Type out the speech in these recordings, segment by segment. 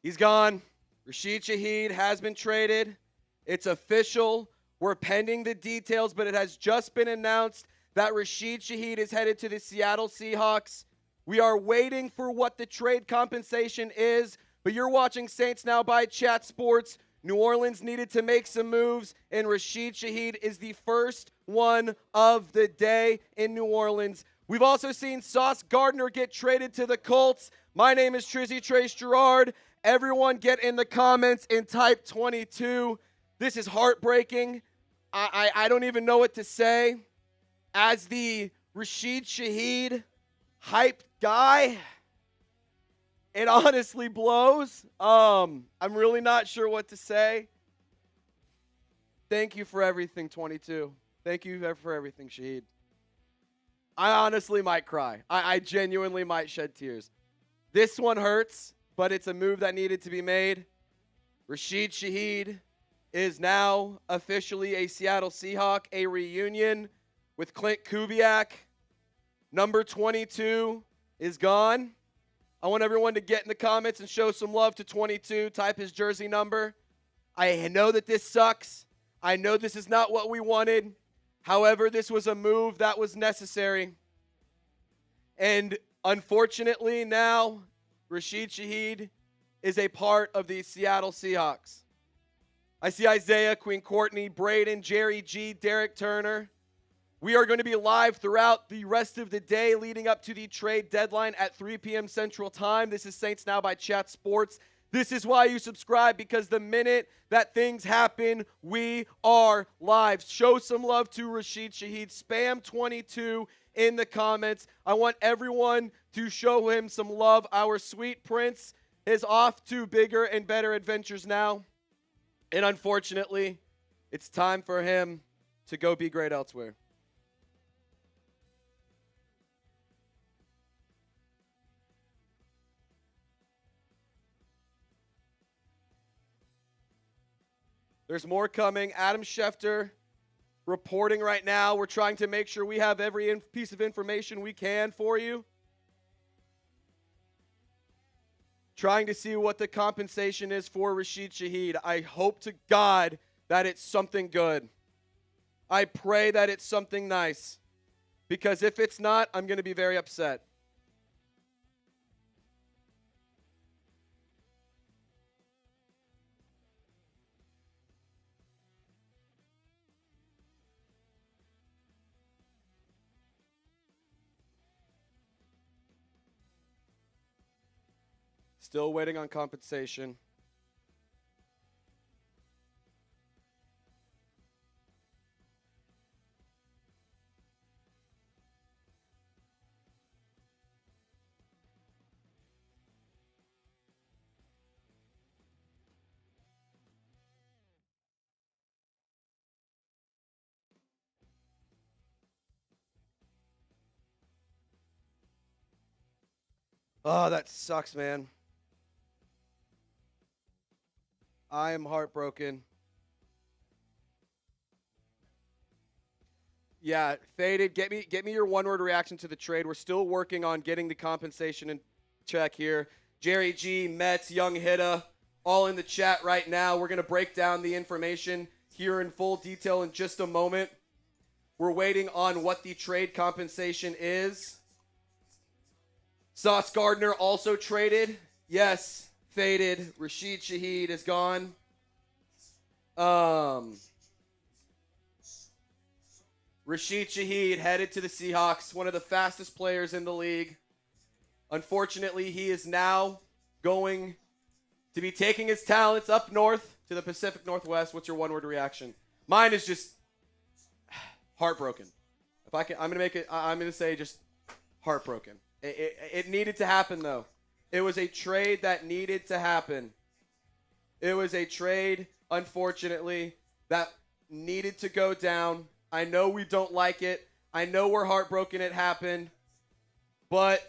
He's gone. Rashid Shaheed has been traded. It's official. We're pending the details, but it has just been announced that Rashid Shaheed is headed to the Seattle Seahawks. We are waiting for what the trade compensation is, but you're watching Saints Now by Chat Sports. New Orleans needed to make some moves, and Rashid Shaheed is the first one of the day in New Orleans. We've also seen Sauce Gardner get traded to the Colts. My name is Trizzy Trace Gerard. Everyone get in the comments and type 22. This is heartbreaking. I don't even know what to say. As the Rashid Shaheed hyped guy, it honestly blows. I'm really not sure what to say. Thank you for everything, 22. Thank you for everything, Shaheed. I honestly might cry. I genuinely might shed tears. This one hurts, but it's a move that needed to be made. Rashid Shaheed is now officially a Seattle Seahawk, a reunion with Clint Kubiak. Number 22 is gone. I want everyone to get in the comments and show some love to 22. Type his jersey number. I know that this sucks. I know this is not what we wanted. However, this was a move that was necessary. And unfortunately now, Rashid Shaheed is a part of the Seattle Seahawks. I see Isaiah, Queen Courtney, Braden, Jerry G, Derek Turner. We are going to be live throughout the rest of the day leading up to the trade deadline at 3 p.m. Central Time. This is Saints Now by Chat Sports. This is why you subscribe, because the minute that things happen, we are live. Show some love to Rashid Shaheed. Spam 22 in the comments. I want everyone to show him some love. Our sweet prince is off to bigger and better adventures now. And unfortunately, it's time for him to go be great elsewhere. There's more coming. Adam Schefter reporting right now. We're trying to make sure we have every piece of information we can for you. Trying to see what the compensation is for Rashid Shaheed. I hope to God that it's something good. I pray that it's something nice. Because if it's not, I'm going to be very upset. Still waiting on compensation. Oh, that sucks, man. I am heartbroken. Yeah, Faded, get me your one-word reaction to the trade. We're still working on getting the compensation in check here. Jerry G, Mets, Young Hitta, all in the chat right now. We're going to break down the information here in full detail in just a moment. We're waiting on what the trade compensation is. Sauce Gardner also traded. Yes. Faded. Rashid Shaheed is gone. Rashid Shaheed headed to the Seahawks, one of the fastest players in the league. Unfortunately, he is now going to be taking his talents up north to the Pacific Northwest. What's your one-word reaction? Mine is just heartbroken. If I can, I'm going to say just heartbroken. It needed to happen, though. It was a trade that needed to happen. It was a trade, unfortunately, that needed to go down. I know we don't like it. I know we're heartbroken it happened. But,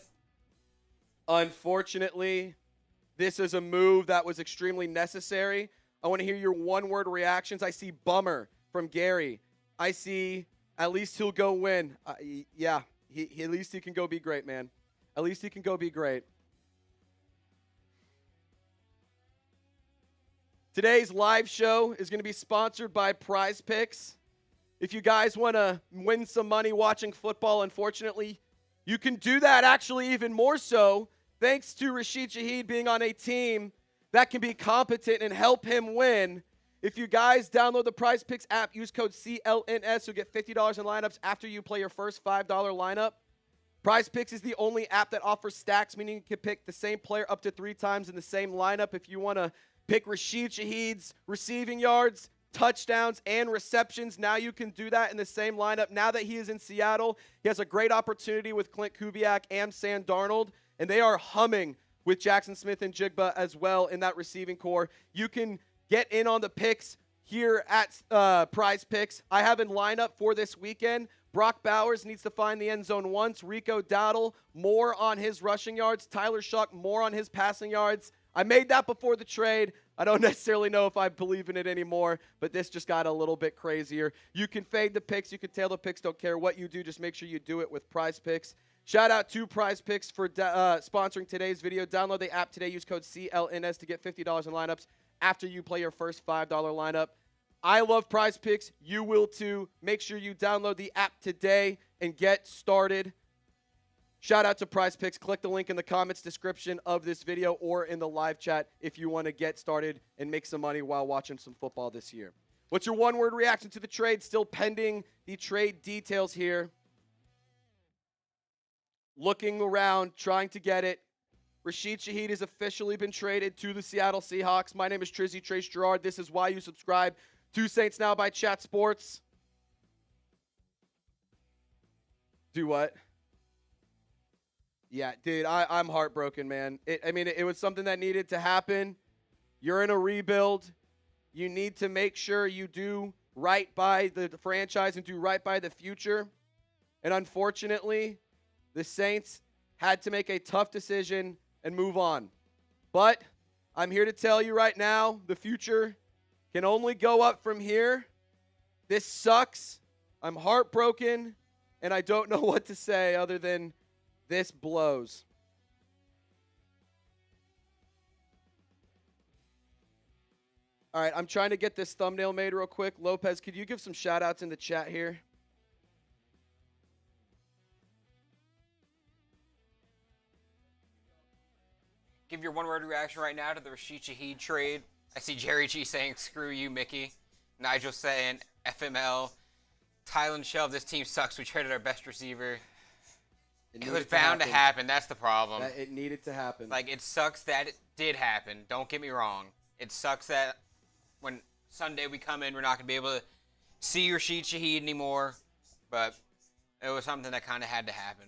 unfortunately, this is a move that was extremely necessary. I want to hear your one-word reactions. I see bummer from Gary. I see at least he'll go win. Yeah, at least he can go be great, man. At least he can go be great. Today's live show is going to be sponsored by Prize Picks. If you guys want to win some money watching football, unfortunately, you can do that actually even more so thanks to Rashid Shaheed being on a team that can be competent and help him win. If you guys download the Prize Picks app, use code CLNS, you'll get $50 in lineups after you play your first $5 lineup. Prize Picks is the only app that offers stacks, meaning you can pick the same player up to 3 times in the same lineup. If you want to pick Rashid Shaheed's receiving yards, touchdowns, and receptions, now you can do that in the same lineup. Now that he is in Seattle, he has a great opportunity with Clint Kubiak and Sam Darnold, and they are humming with Jackson Smith and Jigba as well in that receiving core. You can get in on the picks here at Prize Picks. I have a lineup for this weekend. Brock Bowers needs to find the end zone once. Rico Dowdle, more on his rushing yards. Tyler Shuck, more on his passing yards. I made that before the trade. I don't necessarily know if I believe in it anymore, but this just got a little bit crazier. You can fade the picks. You can tail the picks. Don't care what you do. Just make sure you do it with Prize Picks. Shout out to Prize Picks for sponsoring today's video. Download the app today. Use code CLNS to get $50 in lineups after you play your first $5 lineup. I love Prize Picks. You will too. Make sure you download the app today and get started. Shout out to Prize Picks. Click the link in the comments description of this video or in the live chat if you want to get started and make some money while watching some football this year. What's your one-word reaction to the trade? Still pending the trade details here. Looking around, trying to get it. Rashid Shaheed has officially been traded to the Seattle Seahawks. My name is Trizzy Trace Gerard. This is why you subscribe to Saints Now by Chat Sports. Do what? Yeah, dude, I'm heartbroken, man. It was something that needed to happen. You're in a rebuild. You need to make sure you do right by the franchise and do right by the future. And unfortunately, the Saints had to make a tough decision and move on. But I'm here to tell you right now, the future can only go up from here. This sucks. I'm heartbroken, and I don't know what to say other than this blows. All right, I'm trying to get this thumbnail made real quick. Lopez, could you give some shout-outs in the chat here? Give your one-word reaction right now to the Rashid Shaheed trade. I see Jerry G saying, screw you, Mickey. Nigel saying, FML. Tylen Shelv, this team sucks. We traded our best receiver. It was bound to happen. That's the problem. It needed to happen. Like, it sucks that it did happen. Don't get me wrong. It sucks that when Sunday we come in, we're not going to be able to see Rashid Shaheed anymore. But it was something that kind of had to happen.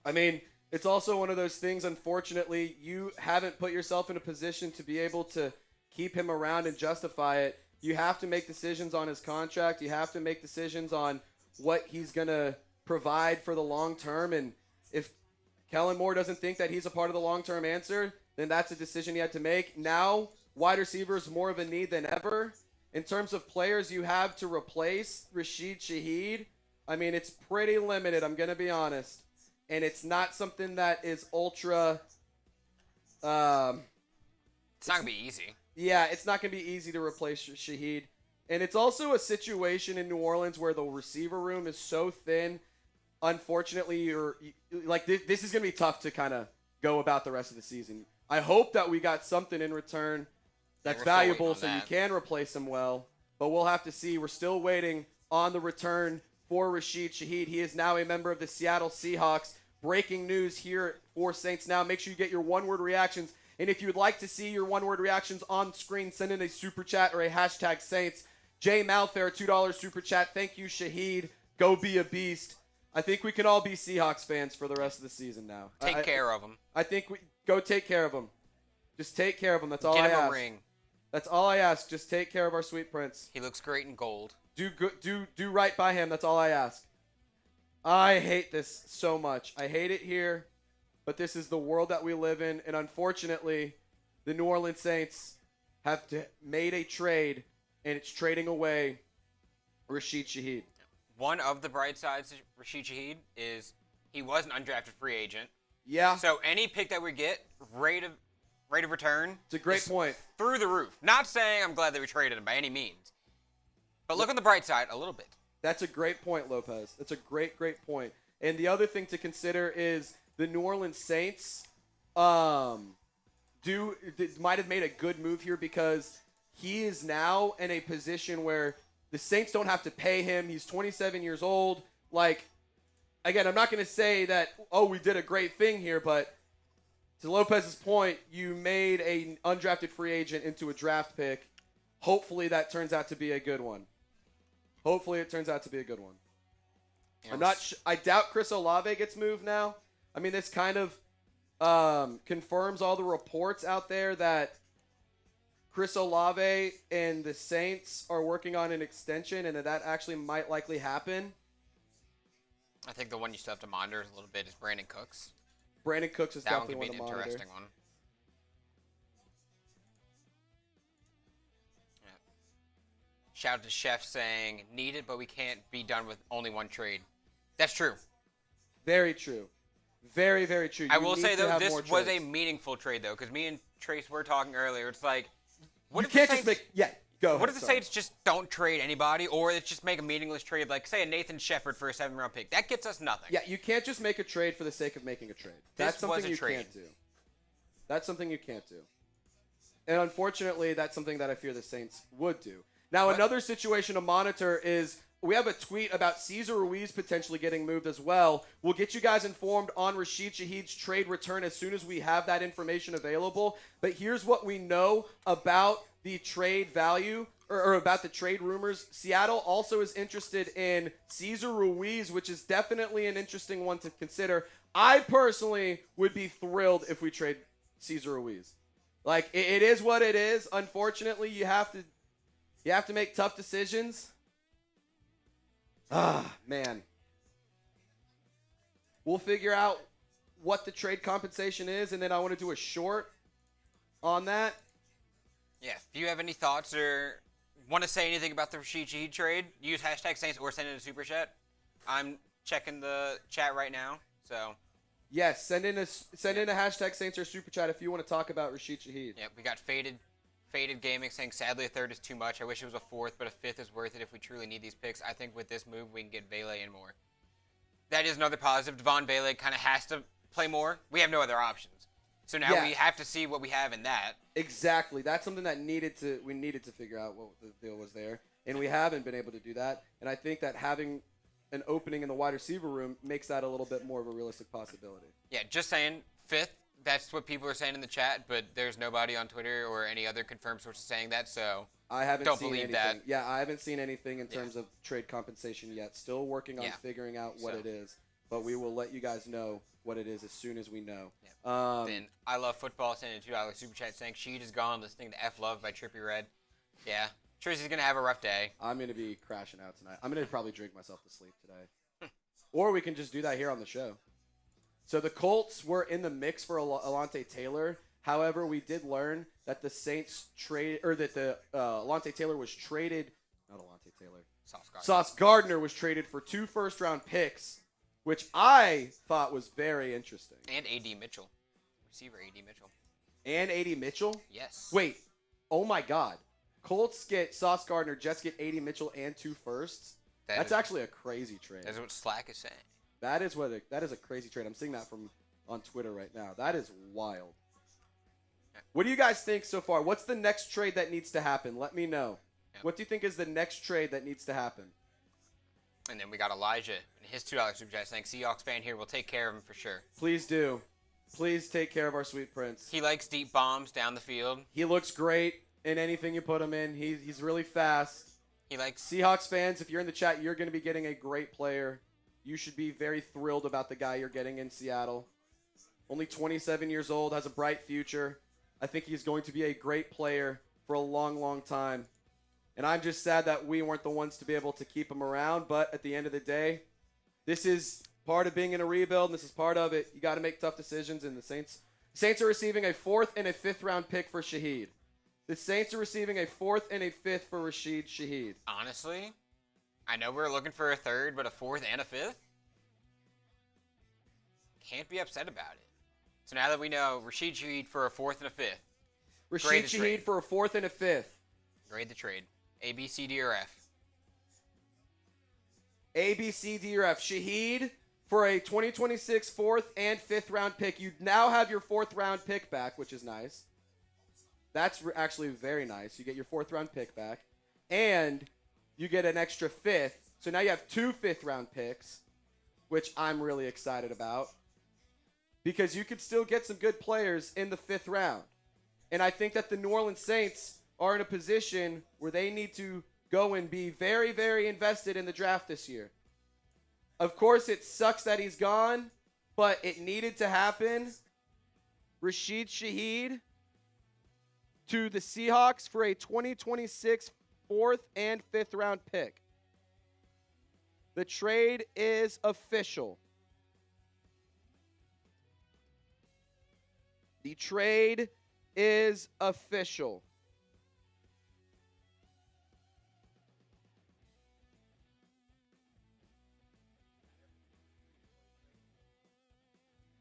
I mean, it's also one of those things, unfortunately, you haven't put yourself in a position to be able to keep him around and justify it. You have to make decisions on his contract. You have to make decisions on what he's going to provide for the long term. And if Kellen Moore doesn't think that he's a part of the long-term answer, then that's a decision he had to make. Now, wide receiver is more of a need than ever. In terms of players you have to replace Rashid Shaheed, I mean, it's pretty limited, I'm going to be honest. And it's not something that is ultra... it's not going to be easy. Yeah, it's not going to be easy to replace Shaheed. And it's also a situation in New Orleans where the receiver room is so thin. Unfortunately, this is going to be tough to kind of go about the rest of the season. I hope that we got something in return that's valuable so you can replace him well. But we'll have to see. We're still waiting on the return for Rashid Shaheed. He is now a member of the Seattle Seahawks. Breaking news here for Saints Now. Make sure you get your one-word reactions. And if you'd like to see your one-word reactions on screen, send in a super chat or a hashtag Saints. Jay Malfair, $2 super chat. Thank you, Shaheed. Go be a beast. I think we can all be Seahawks fans for the rest of the season now. Take care of them. I think we go take care of them. Just take care of them. That's all I ask. Get him a ring. That's all I ask. Just take care of our sweet prince. He looks great in gold. Do right by him. That's all I ask. I hate this so much. I hate it here, but this is the world that we live in, and unfortunately, the New Orleans Saints have made a trade, and it's trading away Rashid Shaheed. One of the bright sides of Rashid Shaheed is he was an undrafted free agent. Yeah. So any pick that we get, right rate of return. It's a great point. Through the roof. Not saying I'm glad that we traded him by any means. But look on the bright side a little bit. That's a great point, Lopez. That's a great point. And the other thing to consider is the New Orleans Saints might have made a good move here because he is now in a position where the Saints don't have to pay him. He's 27 years old. Like, again, I'm not going to say that, we did a great thing here, but to Lopez's point, you made an undrafted free agent into a draft pick. Hopefully that turns out to be a good one. Yes. I doubt Chris Olave gets moved now. I mean, this kind of confirms all the reports out there that Chris Olave and the Saints are working on an extension and that actually might likely happen. I think the one you still have to monitor a little bit is Brandin Cooks. Brandin Cooks is definitely one to monitor. That one could be an interesting one. Yeah. Shout out to Chef saying, needed, but we can't be done with only one trade. That's true. Very true. Very, very true. I will say, though, this was a meaningful trade, though, because me and Trace were talking earlier. It's like, what if the Saints just don't trade anybody, or it's just make a meaningless trade, like, say, a Nathan Shepard for a 7th-round pick? That gets us nothing. Yeah, you can't just make a trade for the sake of making a trade. That's something you can't do. That's something you can't do. And unfortunately, that's something that I fear the Saints would do. Now, another situation to monitor is we have a tweet about Cesar Ruiz potentially getting moved as well. We'll get you guys informed on Rashid Shaheed's trade return as soon as we have that information available. But here's what we know about the trade value or about the trade rumors. Seattle also is interested in Cesar Ruiz, which is definitely an interesting one to consider. I personally would be thrilled if we trade Cesar Ruiz. Like, it is what it is. Unfortunately, you have to make tough decisions. Man. We'll figure out what the trade compensation is, and then I want to do a short on that. Yeah, if you have any thoughts or want to say anything about the Rashid Shaheed trade, use hashtag Saints or send in a super chat. I'm checking the chat right now, so. Yes, send in a hashtag Saints or super chat if you want to talk about Rashid Shaheed. Yeah, we got Faded Gaming saying, sadly, a 3rd is too much. I wish it was a 4th, but a 5th is worth it if we truly need these picks. I think with this move, we can get Vele and more. That is another positive. Devon Vele kind of has to play more. We have no other options. So now we have to see what we have in that. Exactly. That's something that we needed to figure out what the deal was there. And we haven't been able to do that. And I think that having an opening in the wide receiver room makes that a little bit more of a realistic possibility. Yeah, just saying, 5th. That's what people are saying in the chat, but there's nobody on Twitter or any other confirmed sources saying that, so I haven't don't seen believe anything. that. Yeah, I haven't seen anything in terms of trade compensation yet. Still working on figuring out what it is, but we will let you guys know what it is as soon as we know. Yeah. Then I Love Football sending a $2 super chat saying, Sheed is gone, listening to F Love by Trippie Redd. Yeah, Tracy's going to have a rough day. I'm going to be crashing out tonight. I'm going to probably drink myself to sleep today. Or we can just do that here on the show. So the Colts were in the mix for Alontae Taylor. However, we did learn that the Saints Alontae Taylor was traded. Not Alontae Taylor. Sauce Gardner was traded for 2 first-round picks, which I thought was very interesting. And A.D. Mitchell. Receiver A.D. Mitchell. And A.D. Mitchell? Yes. Wait. Oh, my God. Colts get Sauce Gardner, Jets get A.D. Mitchell, and 2 firsts? That's actually a crazy trade. That's what Slack is saying. That is a crazy trade. I'm seeing that on Twitter right now. That is wild. What do you guys think so far? What's the next trade that needs to happen? Let me know. Yeah. What do you think is the next trade that needs to happen? And then we got Elijah and his $2 super chat saying, Seahawks fan here. We'll take care of him for sure. Please do. Please take care of our sweet prince. He likes deep bombs down the field. He looks great in anything you put him in. He's really fast. He likes Seahawks fans, if you're in the chat, you're going to be getting a great player. You should be very thrilled about the guy you're getting in Seattle. Only 27 years old, has a bright future. I think he's going to be a great player for a long, long time. And I'm just sad that we weren't the ones to be able to keep him around. But at the end of the day, this is part of being in a rebuild, and this is part of it. You got to make tough decisions, and the Saints are receiving a 4th and a 5th round pick for Shaheed. The Saints are receiving a 4th and a 5th for Rashid Shaheed. Honestly, I know we're looking for a 3rd, but a 4th and a 5th? Can't be upset about it. So now that we know, Rashid Shaheed for a 4th and a 5th. Rashid Shaheed for a 4th and a 5th. Grade the trade. A, B, C, D, or F. A, B, C, D, or F. Shaheed for a 2026 4th and 5th round pick. You now have your 4th round pick back, which is nice. That's actually very nice. You get your 4th round pick back, and you get an extra 5th. So now you have 2 5th round picks, which I'm really excited about, because you could still get some good players in the 5th round. And I think that the New Orleans Saints are in a position where they need to go and be very, very invested in the draft this year. Of course, it sucks that he's gone, but it needed to happen. Rashid Shaheed to the Seahawks for a 2026 4th and 5th round pick. The trade is official. The trade is official.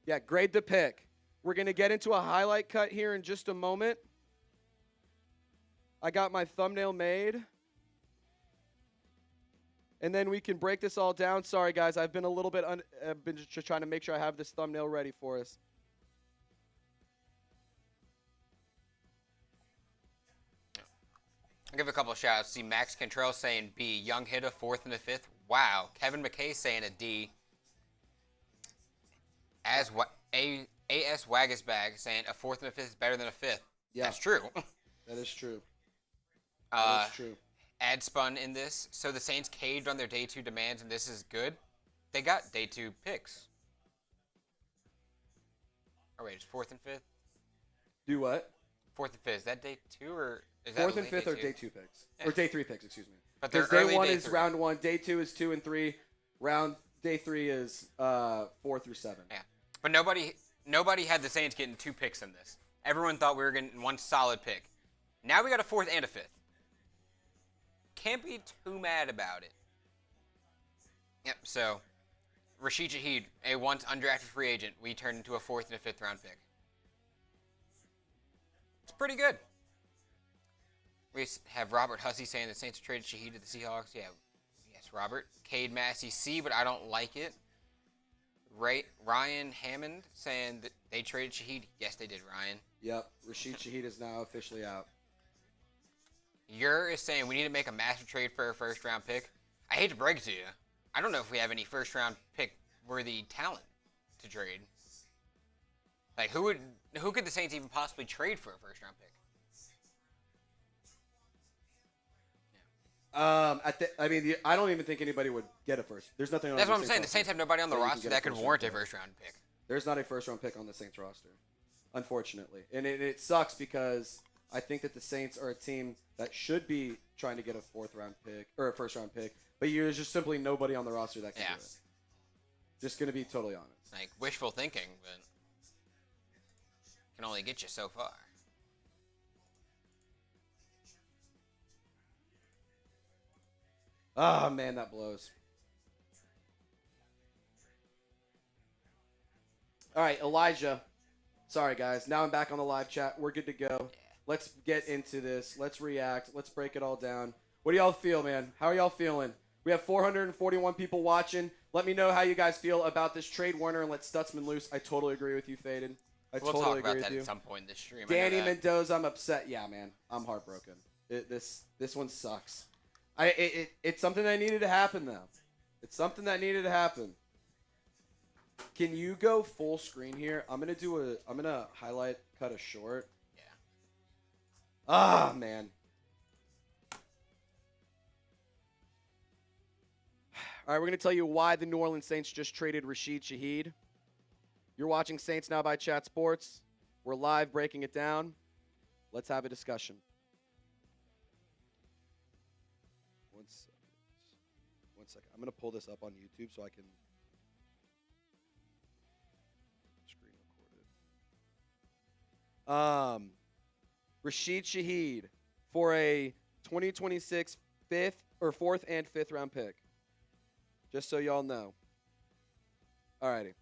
Yeah, grade the pick. We're going to get into a highlight cut here in just a moment. I got my thumbnail made. And then we can break this all down. Sorry, guys. I've been a little bit I've been just trying to make sure I have this thumbnail ready for us. I'll give a couple of shout outs. See Max Cantrell saying B. Young hit a 4th and a 5th. Wow. Kevin McKay saying a D. A.S. Wagisbag saying a 4th and a 5th is better than a 5th. Yeah. That's true. That is true. That is true. Ad spun in this. So the Saints caved on their day 2 demands, and this is good. They got day 2 picks. Oh, wait. It's 4th and 5th? Do what? 4th and 5th. Is that day 2 or is that 4th and 5th are day 2 picks? Yeah. Or day 3 picks, excuse me. But because day 1 is round 1. Day 2 is 2 and 3. Day 3 is 4 through 7. Yeah. But nobody had the Saints getting 2 picks in this. Everyone thought we were getting 1 solid pick. Now we got a 4th and a 5th. Can't be too mad about it. Yep, so Rashid Shaheed, a once undrafted free agent, we turned into a 4th and a 5th round pick. It's pretty good. We have Robert Hussey saying the Saints traded Shaheed to the Seahawks. Yeah, yes, Robert. Cade Massey C, but I don't like it. Ryan Hammond saying that they traded Shaheed. Yes, they did, Ryan. Yep, Rashid Shaheed is now officially out. Ur is saying we need to make a massive trade for a 1st round pick. I hate to break it to you. I don't know if we have any 1st round pick worthy talent to trade. Like who could the Saints even possibly trade for a 1st round pick? I don't even think anybody would get a first. There's nothing. That's what I'm saying. The Saints have nobody on the roster that could warrant a 1st round pick. There's not a 1st round pick on the Saints roster, unfortunately, and it sucks because I think that the Saints are a team that should be trying to get a 4th round pick or a 1st round pick, but there's just simply nobody on the roster that can do it. Just gonna be totally honest. Like wishful thinking, but can only get you so far. Oh, man, that blows. All right, Elijah. Sorry, guys. Now I'm back on the live chat. We're good to go. Yeah. Let's get into this. Let's react. Let's break it all down. What do y'all feel, man? How are y'all feeling? We have 441 people watching. Let me know how you guys feel about this trade, Werner, and let Stutzman loose. I totally agree with you, Faden. We'll talk about that at some point in this stream. Danny Mendoza, I'm upset. Yeah, man. I'm heartbroken. This one sucks. It's something that needed to happen, though. It's something that needed to happen. Can you go full screen here? I'm gonna highlight, cut a short. Yeah. Ah, man. All right, we're gonna tell you why the New Orleans Saints just traded Rashid Shaheed. You're watching Saints Now by Chat Sports. We're live breaking it down. Let's have a discussion. One second. I'm going to pull this up on YouTube so I can screen record it. Rashid Shaheed for a 2026 4th and 5th round pick. Just so y'all know. Alrighty.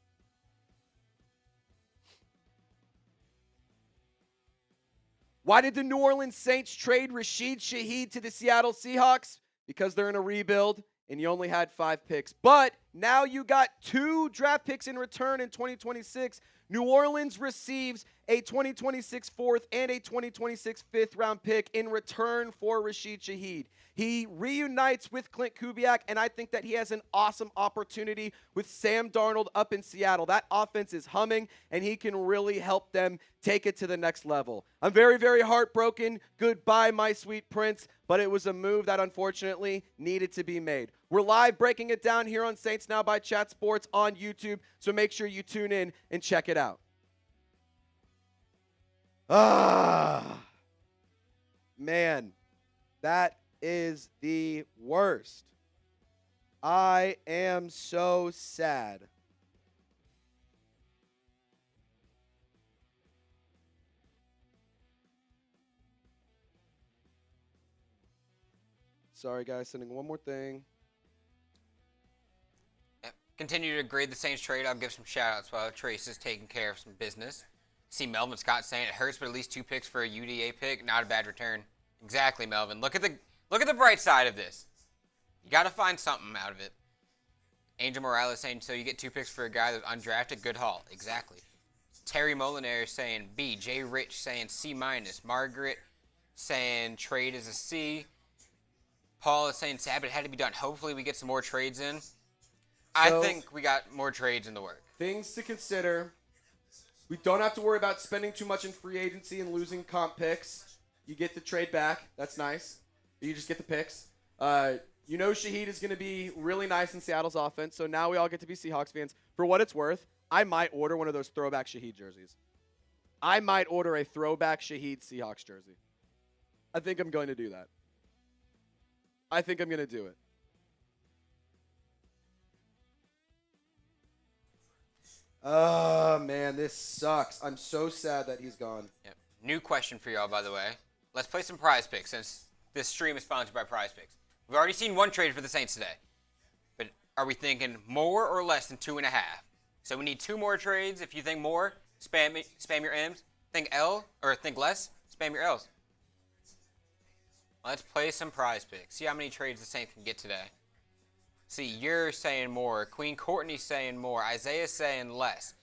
Why did the New Orleans Saints trade Rashid Shaheed to the Seattle Seahawks? Because they're in a rebuild and you only had 5 picks. But now you got 2 draft picks in return in 2026. New Orleans receives a 2026 4th and a 2026 5th round pick in return for Rashid Shaheed. He reunites with Clint Kubiak, and I think that he has an awesome opportunity with Sam Darnold up in Seattle. That offense is humming, and he can really help them take it to the next level. I'm very, very heartbroken. Goodbye, my sweet prince, but it was a move that unfortunately needed to be made. We're live breaking it down here on Saints Now by Chat Sports on YouTube, so make sure you tune in and check it out. Man, that is the worst. I am so sad. Sorry, guys. Sending one more thing. Continue to grade the Saints trade. I'll give some shout-outs while Trace is taking care of some business. See Melvin Scott saying it hurts, but at least 2 picks for a UDA pick. Not a bad return. Exactly, Melvin. Look at the bright side of this. You got to find something out of it. Angel Morales saying, so you get 2 picks for a guy that's undrafted. Good haul. Exactly. Terry Molinaire saying B. Jay Rich saying C-. Margaret saying trade is a C. Paul is saying Sabbath had to be done. Hopefully we get some more trades in. I think we got more trades in the work. Things to consider. We don't have to worry about spending too much in free agency and losing comp picks. You get the trade back. That's nice. You just get the picks. You know Shaheed is going to be really nice in Seattle's offense, so now we all get to be Seahawks fans. For what it's worth, I might order one of those throwback Shaheed jerseys. I might order a throwback Shaheed Seahawks jersey. I think I'm going to do that. I think I'm going to do it. Oh, man, this sucks. I'm so sad that he's gone. Yep. New question for y'all, by the way. Let's play some prize picks since this stream is sponsored by Prize Picks. We've already seen 1 trade for the Saints today. But are we thinking more or less than 2.5? So we need 2 more trades. If you think more, spam your M's. Think L, or think less, spam your L's. Let's play some prize picks. See how many trades the Saints can get today. See, you're saying more. Queen Courtney's saying more. Isaiah's saying less.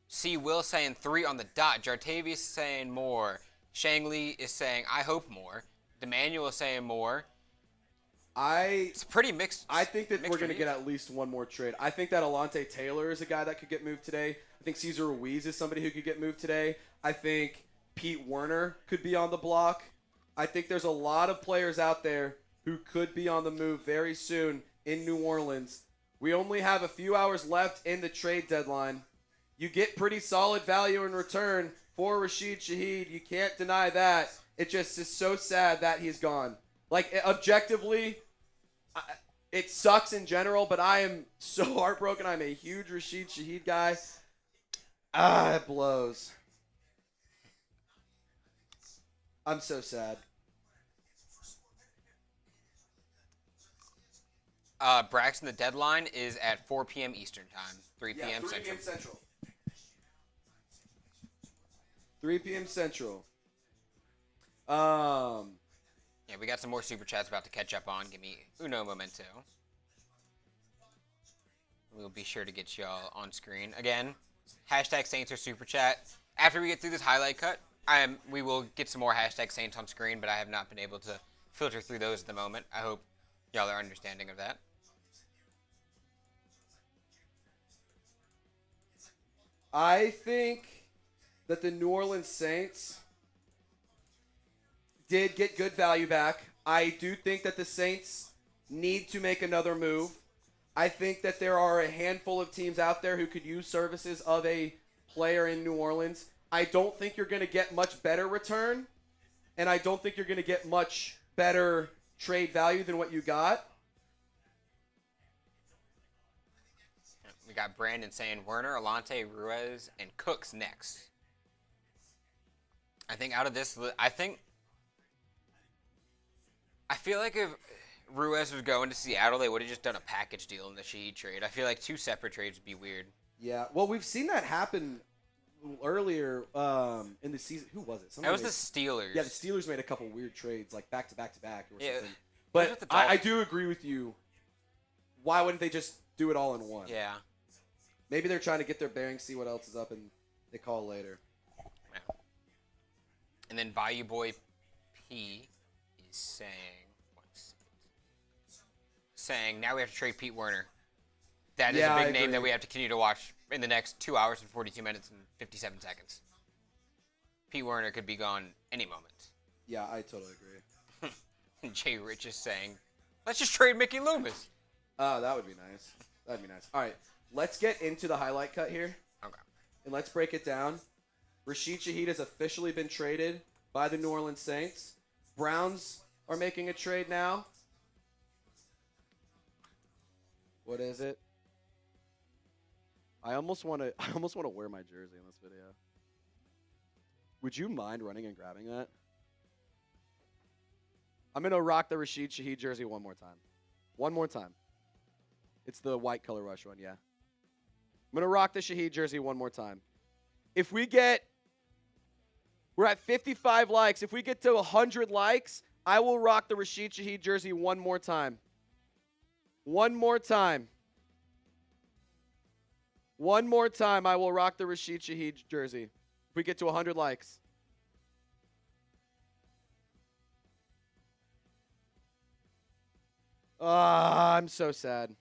See, Will saying 3 on the dot. Jartavius saying more. Shangli is saying, I hope more. D'Emanuel is saying more. It's pretty mixed. I think that we're going to get at least 1 more trade. I think that Alontae Taylor is a guy that could get moved today. I think Cesar Ruiz is somebody who could get moved today. I think Pete Werner could be on the block. I think there's a lot of players out there who could be on the move very soon in New Orleans. We only have a few hours left in the trade deadline. You get pretty solid value in return for Rashid Shaheed. You can't deny that. It just is so sad that he's gone. Like, objectively, it sucks in general, but I am so heartbroken. I'm a huge Rashid Shaheed guy. It blows. I'm so sad. Braxton, the deadline is at 4 p.m. Eastern Time, 3 p.m. 3 p.m. Central. 3 p.m. Central. Yeah, we got some more super chats about to catch up on. Give me uno momento. We'll be sure to get y'all on screen. Again, hashtag Saints or super chat. After we get through this highlight cut, we will get some more hashtag Saints on screen, but I have not been able to filter through those at the moment. I hope y'all are understanding of that. I think that the New Orleans Saints did get good value back. I do think that the Saints need to make another move. I think that there are a handful of teams out there who could use services of a player in New Orleans. I don't think you're going to get much better return, and I don't think you're going to get much better trade value than what you got. We got Brandon saying Werner, Alontae, Ruiz, and Cooks next. I think out of this, I feel like if Ruiz was going to Seattle, they would have just done a package deal in the Shaheed trade. I feel like 2 separate trades would be weird. Yeah, well, we've seen that happen earlier in the season. Who was it? That was the Steelers. Yeah, the Steelers made a couple weird trades, like back to back or Yeah, something. it was with But the I Dolphins. do agree with you. Why wouldn't they just do it all in one? Yeah. Maybe they're trying to get their bearings, see what else is up, and they call later. And then Bayou Boy P is saying now we have to trade Pete Werner. That is Yeah, a I big name agree. that we have to continue to watch in the next 2 hours and 42 minutes and 57 seconds. Pete Werner could be gone any moment. Yeah, I totally agree. And Jay Rich is saying, let's just trade Mickey Loomis. Oh, that would be nice. That'd be nice. All right, let's get into the highlight cut here, Okay. and let's break it down. Rashid Shaheed has officially been traded by the New Orleans Saints. Browns are making a trade now. What is it? I almost want to wear my jersey in this video. Would you mind running and grabbing that? I'm going to rock the Rashid Shaheed jersey one more time. One more time. It's the white color rush one, yeah. I'm going to rock the Shaheed jersey one more time. If we get, we're at 55 likes. If we get to 100 likes, I will rock the Rashid Shaheed jersey one more time. One more time. One more time, I will rock the Rashid Shaheed jersey. If we get to 100 likes. I'm so sad.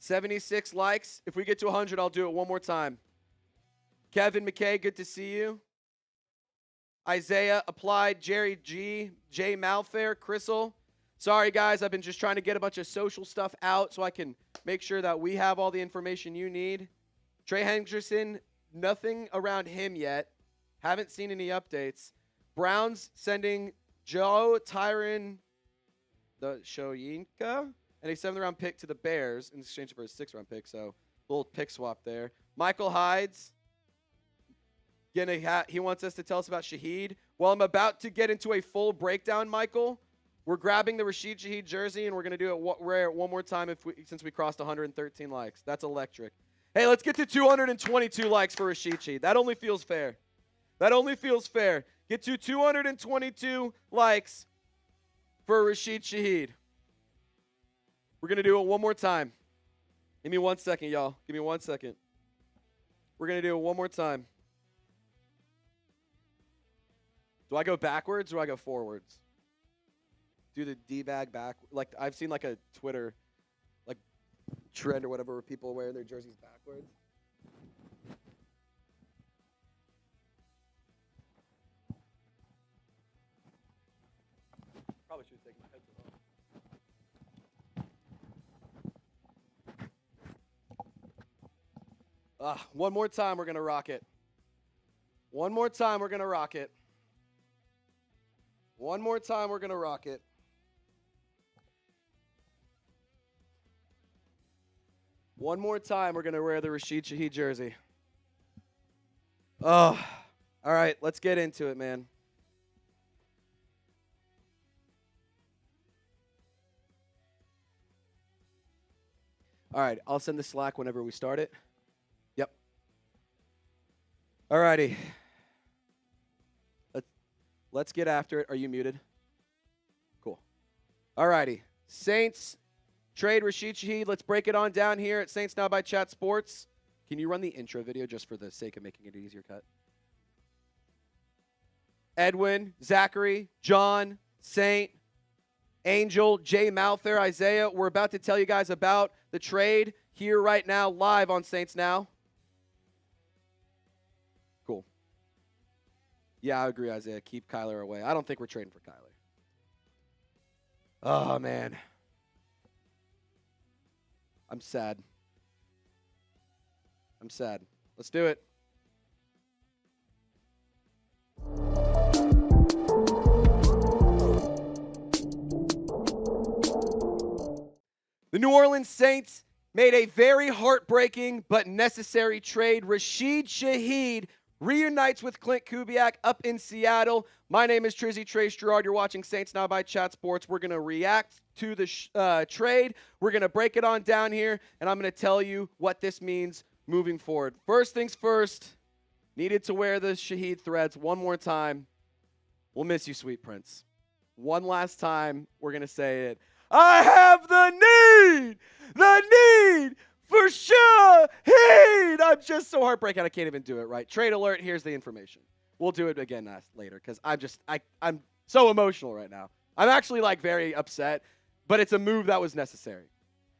76 likes. If we get to 100, I'll do it one more time. Kevin McKay, good to see you. Isaiah, Applied, Jerry G, Jay Malfair, Crystal. Sorry, guys. I've been just trying to get a bunch of social stuff out so I can make sure that we have all the information you need. Trey Hendrickson, nothing around him yet. Haven't seen any updates. Browns sending Joe Tyron, the Shoyinka, and a 7th-round pick to the Bears in exchange for a 6th-round pick. So, little pick swap there. Michael Hydes, he wants us to tell us about Shaheed. Well, I'm about to get into a full breakdown, Michael. We're grabbing the Rashid Shaheed jersey, and we're going to do it rare one more time since we crossed 113 likes. That's electric. Hey, let's get to 222 likes for Rashid Shaheed. That only feels fair. That only feels fair. Get to 222 likes for Rashid Shaheed. We're going to do it one more time. Give me 1 second, y'all. Give me 1 second. We're going to do it one more time. Do I go backwards or do I go forwards? Do the D-bag back. Like, I've seen like a Twitter like trend or whatever where people wear their jerseys backwards. Probably should take my headset off. One more time, we're going to rock it. One more time, we're going to rock it. One more time, we're going to rock it. One more time, we're going to wear the Rashid Shaheed jersey. Oh, all right, let's get into it, man. All right, I'll send the Slack whenever we start it. Yep. All righty. Let's get after it. Are you muted? Cool. All righty. Saints trade Rashid Shaheed. Let's break it on down here at Saints Now by Chat Sports. Can you run the intro video just for the sake of making it an easier cut? Edwin, Zachary, John, Saint, Angel, Jay Malfair, Isaiah. We're about to tell you guys about the trade here right now, live on Saints Now. Cool. Yeah, I agree, Isaiah. Keep Kyler away. I don't think we're trading for Kyler. Oh, man. I'm sad. I'm sad. Let's do it. The New Orleans Saints made a very heartbreaking but necessary trade. Rashid Shaheed reunites with Clint Kubiak up in Seattle. My name is Trizzy Trace Gerard. You're watching Saints Now by Chat Sports. We're going to react to the trade. We're going to break it on down here, and I'm going to tell you what this means moving forward. First things first, needed to wear the Shaheed threads one more time. We'll miss you, sweet prince. One last time, we're going to say it. I have the need for Shaheed. I'm just so heartbroken I can't even do it right. Trade alert, here's the information. We'll do it again later because I'm so emotional right now. I'm actually very upset, but it's a move that was necessary.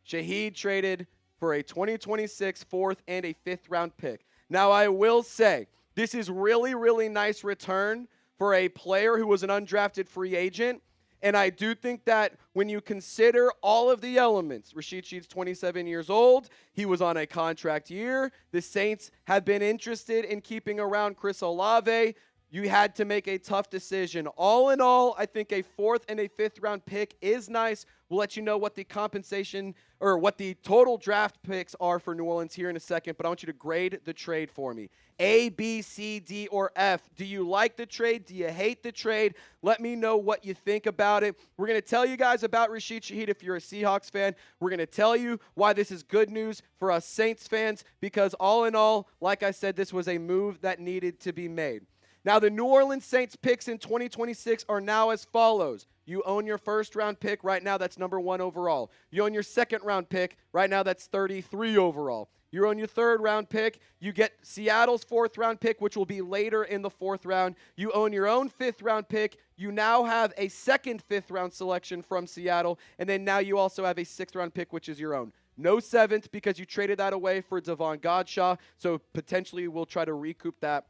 Shaheed traded for a 2026 4th and a 5th round pick. Now, I will say this is really, really nice return for a player who was an undrafted free agent. And I do think that when you consider all of the elements, Rashid Shaheed's 27 years old. He was on a contract year. The Saints have been interested in keeping around Chris Olave. You had to make a tough decision. All in all, I think a 4th and a 5th round pick is nice. We'll let you know what the compensation or what the total draft picks are for New Orleans here in a second, but I want you to grade the trade for me. A, B, C, D, or F. Do you like the trade? Do you hate the trade? Let me know what you think about it. We're going to tell you guys about Rashid Shaheed if you're a Seahawks fan. We're going to tell you why this is good news for us Saints fans because all in all, like I said, this was a move that needed to be made. Now, the New Orleans Saints picks in 2026 are now as follows. You own your 1st round pick. Right now, that's number 1 overall. You own your 2nd round pick. Right now, that's 33 overall. You own your 3rd round pick. You get Seattle's 4th round pick, which will be later in the 4th round. You own your own 5th round pick. You now have a second 5th round selection from Seattle. And then now you also have a 6th round pick, which is your own. No 7th because you traded that away for Davon Godchaux. So potentially we'll try to recoup that.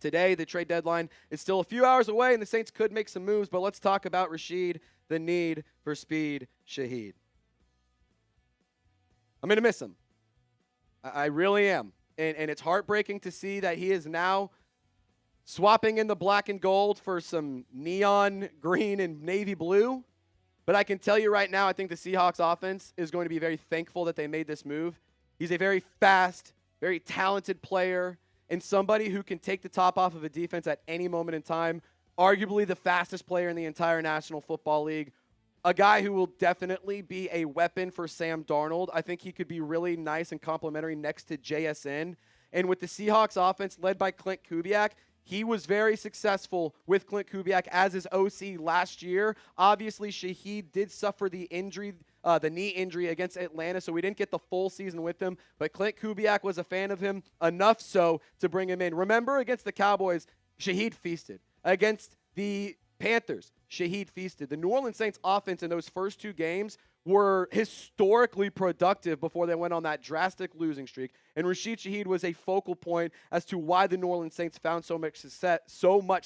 Today, the trade deadline is still a few hours away, and the Saints could make some moves, but let's talk about Rashid, the need for speed, Shaheed. I'm going to miss him. I really am. And it's heartbreaking to see that he is now swapping in the black and gold for some neon green and navy blue. But I can tell you right now, I think the Seahawks offense is going to be very thankful that they made this move. He's a very fast, very talented player, and somebody who can take the top off of a defense at any moment in time, arguably the fastest player in the entire National Football League, a guy who will definitely be a weapon for Sam Darnold. I think he could be really nice and complimentary next to JSN. And with the Seahawks offense led by Clint Kubiak, he was very successful with Clint Kubiak as his OC last year. Obviously, Shaheed did suffer the knee injury against Atlanta, so we didn't get the full season with him. But Clint Kubiak was a fan of him, enough so to bring him in. Remember, against the Cowboys, Shaheed feasted. Against the Panthers, Shaheed feasted. The New Orleans Saints offense in those first 2 games were historically productive before they went on that drastic losing streak. And Rashid Shaheed was a focal point as to why the New Orleans Saints found so much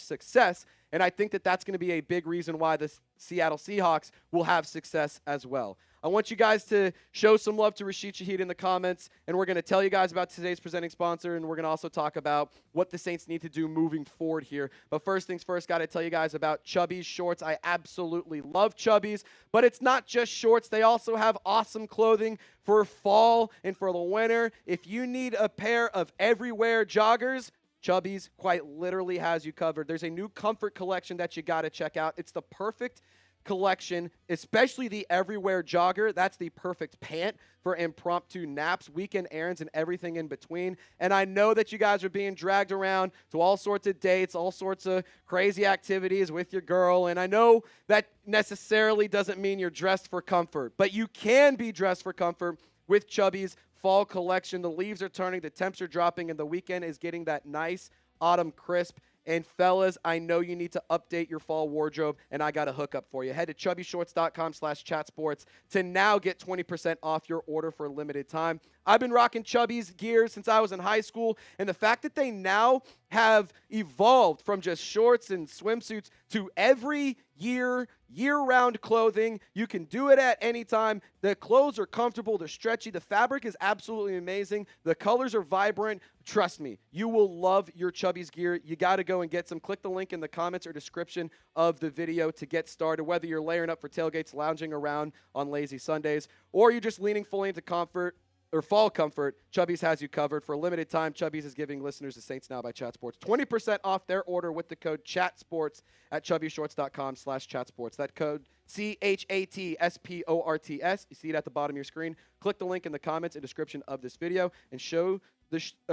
success. And I think that that's going to be a big reason why the Seattle Seahawks will have success as well. I want you guys to show some love to Rashid Shaheed in the comments, and we're going to tell you guys about today's presenting sponsor, and we're going to also talk about what the Saints need to do moving forward here. But first things first, got to tell you guys about Chubby's shorts. I absolutely love Chubby's, but it's not just shorts. They also have awesome clothing for fall and for the winter. If you need a pair of everywhere joggers, Chubby's quite literally has you covered. There's a new comfort collection that you got to check out. It's the perfect collection, especially the everywhere jogger. That's the perfect pant for impromptu naps, weekend errands, and everything in between. And I know that you guys are being dragged around to all sorts of dates, all sorts of crazy activities with your girl. And I know that necessarily doesn't mean you're dressed for comfort, but you can be dressed for comfort with Chubby's fall collection. The leaves are turning, the temps are dropping, and the weekend is getting that nice autumn crisp. And fellas, I know you need to update your fall wardrobe, and I got a hookup for you. Head to chubbyshorts.com/chatsports to now get 20% off your order for a limited time. I've been rocking Chubby's gear since I was in high school, and the fact that they now have evolved from just shorts and swimsuits to every year-round clothing. You can do it at any time. The clothes are comfortable. They're stretchy. The fabric is absolutely amazing. The colors are vibrant. Trust me, you will love your Chubby's gear. You got to go and get some. Click the link in the comments or description of the video to get started, whether you're layering up for tailgates, lounging around on lazy Sundays, or you're just leaning fully into comfort or fall comfort. Chubby's has you covered. For a limited time, Chubby's is giving listeners of Saints Now by Chat Sports 20% off their order with the code CHATSPORTS at chubbyshorts.com/chatsports. That code CHATSPORTS. You see it at the bottom of your screen. Click the link in the comments and description of this video and show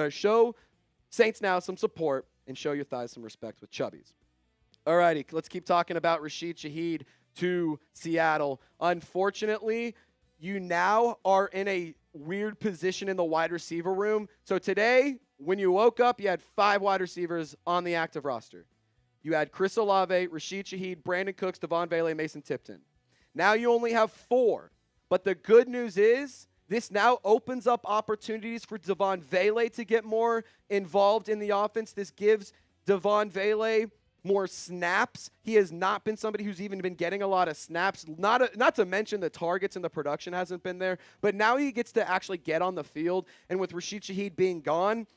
show Saints now some support and show your thighs some respect with Chubbies. Alrighty, let's keep talking about Rashid Shaheed to Seattle. Unfortunately, you now are in a weird position in the wide receiver room. So today, when you woke up, you had 5 wide receivers on the active roster. You had Chris Olave, Rashid Shaheed, Brandin Cooks, Devon Vele, Mason Tipton. Now you only have 4. But the good news is this now opens up opportunities for Devon Vele to get more involved in the offense. This gives Devon Vele more snaps. He has not been somebody who's even been getting a lot of snaps, not to mention the targets and the production hasn't been there. But now he gets to actually get on the field. And with Rashid Shaheed being gone,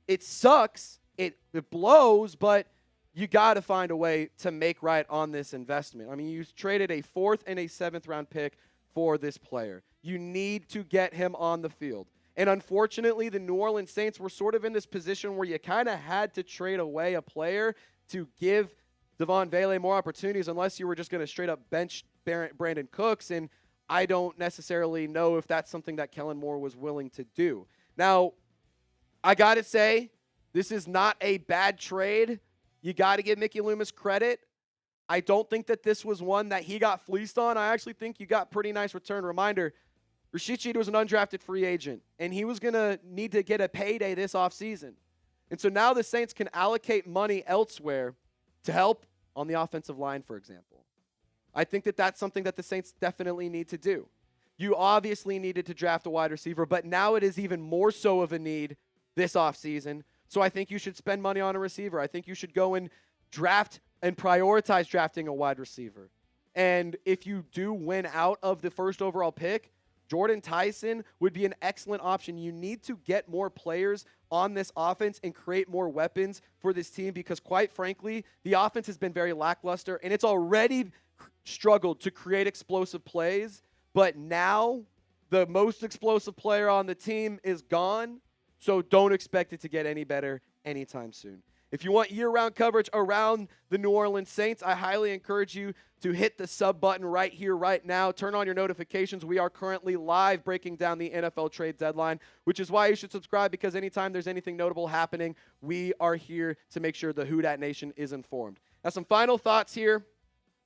it sucks. It blows, but you got to find a way to make right on this investment. I mean, you traded a 4th and a 7th round pick for this player. You need to get him on the field. And unfortunately, the New Orleans Saints were sort of in this position where you kind of had to trade away a player to give Devon Vele more opportunities unless you were just going to straight up bench Brandin Cooks. And I don't necessarily know if that's something that Kellen Moore was willing to do. Now, I got to say, this is not a bad trade. You got to give Mickey Loomis credit. I don't think that this was one that he got fleeced on. I actually think you got pretty nice return. Reminder, Rashid Shaheed was an undrafted free agent, and he was going to need to get a payday this offseason. And so now the Saints can allocate money elsewhere to help on the offensive line, for example. I think that that's something that the Saints definitely need to do. You obviously needed to draft a wide receiver, but now it is even more so of a need this offseason. So I think you should spend money on a receiver. I think you should go and draft and prioritize drafting a wide receiver. And if you do win out of the 1st overall pick, Jordan Tyson would be an excellent option. You need to get more players on this offense and create more weapons for this team because, quite frankly, the offense has been very lackluster, and it's already struggled to create explosive plays. But now the most explosive player on the team is gone, so don't expect it to get any better anytime soon. If you want year-round coverage around the New Orleans Saints, I highly encourage you to hit the sub button right here, right now. Turn on your notifications. We are currently live breaking down the NFL trade deadline, which is why you should subscribe because anytime there's anything notable happening, we are here to make sure the Who Dat Nation is informed. Now, some final thoughts here.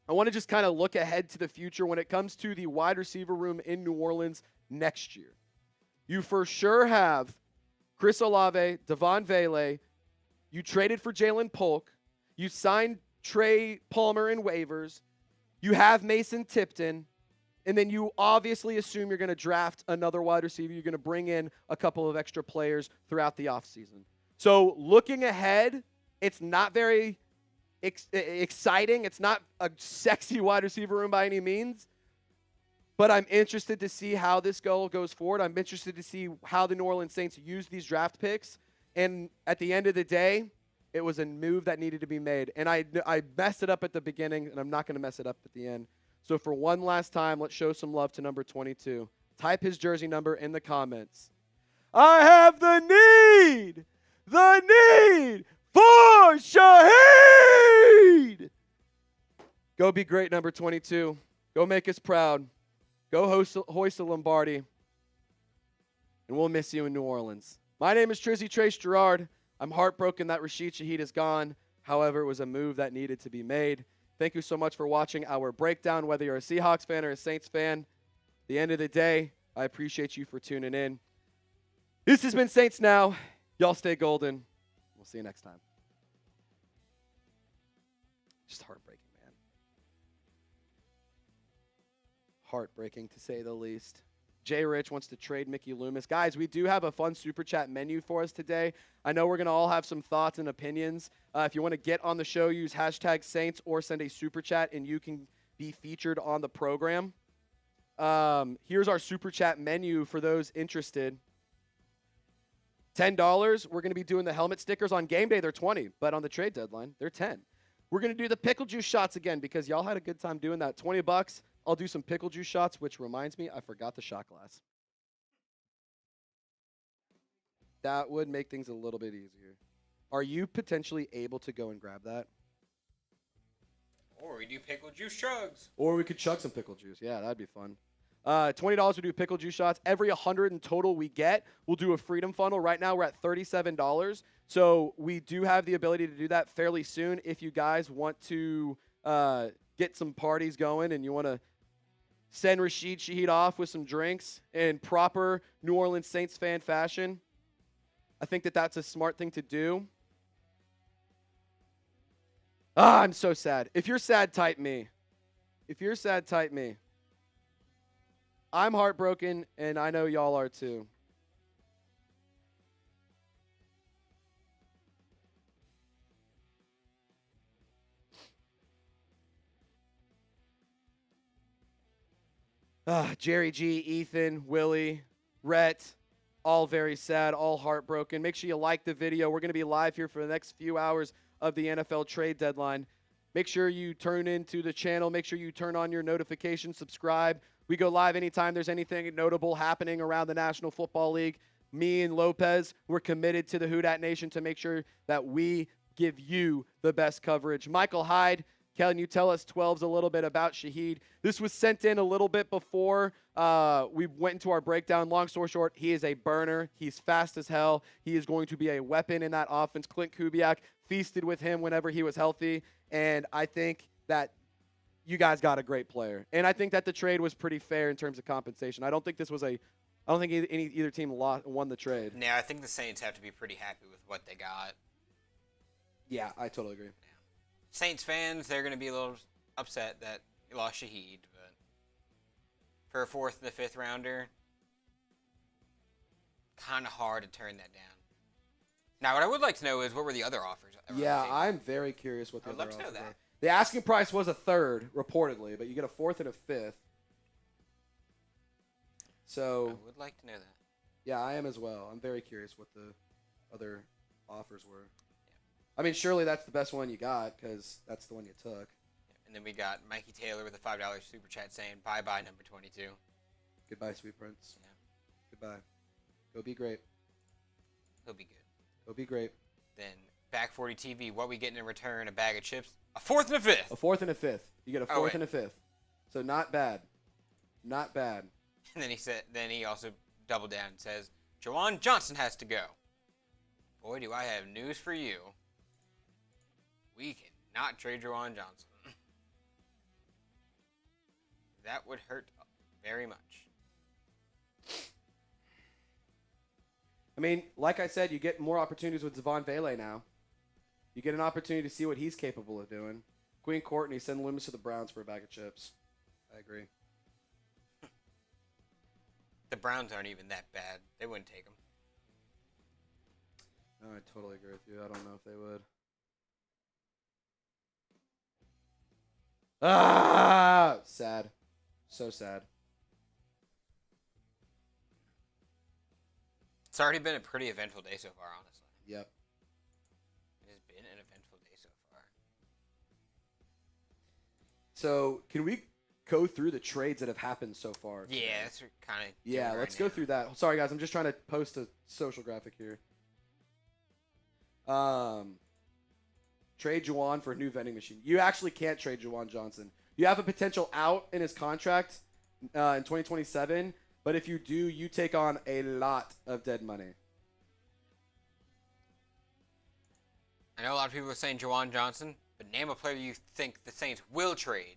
I want to just kind of look ahead to the future when it comes to the wide receiver room in New Orleans next year. You for sure have Chris Olave, Devon Vele. You traded for Jaylen Polk. You signed Trey Palmer in waivers. You have Mason Tipton. And then you obviously assume you're going to draft another wide receiver. You're going to bring in a couple of extra players throughout the offseason. So looking ahead, it's not very exciting. It's not a sexy wide receiver room by any means. But I'm interested to see how this goes forward. I'm interested to see how the New Orleans Saints use these draft picks. And at the end of the day, it was a move that needed to be made. And I messed it up at the beginning, and I'm not going to mess it up at the end. So for one last time, let's show some love to number 22. Type his jersey number in the comments. I have the need for Shaheed. Go be great, number 22. Go make us proud. Go hoist the Lombardi. And we'll miss you in New Orleans. My name is Trizzy Trace Gerard. I'm heartbroken that Rashid Shaheed is gone. However, it was a move that needed to be made. Thank you so much for watching our breakdown, whether you're a Seahawks fan or a Saints fan. At the end of the day, I appreciate you for tuning in. This has been Saints Now. Y'all stay golden. We'll see you next time. Just heartbreaking, man. Heartbreaking, to say the least. Jay Rich wants to trade Mickey Loomis. Guys, we do have a fun Super Chat menu for us today. I know we're going to all have some thoughts and opinions. If you want to get on the show, use hashtag Saints or send a Super Chat, and you can be featured on the program. Here's our Super Chat menu for those interested. $10, we're going to be doing the helmet stickers. On game day, they're $20, but on the trade deadline, they're $10. We're going to do the pickle juice shots again because y'all had a good time doing that. $20. I'll do some pickle juice shots, which reminds me, I forgot the shot glass. That would make things a little bit easier. Are you potentially able to go and grab that? Or we do pickle juice chugs. Or we could chug some pickle juice. Yeah, that'd be fun. $20 we do pickle juice shots. Every 100 in total we get, we'll do a freedom funnel. Right now we're at $37. So we do have the ability to do that fairly soon if you guys want to get some parties going and you want to send Rashid Shaheed off with some drinks in proper New Orleans Saints fan fashion. I think that that's a smart thing to do. I'm so sad. If you're sad, type me. If you're sad, type me. I'm heartbroken, and I know y'all are too. Jerry G, Ethan, Willie, Rhett, all very sad, all heartbroken. Make sure you like the video. We're going to be live here for the next few hours of the NFL trade deadline. Make sure you turn into the channel. Make sure you turn on your notifications, subscribe. We go live anytime there's anything notable happening around the National Football League. Me and Lopez, we're committed to the Who Dat Nation to make sure that we give you the best coverage. Michael Hyde, can you tell us 12s a little bit about Shaheed? This was sent in a little bit before we went into our breakdown. Long story short, he is a burner. He's fast as hell. He is going to be a weapon in that offense. Clint Kubiak feasted with him whenever he was healthy, and I think that you guys got a great player. And I think that the trade was pretty fair in terms of compensation. I don't think either team won the trade. Yeah, I think the Saints have to be pretty happy with what they got. Yeah, I totally agree. Saints fans, they're going to be a little upset that you lost Shaheed, but for a 4th and a 5th rounder, kind of hard to turn that down. Now, what I would like to know is what were the other offers? Yeah, I'm very curious what the other offers were. I'd love to know that. The asking price was a 3rd, reportedly, but you get a 4th and a 5th. So I would like to know that. Yeah, I am as well. I'm very curious what the other offers were. I mean, surely that's the best one you got because that's the one you took. And then we got Mikey Taylor with a $5 super chat saying, bye-bye, number 22. Goodbye, sweet prince. Yeah. Goodbye. Go be great. He'll be good. Go be great. Then Back 40 TV, what we getting in return? A bag of chips? A 4th and a 5th. A 4th and a 5th. You get a 4th and a 5th. So not bad. Not bad. And then he also doubled down and says, Juwan Johnson has to go. Boy, do I have news for you. We cannot trade Juwan Johnson. That would hurt very much. I mean, like I said, you get more opportunities with Devon Vele now. You get an opportunity to see what he's capable of doing. Queen Courtney, send Loomis to the Browns for a bag of chips. I agree. The Browns aren't even that bad. They wouldn't take him. No, I totally agree with you. I don't know if they would. Sad. So sad. It's already been a pretty eventful day so far, honestly. Yep. It has been an eventful day so far. So, can we go through the trades that have happened so far today? Yeah, that's kind of. Yeah, let's go through that. Sorry, guys. I'm just trying to post a social graphic here. Trade Juwan for a new vending machine. You actually can't trade Juwan Johnson. You have a potential out in his contract in 2027, but if you do, you take on a lot of dead money. I know a lot of people are saying Juwan Johnson, but name a player you think the Saints will trade.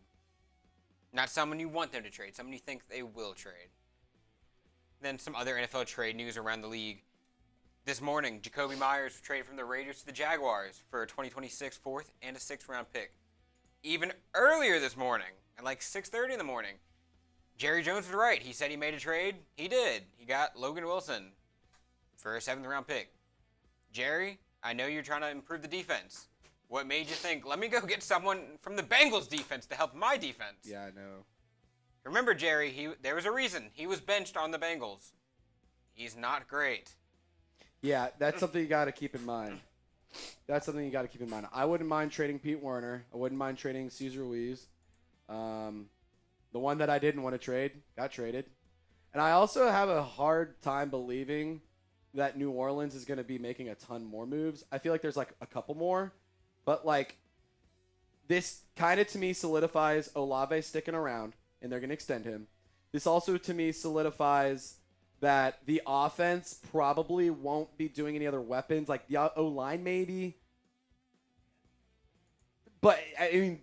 Not someone you want them to trade, someone you think they will trade. Then some other NFL trade news around the league. This morning, Jacoby Myers traded from the Raiders to the Jaguars for a 2026 4th and a 6th round pick. Even earlier this morning, at like 6:30 in the morning, Jerry Jones was right. He said he made a trade. He did. He got Logan Wilson for a 7th round pick. Jerry, I know you're trying to improve the defense. What made you think, let me go get someone from the Bengals defense to help my defense? Yeah, I know. Remember, Jerry, there was a reason. He was benched on the Bengals. He's not great. Yeah, that's something you got to keep in mind. I wouldn't mind trading Pete Werner. I wouldn't mind trading Cesar Ruiz. The one that I didn't want to trade got traded. And I also have a hard time believing that New Orleans is going to be making a ton more moves. I feel like there's like a couple more. But like this kind of to me solidifies Olave sticking around, and they're going to extend him. This also, to me, solidifies that the offense probably won't be doing any other weapons. Like, the O-line maybe. But, I mean,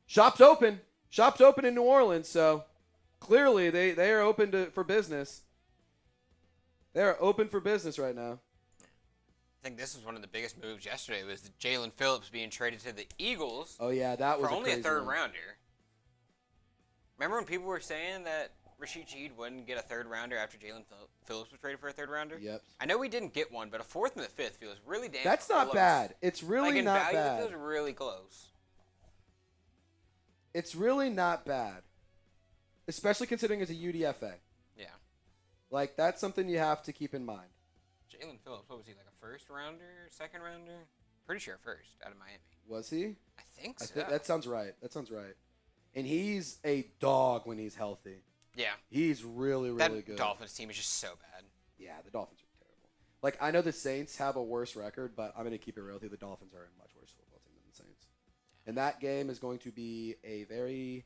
shop's open. Shop's open in New Orleans, so clearly they are open for business. They are open for business right now. I think this was one of the biggest moves yesterday was the Jalen Phillips being traded to the Eagles. Oh, yeah, that was for only a crazy third one. rounder. Remember when people were saying that Rashid Shaheed wouldn't get a third rounder after Jalen Phillips was traded for a third rounder? Yep. I know we didn't get one, but a fourth and a fifth feels really damn That's close. not bad. It's really like in not value, bad. It feels really close. It's really not bad, especially considering it's a UDFA. Yeah. Like, that's something you have to keep in mind. Jalen Phillips, what was he, like a first rounder, second rounder? Pretty sure first out of Miami. Was he? I think so. That sounds right. And he's a dog when he's healthy. Yeah. He's really, really good. That Dolphins team is just so bad. Yeah, the Dolphins are terrible. Like, I know the Saints have a worse record, but I'm going to keep it real with you. The Dolphins are a much worse football team than the Saints. And that game is going to be a very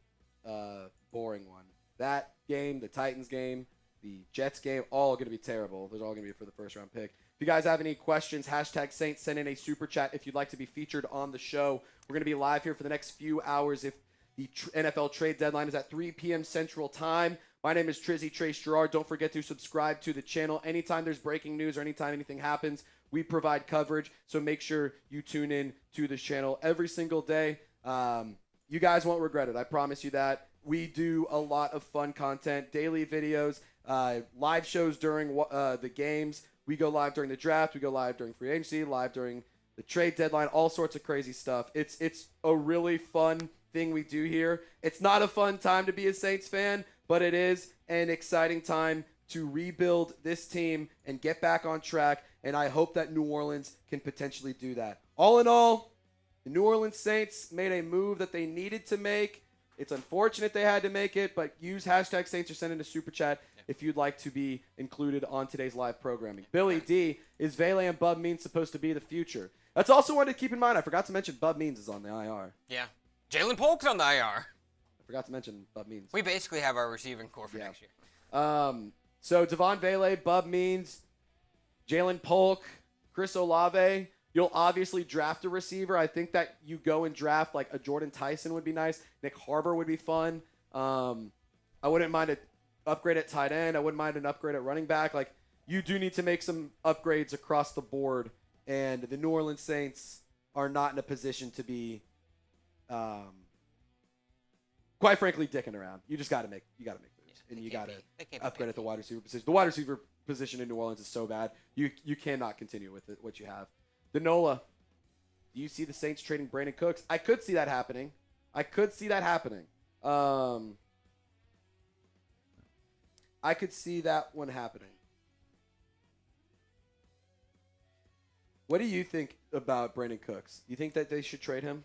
boring one. That game, the Titans game, the Jets game, all going to be terrible. Those are all going to be for the first-round pick. If you guys have any questions, #Saints, send in a super chat if you'd like to be featured on the show. We're going to be live here for the next few hours if the NFL trade deadline is at 3 p.m. Central Time. My name is Trizzy Trace Gerard. Don't forget to subscribe to the channel. Anytime there's breaking news or anytime anything happens, we provide coverage. So make sure you tune in to this channel every single day. You guys won't regret it. I promise you that. We do a lot of fun content, daily videos, live shows during the games. We go live during the draft. We go live during free agency, live during the trade deadline, all sorts of crazy stuff. It's a really fun thing we do here. It's not a fun time to be a Saints fan, but it is an exciting time to rebuild this team and get back on track, and I hope that New Orleans can potentially do that. All in all, the New Orleans Saints made a move that they needed to make. It's unfortunate they had to make it, but use #Saints or send in a super chat if you'd like to be included on today's live programming. Billy D, is Vele and Bub Means supposed to be the future? That's also one to keep in mind. I forgot to mention Bub Means is on the IR. Yeah. Jalen Polk's on the IR. I forgot to mention Bub Means. We basically have our receiving core for next year. So Davon Vele, Bub Means, Jalen Polk, Chris Olave. You'll obviously draft a receiver. I think that you go and draft like a Jordan Tyson would be nice. Nick Harbor would be fun. I wouldn't mind an upgrade at tight end. I wouldn't mind an upgrade at running back. Like, you do need to make some upgrades across the board. And the New Orleans Saints are not in a position to be, quite frankly, dicking around. You just got to make moves, and you got to upgrade at the wide receiver position. The wide receiver position in New Orleans is so bad. You cannot continue with it, what you have. Danola, do you see the Saints trading Brandin Cooks? I could see that happening. I could see that one happening. What do you think about Brandin Cooks? Do you think that they should trade him?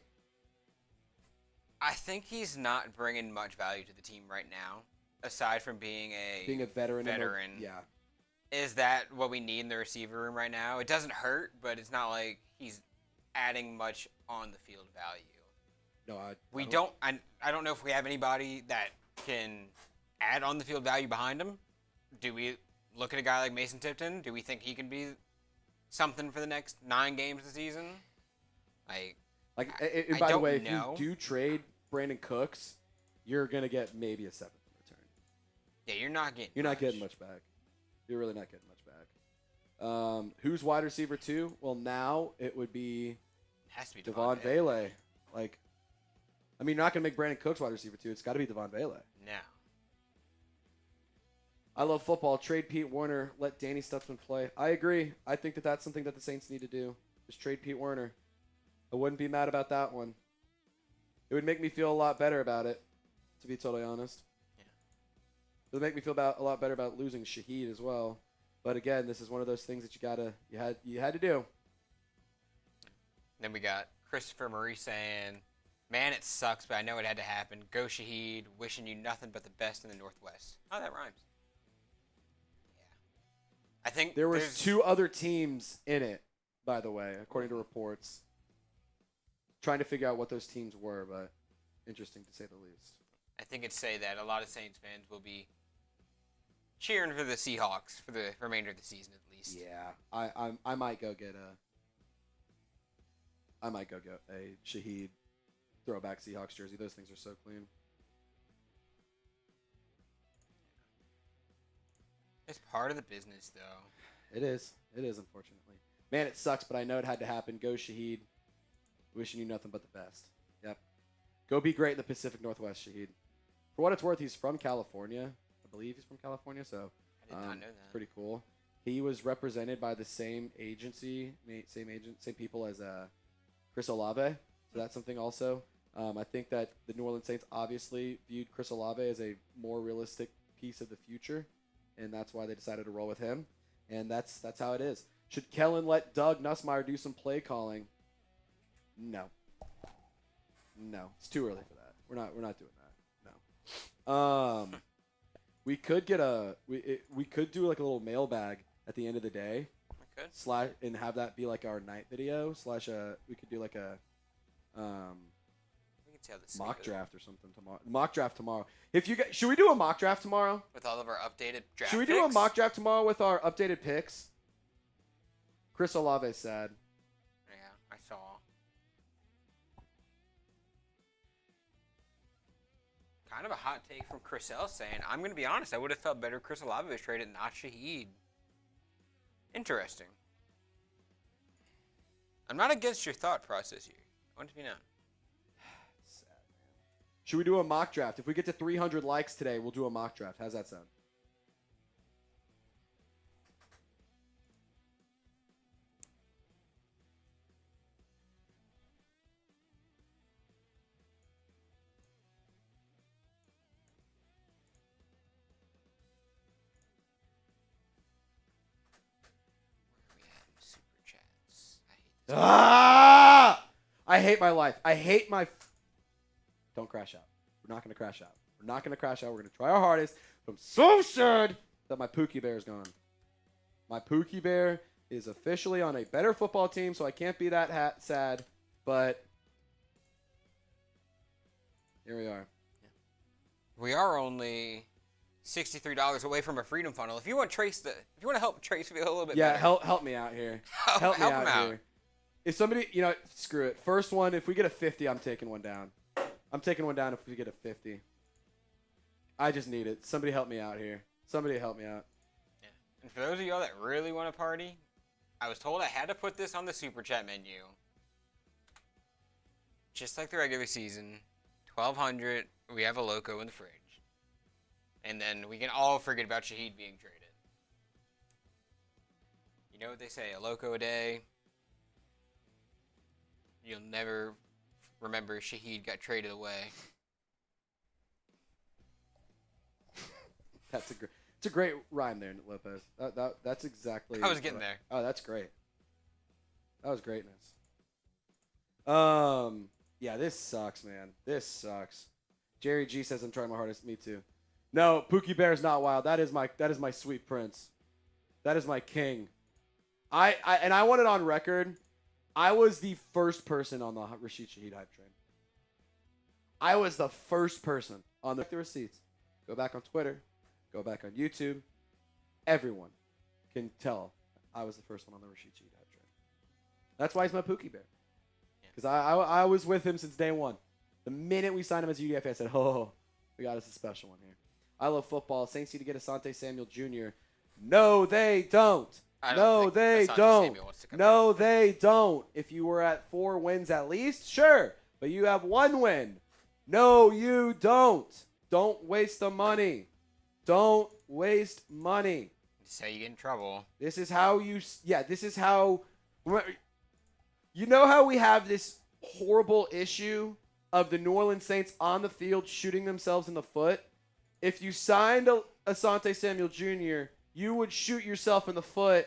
I think he's not bringing much value to the team right now, aside from being a veteran. Yeah. Is that what we need in the receiver room right now? It doesn't hurt, but it's not like he's adding much on the field value. No, I don't know if we have anybody that can add on the field value behind him. Do we look at a guy like Mason Tipton? Do we think he can be something for the next 9 games of the season? And by the way, if you do trade Brandin Cooks, you're gonna get maybe a 7th in return. Yeah, you're not getting much back. You're really not getting much back. Who's wide receiver 2? Well, now it would be. It has to be Davon Vele. You're not gonna make Brandin Cooks wide receiver 2. It's got to be Davon Vele. No. I love football. Trade Pete Werner. Let Danny Stutzman play. I agree. I think that that's something that the Saints need to do. Just trade Pete Werner. I wouldn't be mad about that one. It would make me feel a lot better about it, to be totally honest. Yeah. It would make me feel a lot better about losing Shaheed as well. But again, this is one of those things that you had to do. Then we got Christopher Murray saying, "Man, it sucks, but I know it had to happen. Go Shaheed, wishing you nothing but the best in the Northwest." Oh, that rhymes. Yeah. I think there was 2 other teams in it, by the way, according to reports. Trying to figure out what those teams were, but interesting to say the least. I think it'd say that a lot of Saints fans will be cheering for the Seahawks for the remainder of the season at least. Yeah, I might go get a Shaheed throwback Seahawks jersey. Those things are so clean. It's part of the business, though. It is, unfortunately. Man, it sucks, but I know it had to happen. Go Shaheed. Wishing you nothing but the best. Yep. Go be great in the Pacific Northwest, Shaheed. For what it's worth, he's from California. I believe he's from California, so I did not know that. Pretty cool. He was represented by the same agency, same people as Chris Olave. So that's something also. I think that the New Orleans Saints obviously viewed Chris Olave as a more realistic piece of the future, and that's why they decided to roll with him. And that's how it is. Should Kellen let Doug Nussmeier do some play calling? No, it's too early for that. We're not doing that. No. We could get we could do like a little mailbag at the end of the day. Good. And have that be like our night video / we could do like a We can see how this mock goes. draft or something tomorrow. Mock draft tomorrow. Should we do a mock draft tomorrow? With all of our updated draft Should we picks? do a mock draft tomorrow with our updated picks? Chris Olave said. Yeah, I saw. Kind of a hot take from Chris L saying, I'm going to be honest, I would have felt better if Chris Olave was traded, not Shaheed. Interesting. I'm not against your thought process here. I want it to be known. Sad, man. Should we do a mock draft? If we get to 300 likes today, we'll do a mock draft. How's that sound? Super chats. I hate this. I hate my life. I hate my... Don't crash out. We're not going to crash out. We're going to try our hardest. I'm so sad that my Pookie Bear is gone. My Pookie Bear is officially on a better football team, so I can't be that sad. But here we are. We are only $63 away from a Freedom Funnel. If you want to help Trace feel a little bit better. Help me out here. Help me him out here. If somebody, screw it. First one, if we get a 50, I'm taking one down. I'm taking one down if we get a 50. I just need it. Somebody help me out here. Somebody help me out. Yeah. And for those of y'all that really want to party, I was told I had to put this on the Super Chat menu. Just like the regular season, 1,200, we have a loco in the fridge. And then we can all forget about Shaheed being traded. You know what they say, a loco a day. You'll never remember Shaheed got traded away. It's a great rhyme there, Lopez. That's exactly. I was getting there. Oh, that's great. That was greatness. Yeah, this sucks, man. This sucks. Jerry G says I'm trying my hardest. Me too. No, Pookie Bear is not wild. That is my sweet prince. That is my king. I want it on record. I was the first person on the Rashid Shaheed hype train. I was the first person on the receipts. Go back on Twitter. Go back on YouTube. Everyone can tell I was the first one on the Rashid Shaheed hype train. That's why he's my Pookie Bear. Because I was with him since day one. The minute we signed him as UDFA, I said, oh, we got us a special one here. I love football. Saints need to get Asante Samuel Jr. No, they don't. No, they don't. No, they don't. If you were at 4 wins at least, sure. But you have 1 win. No, you don't. Don't waste the money. Don't waste money. This is how you get in trouble. This is how you know how we have this horrible issue of the New Orleans Saints on the field shooting themselves in the foot? If you signed Asante Samuel Jr., you would shoot yourself in the foot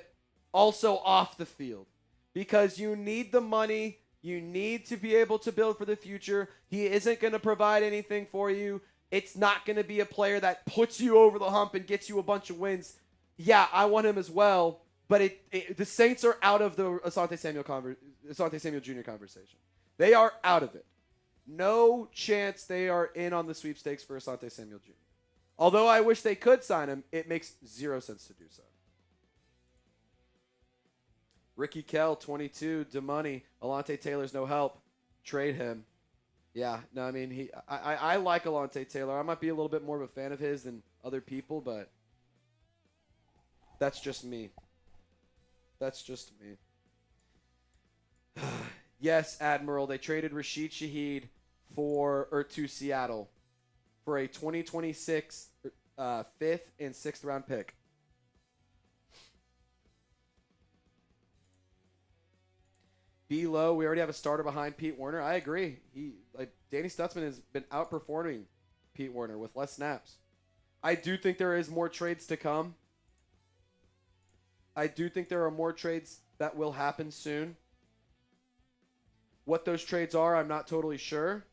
also off the field because you need the money. You need to be able to build for the future. He isn't going to provide anything for you. It's not going to be a player that puts you over the hump and gets you a bunch of wins. Yeah, I want him as well, but the Saints are out of the Asante Samuel Jr. conversation. They are out of it. No chance they are in on the sweepstakes for Asante Samuel Jr. Although I wish they could sign him, it makes 0 sense to do so. Ricky Kell, 22, DeMoney. Alontae Taylor's no help. Trade him. Yeah, no, I mean, I like Alontae Taylor. I might be a little bit more of a fan of his than other people, but that's just me. That's just me. Yes, Admiral, they traded Rashid Shaheed to Seattle for a 2026 5th and 6th round pick. B low, we already have a starter behind Pete Werner. I agree. Danny Stutzman has been outperforming Pete Werner with less snaps. I do think there is more trades to come. I do think there are more trades that will happen soon. What those trades are, I'm not totally sure,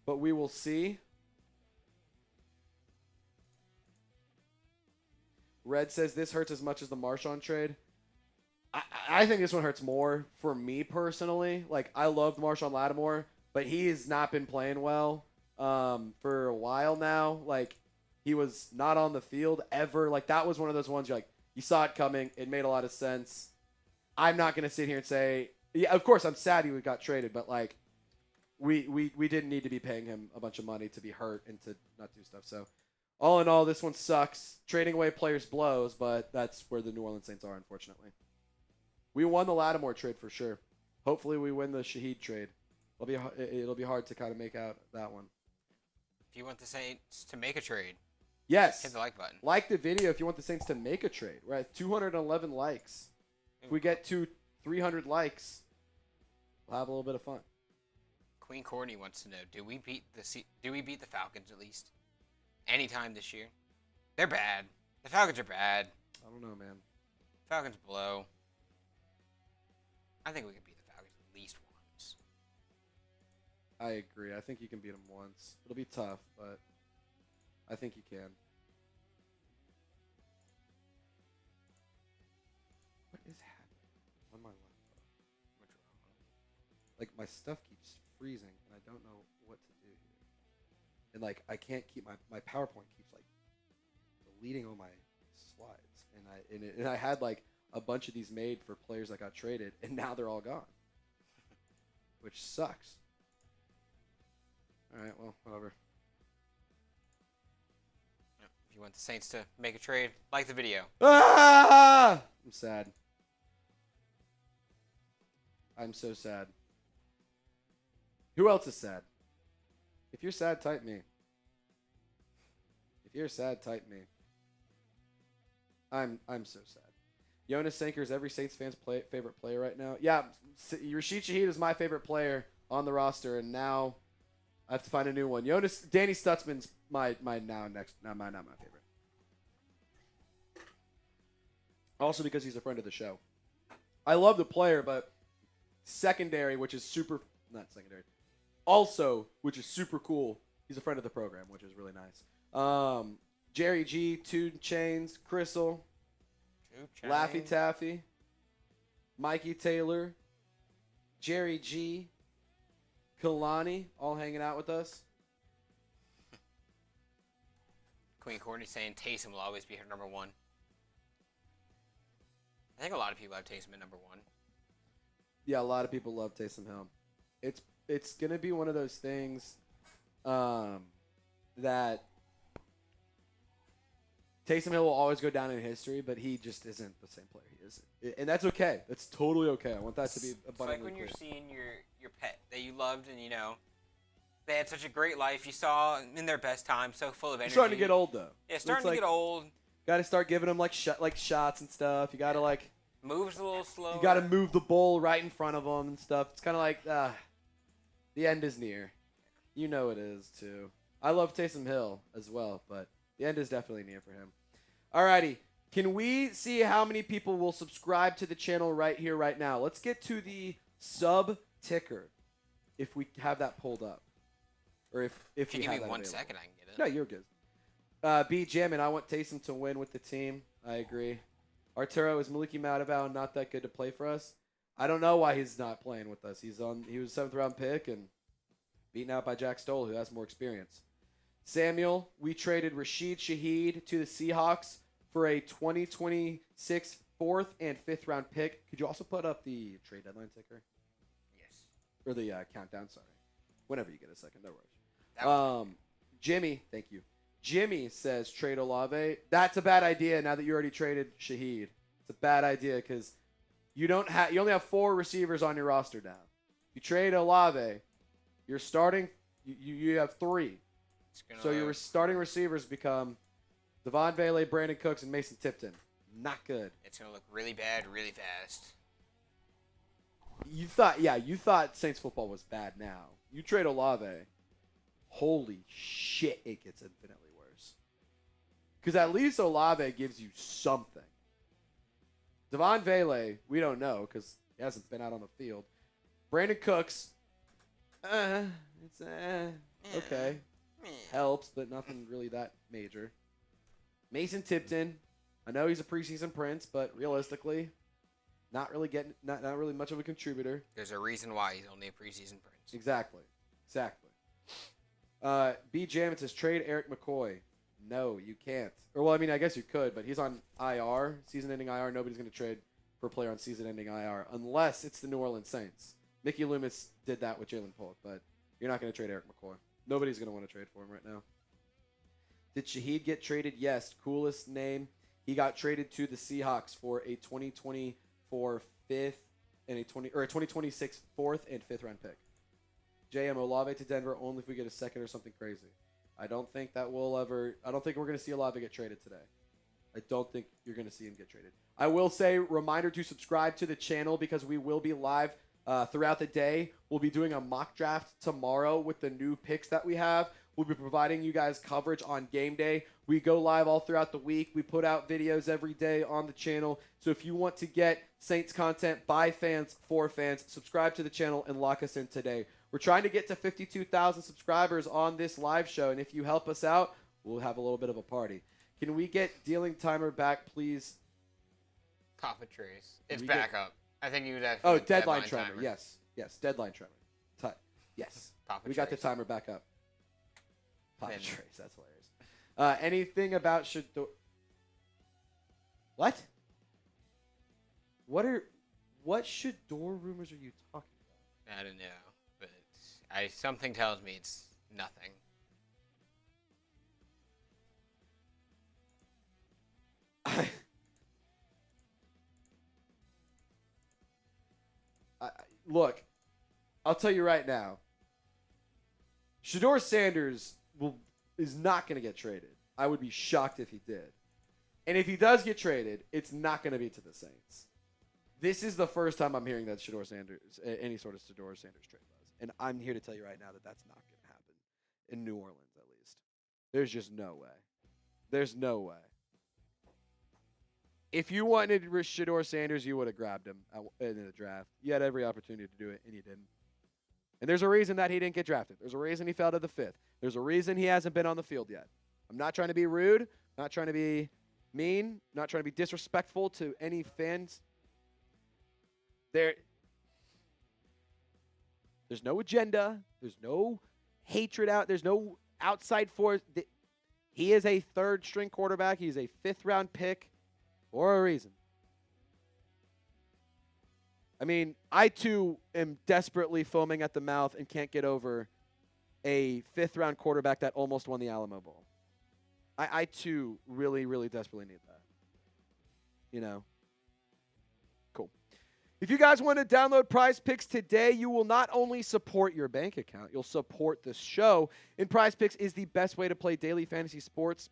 but we will see. Red says this hurts as much as the Marshawn trade. I think this one hurts more for me personally. Like, I loved Marshawn Lattimore, but he has not been playing well for a while now. Like, he was not on the field ever. Like, that was one of those ones you're like, you saw it coming. It made a lot of sense. I'm not going to sit here and say, yeah, of course, I'm sad he got traded, but, like, we didn't need to be paying him a bunch of money to be hurt and to not do stuff. So, all in all, this one sucks. Trading away players blows, but that's where the New Orleans Saints are, unfortunately. We won the Lattimore trade for sure. Hopefully, we win the Shaheed trade. It'll be hard to kind of make out that one. If you want the Saints to make a trade, yes, hit the like button. Like the video if you want the Saints to make a trade. We're at 211 likes. If we get to 300 likes, we'll have a little bit of fun. Queen Courtney wants to know: Do we beat the Falcons at least anytime this year? They're bad. The Falcons are bad. I don't know, man. Falcons blow. I think we can beat the Falcons at least once. I agree. I think you can beat them once. It'll be tough, but I think you can. What is happening on my laptop? Like, my stuff keeps freezing, and I don't know what to do here. And, like, I can't keep my PowerPoint keeps, like, deleting all my slides. And I had, like, a bunch of these made for players that got traded, and now they're all gone, which sucks. All right, well, whatever. If you want the Saints to make a trade, like the video. Ah! I'm sad. I'm so sad. Who else is sad? If you're sad, type me. If you're sad, type me. I'm so sad. Jonas Sanker is every Saints fan's favorite player right now. Yeah, Rashid Shaheed is my favorite player on the roster, and now I have to find a new one. Danny Stutzman's my favorite. Also because he's a friend of the show. I love the player, but secondary, which is not secondary. Also, which is super cool. He's a friend of the program, which is really nice. Jerry G, 2 Chains, Crystal. Laffy Taffy, Mikey Taylor, Jerry G, Kalani, all hanging out with us. Queen Courtney saying Taysom will always be her number 1. I think a lot of people have Taysom at number 1. Yeah, a lot of people love Taysom Hill. It's gonna be one of those things that Taysom Hill will always go down in history, but he just isn't the same player he is. And that's okay. That's totally okay. I want that to be abundantly It's like when clear. you're seeing your pet that you loved and, they had such a great life. You saw in their best time, so full of energy. It's starting to get old, though. Yeah, starting to get old. Got to start giving him, like shots and stuff. You got to, like... Moves a little slower. You got to move the bull right in front of him and stuff. It's kind of like, the end is near. You know it is, too. I love Taysom Hill as well, but... The end is definitely near for him. Alrighty. Can we see how many people will subscribe to the channel right here, right now? Let's get to the sub ticker, if we have that pulled up. Or if you give have me that 1 available. second, I can get it. No, you're good. B. Jammin, I want Taysom to win with the team. I agree. Arturo, is Maliki Madavow not that good to play for us? I don't know why he's not playing with us. He was a 7th round pick and beaten out by Jack Stoll, who has more experience. Samuel, we traded Rashid Shaheed to the Seahawks for a 2026 4th and 5th round pick. Could you also put up the trade deadline ticker? Yes. Or the countdown, sorry. Whenever you get a second, no That rush. Jimmy, thank you. Jimmy says trade Olave. That's a bad idea now that you already traded Shaheed. It's a bad idea because you only have 4 receivers on your roster now. You trade Olave, you're starting you have 3. So your starting receivers become Devon Vele, Brandin Cooks, and Mason Tipton. Not good. It's going to look really bad really fast. You thought Saints football was bad now. You trade Olave. Holy shit, it gets infinitely worse. Because at least Olave gives you something. Devon Vele, we don't know because he hasn't been out on the field. Brandin Cooks, it's okay. Helps, but nothing really that major. Mason Tipton, I know he's a preseason prince, but realistically, not really much of a contributor. There's a reason why he's only a preseason prince. Exactly. B. Jamin says trade Eric McCoy. No, you can't. Or well, I mean, I guess you could, but he's on IR, season-ending IR. Nobody's going to trade for a player on season-ending IR unless it's the New Orleans Saints. Mickey Loomis did that with Jaylen Polk, but you're not going to trade Eric McCoy. Nobody's going to want to trade for him right now. Did Shaheed get traded? Yes. Coolest name. He got traded to the Seahawks for a 2024 5th and a 2026 4th and 5th round pick. JM Olave to Denver only if we get a second or something crazy. I don't think we're going to see Olave get traded today. I don't think you're going to see him get traded. I will say, reminder to subscribe to the channel because we will be live throughout the day. We'll be doing a mock draft tomorrow with the new picks that we have. We'll be providing you guys coverage on game day. We go live all throughout the week. We put out videos every day on the channel. So if you want to get Saints content by fans, for fans, subscribe to the channel and lock us in today. We're trying to get to 52,000 subscribers on this live show, and if you help us out, we'll have a little bit of a party. Can we get dealing timer back, please? Top of trace. It's back up. I think you would actually. Oh, deadline timer. Yes, deadline timer. Yes. Top of we trace. got the timer back up. Top of trace. That's hilarious. Anything about What? What Shador rumors are you talking about? I don't know, but something tells me it's nothing. Look, I'll tell you right now. Shador Sanders is not going to get traded. I would be shocked if he did. And if he does get traded, it's not going to be to the Saints. This is the first time I'm hearing that any sort of Shador Sanders trade buzz. And I'm here to tell you right now that that's not going to happen. In New Orleans, at least. There's just no way. There's no way. If you wanted Shador Sanders, you would have grabbed him in the draft. You had every opportunity to do it, and you didn't. And there's a reason that he didn't get drafted. There's a reason he fell to the 5th. There's a reason he hasn't been on the field yet. I'm not trying to be rude, not trying to be mean, not trying to be disrespectful to any fans. There's no agenda. There's no hatred out. There's no outside force. He is a 3rd-string quarterback. He's a 5th-round pick for a reason. I mean, I too am desperately foaming at the mouth and can't get over a 5th-round quarterback that almost won the Alamo Bowl. I too really, really desperately need that. You know? Cool. If you guys want to download Prize Picks today, you will not only support your bank account, you'll support the show. And Prize Picks is the best way to play daily fantasy sports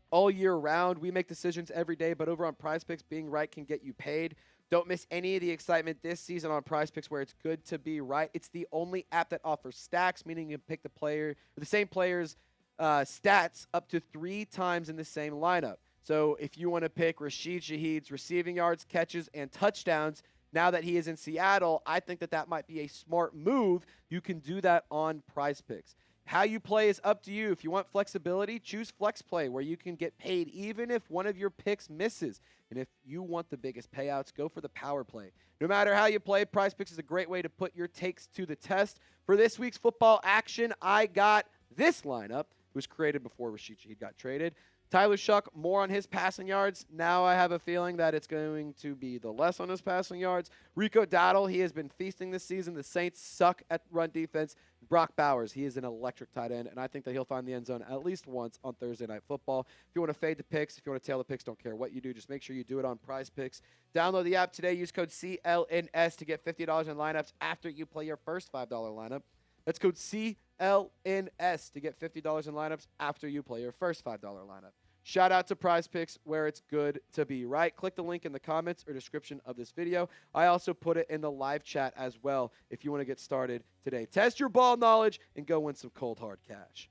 all year round. We make decisions every day, but over on Prize Picks, being right can get you paid. Don't miss any of the excitement this season on Prize Picks where it's good to be right. It's the only app that offers stacks, meaning you can pick the same player's stats up to 3 times in the same lineup. So if you want to pick Rashid Shaheed's receiving yards, catches, and touchdowns, now that he is in Seattle, I think that might be a smart move. You can do that on Prize Picks. How you play is up to you. If you want flexibility, choose Flex Play, where you can get paid even if one of your picks misses. And if you want the biggest payouts, go for the power play. No matter how you play, Prize Picks is a great way to put your takes to the test. For this week's football action, I got this lineup. was created before Rashid Shaheed got traded. Tyler Shuck, more on his passing yards. Now I have a feeling that it's going to be the less on his passing yards. Rico Dowdle, he has been feasting this season. The Saints suck at run defense. Brock Bowers, he is an electric tight end, and I think that he'll find the end zone at least once on Thursday Night Football. If you want to fade the picks, if you want to tail the picks, don't care what you do. Just make sure you do it on Prize Picks. Download the app today. Use code CLNS to get $50 in lineups after you play your first $5 lineup. That's code CLNS to get $50 in lineups after you play your first $5 lineup. Shout out to Prize Picks, where it's good to be, right? Click the link in the comments or description of this video. I also put it in the live chat as well if you want to get started today. Test your ball knowledge and go win some cold, hard cash.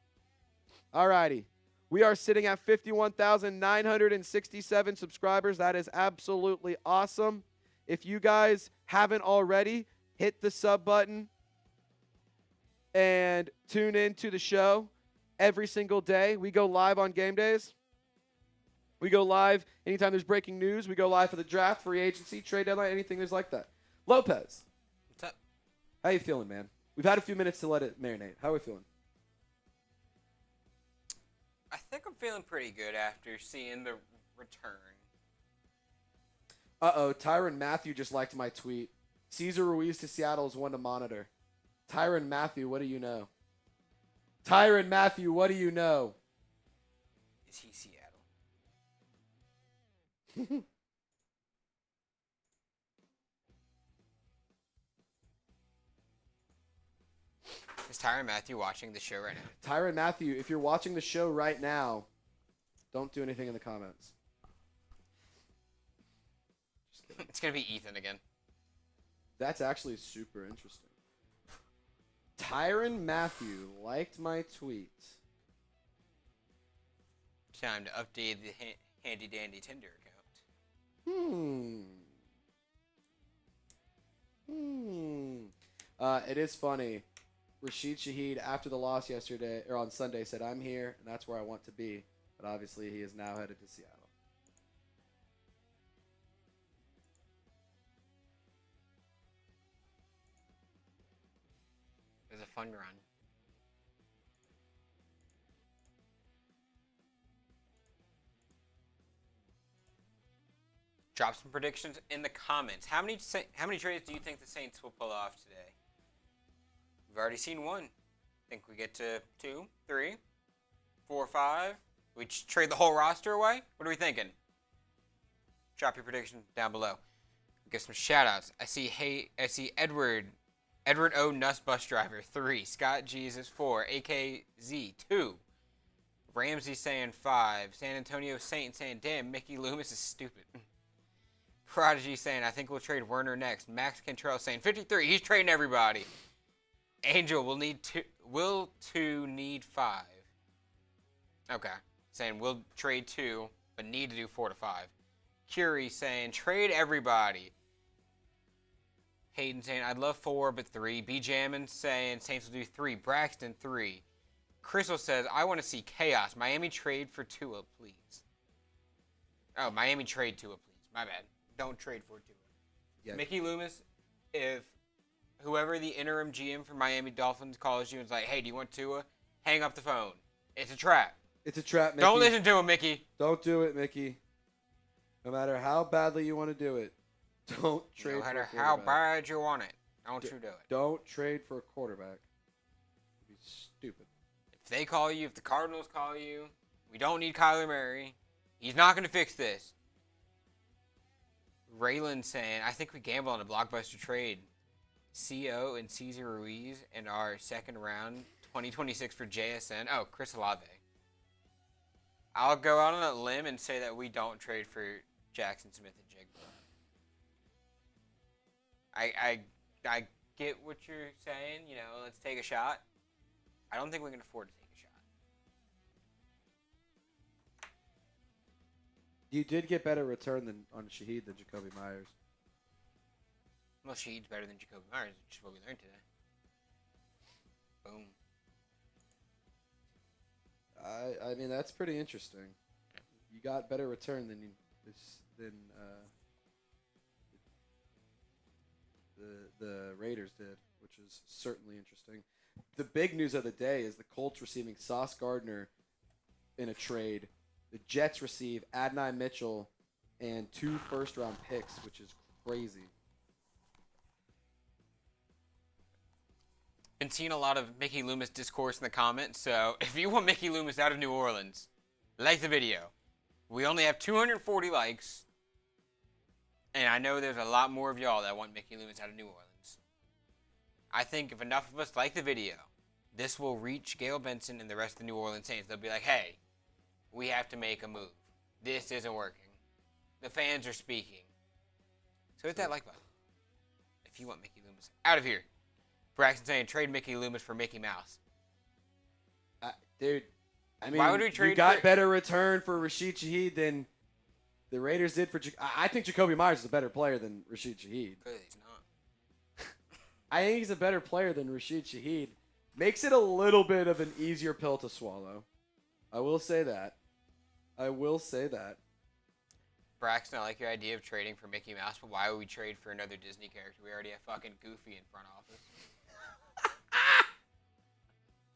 All righty. We are sitting at 51,967 subscribers. That is absolutely awesome. If you guys haven't already, hit the sub button and tune in to the show every single day. We go live on game days. We go live anytime there's breaking news. We go live for the draft, free agency, trade deadline, anything there's like that. Lopez. What's up? How you feeling, man? We've had a few minutes to let it marinate. How are we feeling? I think I'm feeling pretty good after seeing the return. Uh-oh, Tyrann Mathieu just liked my tweet. Cesar Ruiz to Seattle is one to monitor. Tyrann Mathieu, what do you know? Tyrann Mathieu, what do you know? Is he Seattle? Is Tyrann Mathieu watching the show right now? Tyrann Mathieu, if you're watching the show right now, don't do anything in the comments. Just kidding. It's going to be Ethan again. That's actually super interesting. Tyrann Mathieu liked my tweet. Time to update the handy dandy Tinder account. It is funny. Rashid Shaheed, after the loss yesterday, or on Sunday, said, "I'm here, and that's where I want to be." But obviously, he is now headed to Seattle. It was a fun run. Drop some predictions in the comments. How many trades do you think the Saints will pull off today? We've already seen one. Think we get to 2, 3, 4, 5. We trade the whole roster away? What are we thinking? Drop your prediction down below. Give some shout outs. I see Edward O. Nuss Bus Driver 3. Scott Jesus 4. AKZ 2. Ramsey saying 5. San Antonio Saint saying, damn, Mickey Loomis is stupid. Prodigy saying, I think we'll trade Werner next. Max Cantrell saying 53. He's trading everybody. Angel will need 5. Okay. Saying we'll trade 2, but need to do 4 to 5. Curie saying trade everybody. Hayden saying I'd love 4 but 3. B Jammin saying Saints will do 3. Braxton 3. Crystal says I want to see chaos. Miami trade for Tua, please. Oh, Miami trade Tua, please. My bad. Don't trade for Tua. Yeah. Mickey Loomis, if whoever the interim GM for Miami Dolphins calls you and is like, hey, do you want Tua? Hang up the phone. It's a trap. It's a trap, Mickey. Don't listen to him, Mickey. Don't do it, Mickey. No matter how badly you want to do it, don't trade No matter for a how quarterback. bad you want it, don't you do it. Don't trade for a quarterback. It'd be stupid. If they call you, if the Cardinals call you, we don't need Kyler Murray. He's not going to fix this. Raylan saying, I think we gamble on a blockbuster trade. CO and Cesar Ruiz and our second round 2026 for JSN. Oh, Chris Olave. I'll go out on a limb and say that we don't trade for Jackson Smith and Jigba. I get what you're saying. You know, let's take a shot. I don't think we can afford to take a shot. You did get better return than on Shaheed than Jacoby Myers. Well, Shaheed's better than Jacoby Myers, which is what we learned today. Boom. I mean, that's pretty interesting. You got better return than the Raiders did, which is certainly interesting. the big news of the day is the Colts receiving Sauce Gardner in a trade. The Jets receive Adonai Mitchell and 2 first-round picks, which is crazy. Been seeing a lot of Mickey Loomis discourse in the comments, so if you want Mickey Loomis out of New Orleans, like the video. We only have 240 likes, and I know there's a lot more of y'all that want Mickey Loomis out of New Orleans. I think if enough of us like the video, this will reach Gayle Benson and the rest of the New Orleans Saints. They'll be like, hey, we have to make a move. This isn't working. The fans are speaking. So hit that like button if you want Mickey Loomis out of here. Braxton saying trade Mickey Loomis for Mickey Mouse. Dude, I mean, why would we trade you got better return for Rashid Shaheed than the Raiders did for I think Jacoby Myers is a better player than Rashid Shaheed. Good, he's not. I think he's a better player than Rashid Shaheed. Makes it a little bit of an easier pill to swallow. I will say that. Braxton, I like your idea of trading for Mickey Mouse, but why would we trade for another Disney character? We already have fucking Goofy in front office.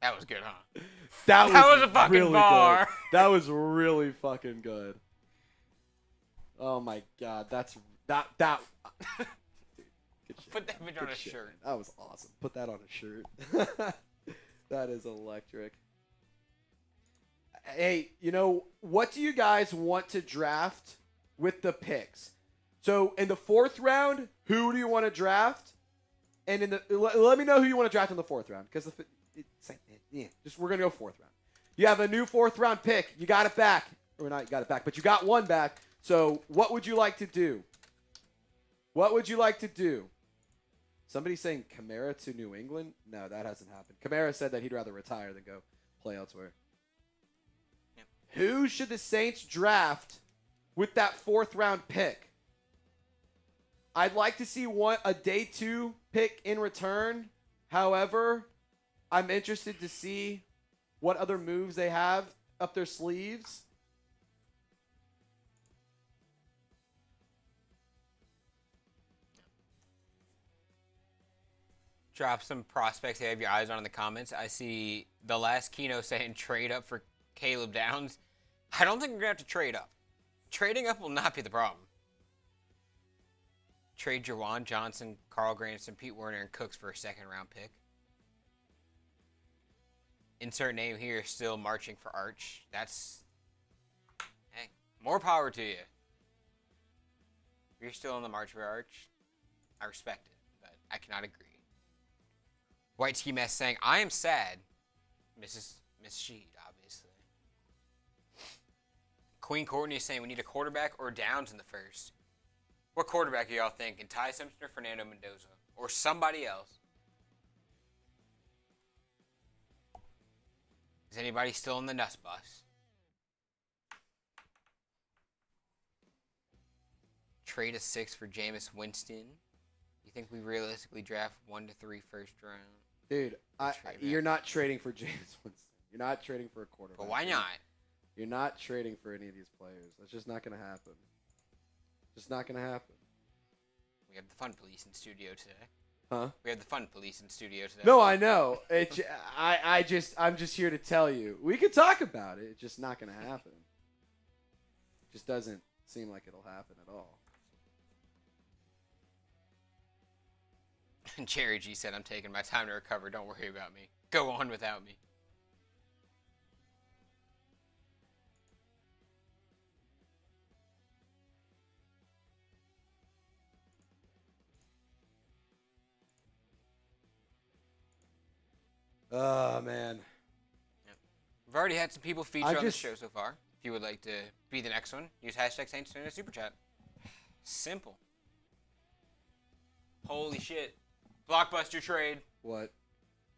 That was good, huh? That was a fucking really bar. Good. That was really fucking good. Oh my god, that's that. Dude, good shit. Put that bitch on a shit, shirt. Man. That was awesome. Put that on a shirt. That is electric. Hey, what do you guys want to draft with the picks? So in the 4th round, who do you want to draft? And let me know who you want to draft in the 4th round, because we're gonna go 4th round. You have a new 4th round pick. You got it back, or not? You got it back, but you got one back. So what would you like to do? Somebody saying Kamara to New England? No, that hasn't happened. Kamara said that he'd rather retire than go play elsewhere. Yep. Who should the Saints draft with that 4th round pick? I'd like to see a day 2 pick in return. However, I'm interested to see what other moves they have up their sleeves. Drop some prospects you have your eyes on in the comments. I see the last Keno saying trade up for Caleb Downs. I don't think we're going to have to trade up. Trading up will not be the problem. Trade Jawan Johnson, Carl Granderson, Pete Werner, and Cooks for a 2nd round pick. Insert name here, still marching for Arch. Hey, more power to you. If you're still in the march for Arch, I respect it, but I cannot agree. White Ski Mess saying, I am sad. Miss Sheed, obviously. Queen Courtney is saying we need a quarterback or Downs in the 1st. What quarterback are y'all thinking? Ty Simpson or Fernando Mendoza? Or somebody else? Is anybody still in the Nuss bus? Trade a 6 for Jameis Winston. You think we realistically draft 1 to 3 first round? Dude, you're not trading for James Winston. You're not trading for a quarterback. But why not? You're not trading for any of these players. That's just not going to happen. Just not going to happen. We have the fun police in studio today. Huh? We have the fun police in studio today. No, I know. I'm just here to tell you. We could talk about it. It's just not going to happen. It just doesn't seem like it'll happen at all. Jerry G said, I'm taking my time to recover. Don't worry about me. Go on without me. Oh, man. Yep. We've already had some people feature on the just- show so far. If you would like to be the next one, use hashtag Saints in a super chat. Simple. Holy shit. Blockbuster trade. What?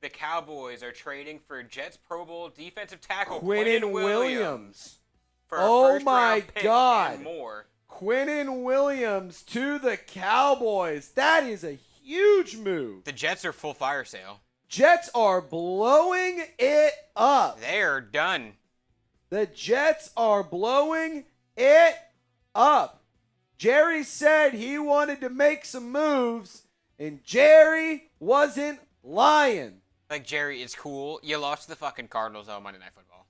The Cowboys are trading for Jets Pro Bowl defensive tackle Quinnen Williams. for a Oh first my round pick God. and more. Quinnen Williams to the Cowboys. That is a huge move. The Jets are full fire sale. Jets are blowing it up. They are done. The Jets are blowing it up. Jerry said he wanted to make some moves, and Jerry wasn't lying. Like, Jerry, it's cool. You lost to the fucking Cardinals on Monday Night Football.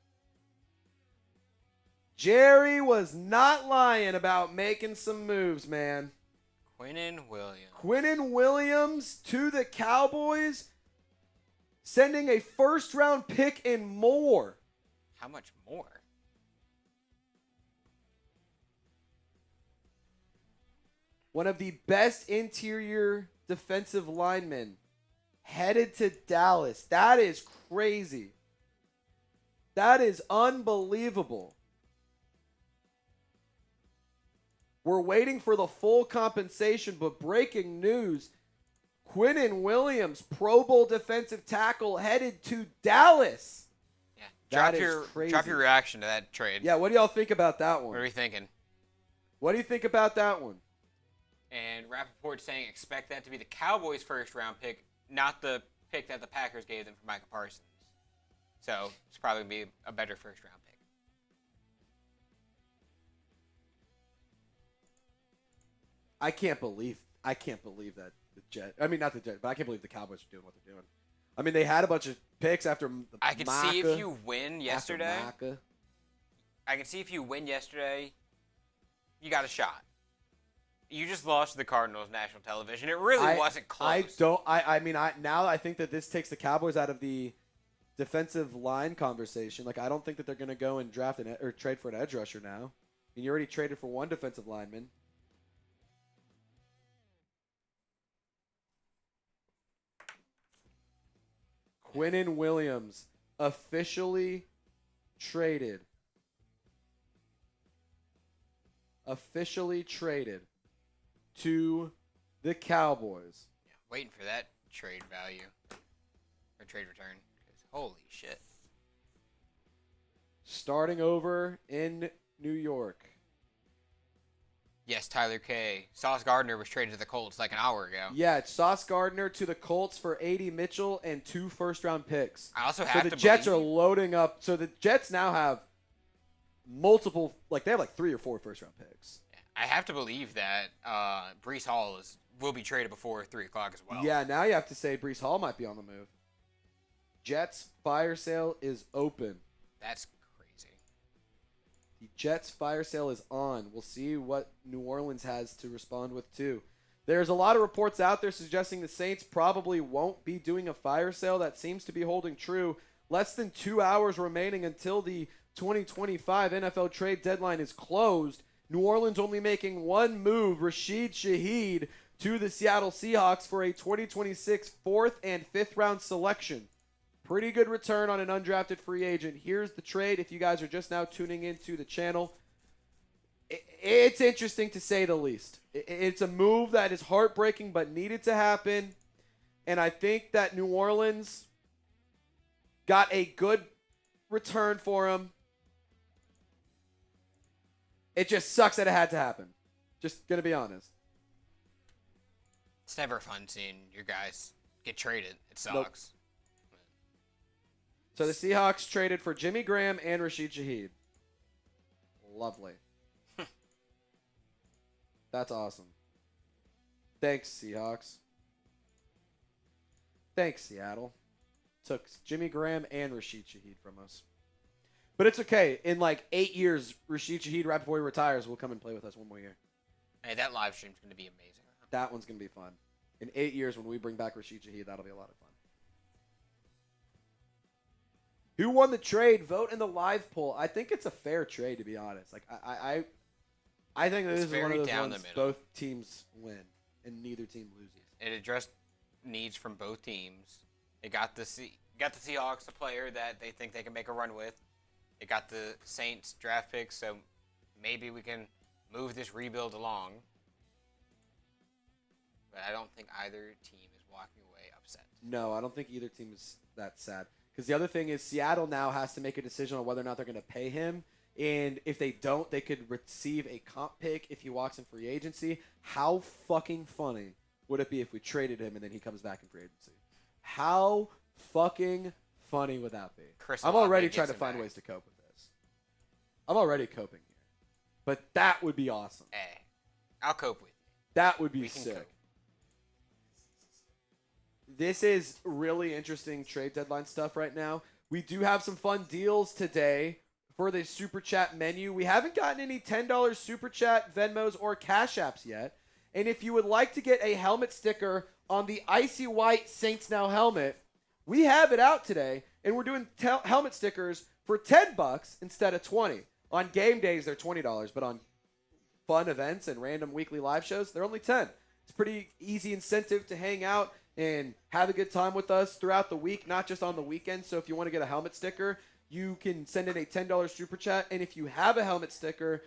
Jerry was not lying about making some moves, man. Quinnen Williams. Quinnen Williams to the Cowboys, sending a first-round pick and more. How much more? One of the best interior defensive linemen headed to Dallas. That is crazy. That is unbelievable. We're waiting for the full compensation, but breaking news, Quinnen Williams, Pro Bowl defensive tackle, headed to Dallas. Yeah. That is crazy. Drop your reaction to that trade. Yeah, what do y'all think about that one? What are we thinking? What do you think about that one? And Rappaport saying expect that to be the Cowboys' first-round pick, not the pick that the Packers gave them for Micah Parsons. So it's probably going to be a better first-round pick. I can't believe that the Jets. I mean, not the Jets, but I can't believe the Cowboys are doing what they're doing. I mean, they had a bunch of picks after. I can see if you win yesterday. I can see if you win yesterday, you got a shot. You just lost to the Cardinals national television. It really wasn't close. I think that this takes the Cowboys out of the defensive line conversation. Like, I don't think that they're going to go and draft or trade for an edge rusher now. I mean, you already traded for one defensive lineman. Quinnen Williams officially traded. To the Cowboys. Yeah, waiting for that trade value or trade return. 'Cause holy shit. Starting over in New York. Yes, Tyler K. Sauce Gardner was traded to the Colts like an hour ago. Yeah, it's Sauce Gardner to the Colts for A.D. Mitchell and 2 first-round picks. I also have So the Jets are loading up. So the Jets now have multiple, they have 3 or 4 first-round picks. I have to believe that Breece Hall will be traded before 3 o'clock as well. Yeah, now you have to say Breece Hall might be on the move. Jets fire sale is open. That's crazy. The Jets fire sale is on. We'll see what New Orleans has to respond with, too. There's a lot of reports out there suggesting the Saints probably won't be doing a fire sale. That seems to be holding true. Less than 2 hours remaining until the 2025 NFL trade deadline is closed. New Orleans only making one move, Rashid Shaheed, to the Seattle Seahawks for a 2026 4th and 5th round selection. Pretty good return on an undrafted free agent. Here's the trade if you guys are just now tuning into the channel. It's interesting to say the least. It's a move that is heartbreaking but needed to happen. And I think that New Orleans got a good return for him. It just sucks that it had to happen. Just going to be honest. It's never fun seeing your guys get traded. It sucks. Nope. So the Seahawks traded for Jimmy Graham and Rashid Shaheed. Lovely. That's awesome. Thanks, Seahawks. Thanks, Seattle. Took Jimmy Graham and Rashid Shaheed from us. But it's okay. In 8 years, Rashid Shaheed, right before he retires, will come and play with us one more year. Hey, that live stream's going to be amazing. That one's going to be fun. In 8 years, when we bring back Rashid Shaheed, that'll be a lot of fun. Who won the trade? Vote in the live poll. I think it's a fair trade, to be honest. I think this is one of those ones both teams win and neither team loses. It addressed needs from both teams. It got the Seahawks a player that they think they can make a run with. It got the Saints draft picks, so maybe we can move this rebuild along. But I don't think either team is walking away upset. No, I don't think either team is that sad. Because the other thing is Seattle now has to make a decision on whether or not they're going to pay him. And if they don't, they could receive a comp pick if he walks in free agency. How fucking funny would it be if we traded him and then he comes back in free agency? How fucking funny would that be? I'm already trying to find ways to cope with this. I'm already coping here. But that would be awesome. Hey, I'll cope with you. That would be sick. this is really interesting trade deadline stuff right now. We do have some fun deals today for the Super Chat menu. We haven't gotten any $10 Super Chat, Venmos, or Cash Apps yet. And if you would like to get a helmet sticker on the Icy White Saints Now helmet, we have it out today, and we're doing helmet stickers for $10 instead of $20. On game days, they're $20, but on fun events and random weekly live shows, they're only $10. It's pretty easy incentive to hang out and have a good time with us throughout the week, not just on the weekend. So if you want to get a helmet sticker, you can send in a $10 Super Chat, and if you have a helmet sticker,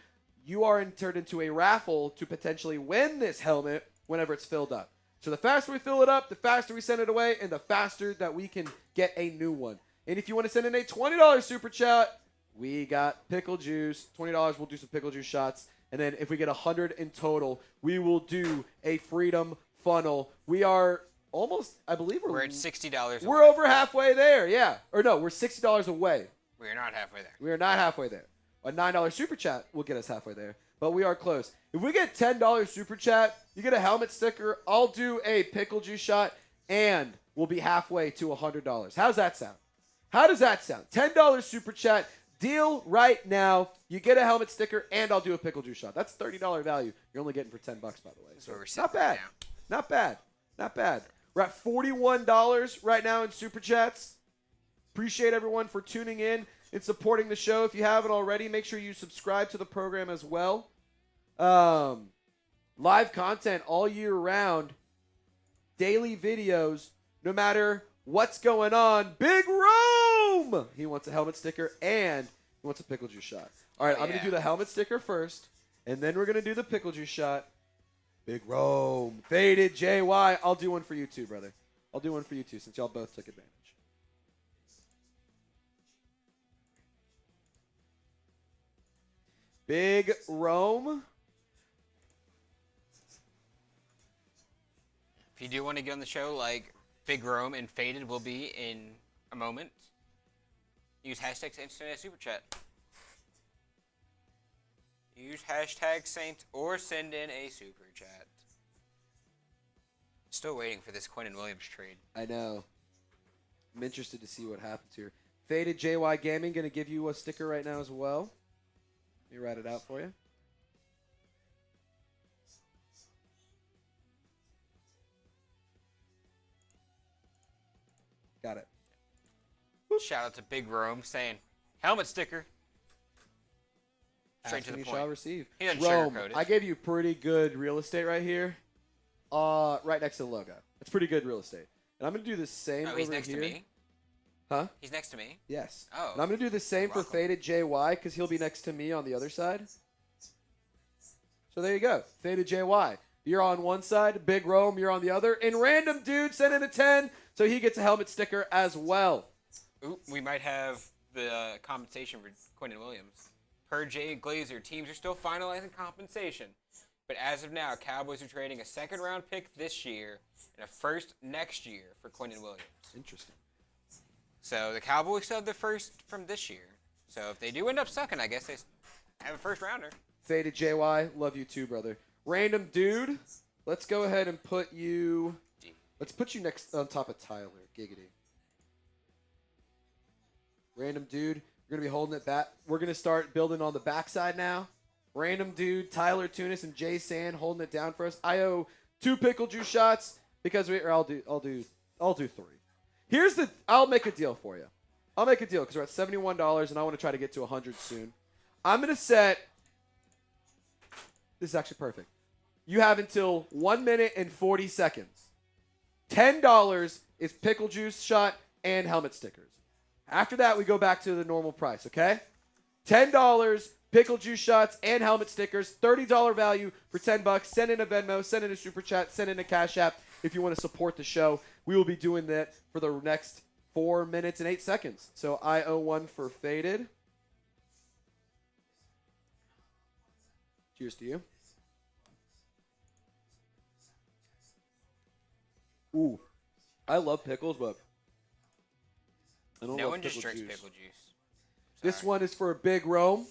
you are entered into a raffle to potentially win this helmet whenever it's filled up. So the faster we fill it up, the faster we send it away, and the faster that we can get a new one. And if you want to send in a $20 Super Chat, we got pickle juice. $20, we'll do some pickle juice shots. And then if we get 100 in total, we will do a Freedom Funnel. We are almost, I believe we're at $60. We're over halfway there, yeah. Or no, we're $60 away. We are not halfway there. We are not halfway there. A $9 Super Chat will get us halfway there, but we are close. If we get $10 Super Chat, you get a helmet sticker. I'll do a pickle juice shot, and we'll be halfway to $100. How's that sound? How does that sound? $10 Super Chat deal right now. You get a helmet sticker, and I'll do a pickle juice shot. That's $30 value. You're only getting for $10, by the way. So not bad. Not bad. Not bad. We're at $41 right now in Super Chats. Appreciate everyone for tuning in and supporting the show. If you haven't already, make sure you subscribe to the program as well. Live content all year round. Daily videos, no matter what's going on. Big Rome! He wants a helmet sticker, and he wants a pickle juice shot. All right, I'm going to do the helmet sticker first, and then we're going to do the pickle juice shot. Big Rome. Faded JY. I'll do one for you too, brother. I'll do one for you too, since y'all both took advantage. Big Rome. If you do want to get on the show, like Big Rome and Faded will be in a moment. Use hashtag Saints Super Chat. Use hashtag Saints or send in a Super Chat. Still waiting for this Quinnen Williams trade. I know. I'm interested to see what happens here. Faded JY Gaming going to give you a sticker right now as well. Let me write it out for you. Got it. Shout out to Big Rome saying, helmet sticker. Straight to the point. You shall receive. He doesn't Rome, sugarcoat it. I gave you pretty good real estate right here. Right next to the logo. That's pretty good real estate. And I'm going to do the same over here. He's next to me? Huh? He's next to me? Yes. Oh. And I'm going to do the same for Faded JY because he'll be next to me on the other side. So there you go. Faded JY. You're on one side. Big Rome, you're on the other. And Random Dude sent in a 10, so he gets a helmet sticker as well. Ooh, we might have the compensation for Quinnen Williams. Per Jay Glazer, teams are still finalizing compensation. But as of now, Cowboys are trading a second-round pick this year and a first next year for Quinnen Williams. Interesting. So the Cowboys still have the first from this year. So if they do end up sucking, I guess they have a first-rounder. Faded JY, love you too, brother. Random Dude, let's go ahead and put you... Let's put you next on top of Tyler. Giggity. Random Dude, we're going to be holding it back. We're going to start building on the backside now. Random Dude, Tyler Tunis, and Jay Sand holding it down for us. I owe 2 pickle juice shots because I'll do 3. I'll make a deal for you. I'll make a deal because we're at $71 and I want to try to get to 100 soon. I'm going to set. This is actually perfect. You have until 1 minute and 40 seconds. $10 is pickle juice shot and helmet stickers. After that, we go back to the normal price, okay? $10, pickle juice shots, and helmet stickers. $30 value for $10. Send in a Venmo, send in a Super Chat, send in a Cash App if you want to support the show. We will be doing that for the next 4 minutes and 8 seconds. So I owe one for Faded. Cheers to you. Ooh, I love pickles, but I don't no love one just pickle drinks juice. pickle juice. This Sorry. one is for Big Rome.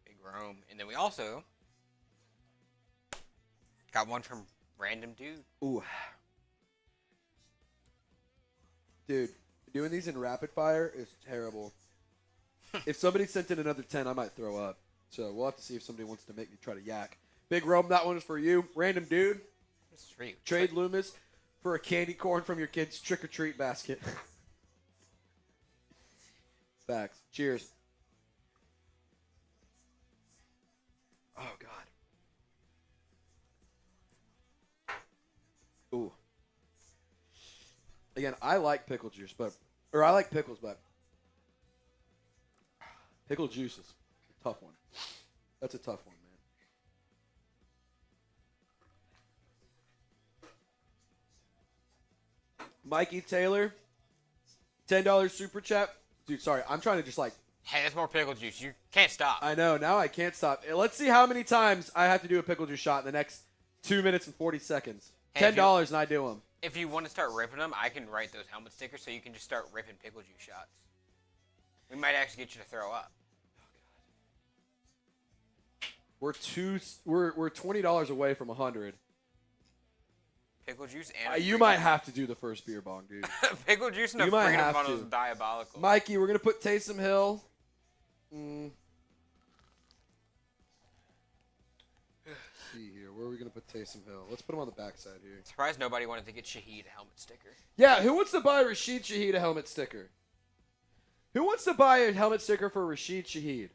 Big Rome. And then we also got one from Random dude. Ooh. Dude, doing these in rapid fire is terrible. If somebody sent in another 10, I might throw up. So we'll have to see if somebody wants to make me try to yak. Big Rome, that one is for you. Random dude. This is for you. Trade Loomis for a candy corn from your kid's trick-or-treat basket. Facts. Cheers. Oh, God. Ooh. Again, I like pickle juice, I like pickles, but pickle juice is a tough one. That's a tough one, man. Mikey Taylor, $10 super chat. Dude, sorry, I'm trying to just like. Hey, that's more pickle juice. You can't stop. I know, now I can't stop. Let's see how many times I have to do a pickle juice shot in the next 2 minutes and 40 seconds. Hey, $10 and I do them. If you want to start ripping them, I can write those helmet stickers so you can just start ripping pickle juice shots. We might actually get you to throw up. We're $20 away from 100. Pickle juice and You might have to do the first beer bong, dude. pickle juice and a You might freedom have funnel to. is diabolical. Mikey, we're gonna put Taysom Hill. Let's see here, where are we gonna put Taysom Hill? Let's put him on the backside here. Surprised nobody wanted to get Shaheed a helmet sticker. Yeah, who wants to buy Rashid Shaheed a helmet sticker? Who wants to buy a helmet sticker for Rashid Shaheed?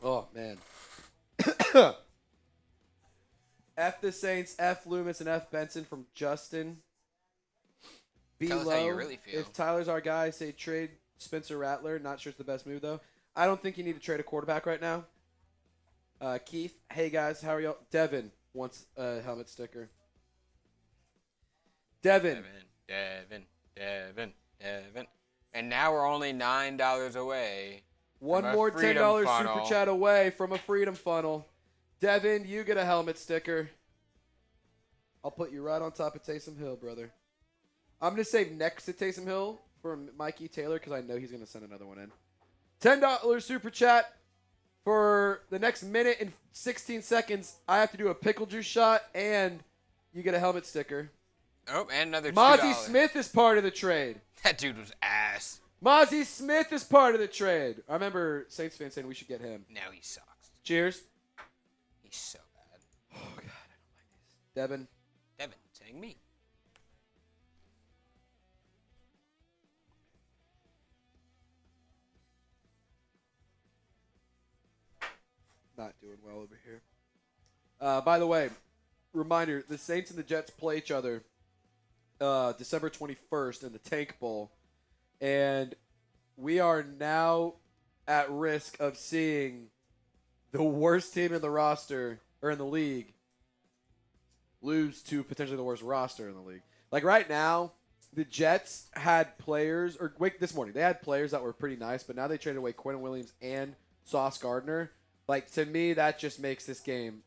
Oh man. F the Saints, F Loomis, and F Benson from Justin. B Tell us low. how you really feel. If Tyler's our guy, say trade Spencer Rattler. Not sure it's the best move though. I don't think you need to trade a quarterback right now. Keith, hey guys, how are y'all? Devin wants a helmet sticker. Devin. And now we're only $9 away. One from a more freedom $10 funnel. super chat away from a freedom funnel. Devin, you get a helmet sticker. I'll put you right on top of Taysom Hill, brother. I'm going to save next to Taysom Hill for Mikey Taylor because I know he's going to send another one in. $10 super chat for the next minute and 16 seconds. I have to do a pickle juice shot and you get a helmet sticker. Oh, and another $2. Mozzie Smith is part of the trade. That dude was ass. Mozzie Smith is part of the trade. I remember Saints fans saying we should get him. Now he sucks. Cheers. He's so bad. Oh, God, I don't like these. Devin. Devin, saying me. Not doing well over here. By the way, reminder, the Saints and the Jets play each other December 21st in the Tank Bowl. And we are now at risk of seeing the worst team in the roster, or in the league, lose to potentially the worst roster in the league. Like right now, the Jets had players, or wait, this morning, they had players that were pretty nice, but now they traded away Quinnen Williams and Sauce Gardner. Like, to me, that just makes this game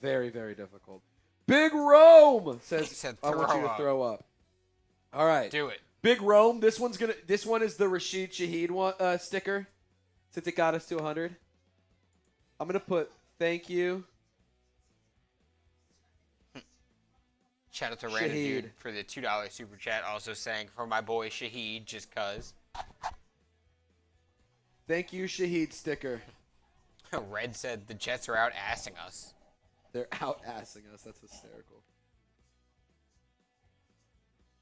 very, very difficult. Big Rome says, I want you to throw up. All right. Do it. Big Rome, this one is the Rashid Shaheed one, sticker, since it got us to 100. I'm going to put thank you. Shout out to Random Shaheed. Dude for the $2 super chat, also saying for my boy Shaheed, just cuz. Thank you, Shaheed sticker. Red said the Jets are out assing us. They're out-assing us. That's hysterical.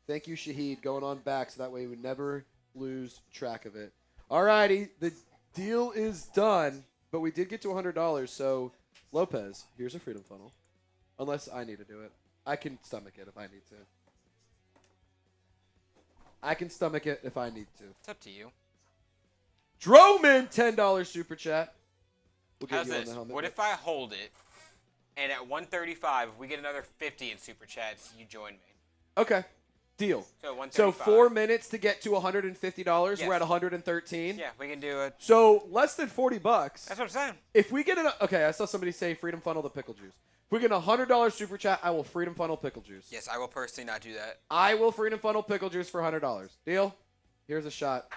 Thank you, Shaheed, going on back so that way we never lose track of it. All righty, the deal is done, but we did get to $100, so Lopez, here's a freedom funnel. Unless I need to do it. I can stomach it if I need to. I can stomach it if I need to. It's up to you. Droman, $10 super chat. We'll get How's you on this? the helmet. What if I hold it, and at 135, if we get another 50 in super chats, you join me? Okay. Deal. So 135. So 4 minutes to get to $150. Yes. We're at 113. Yeah, we can do it. So less than $40. That's what I'm saying. If we get okay, I saw somebody say freedom funnel the pickle juice. If we get a $100 super chat, I will freedom funnel pickle juice. Yes, I will personally not do that. I will freedom funnel pickle juice for $100. Deal? Here's a shot.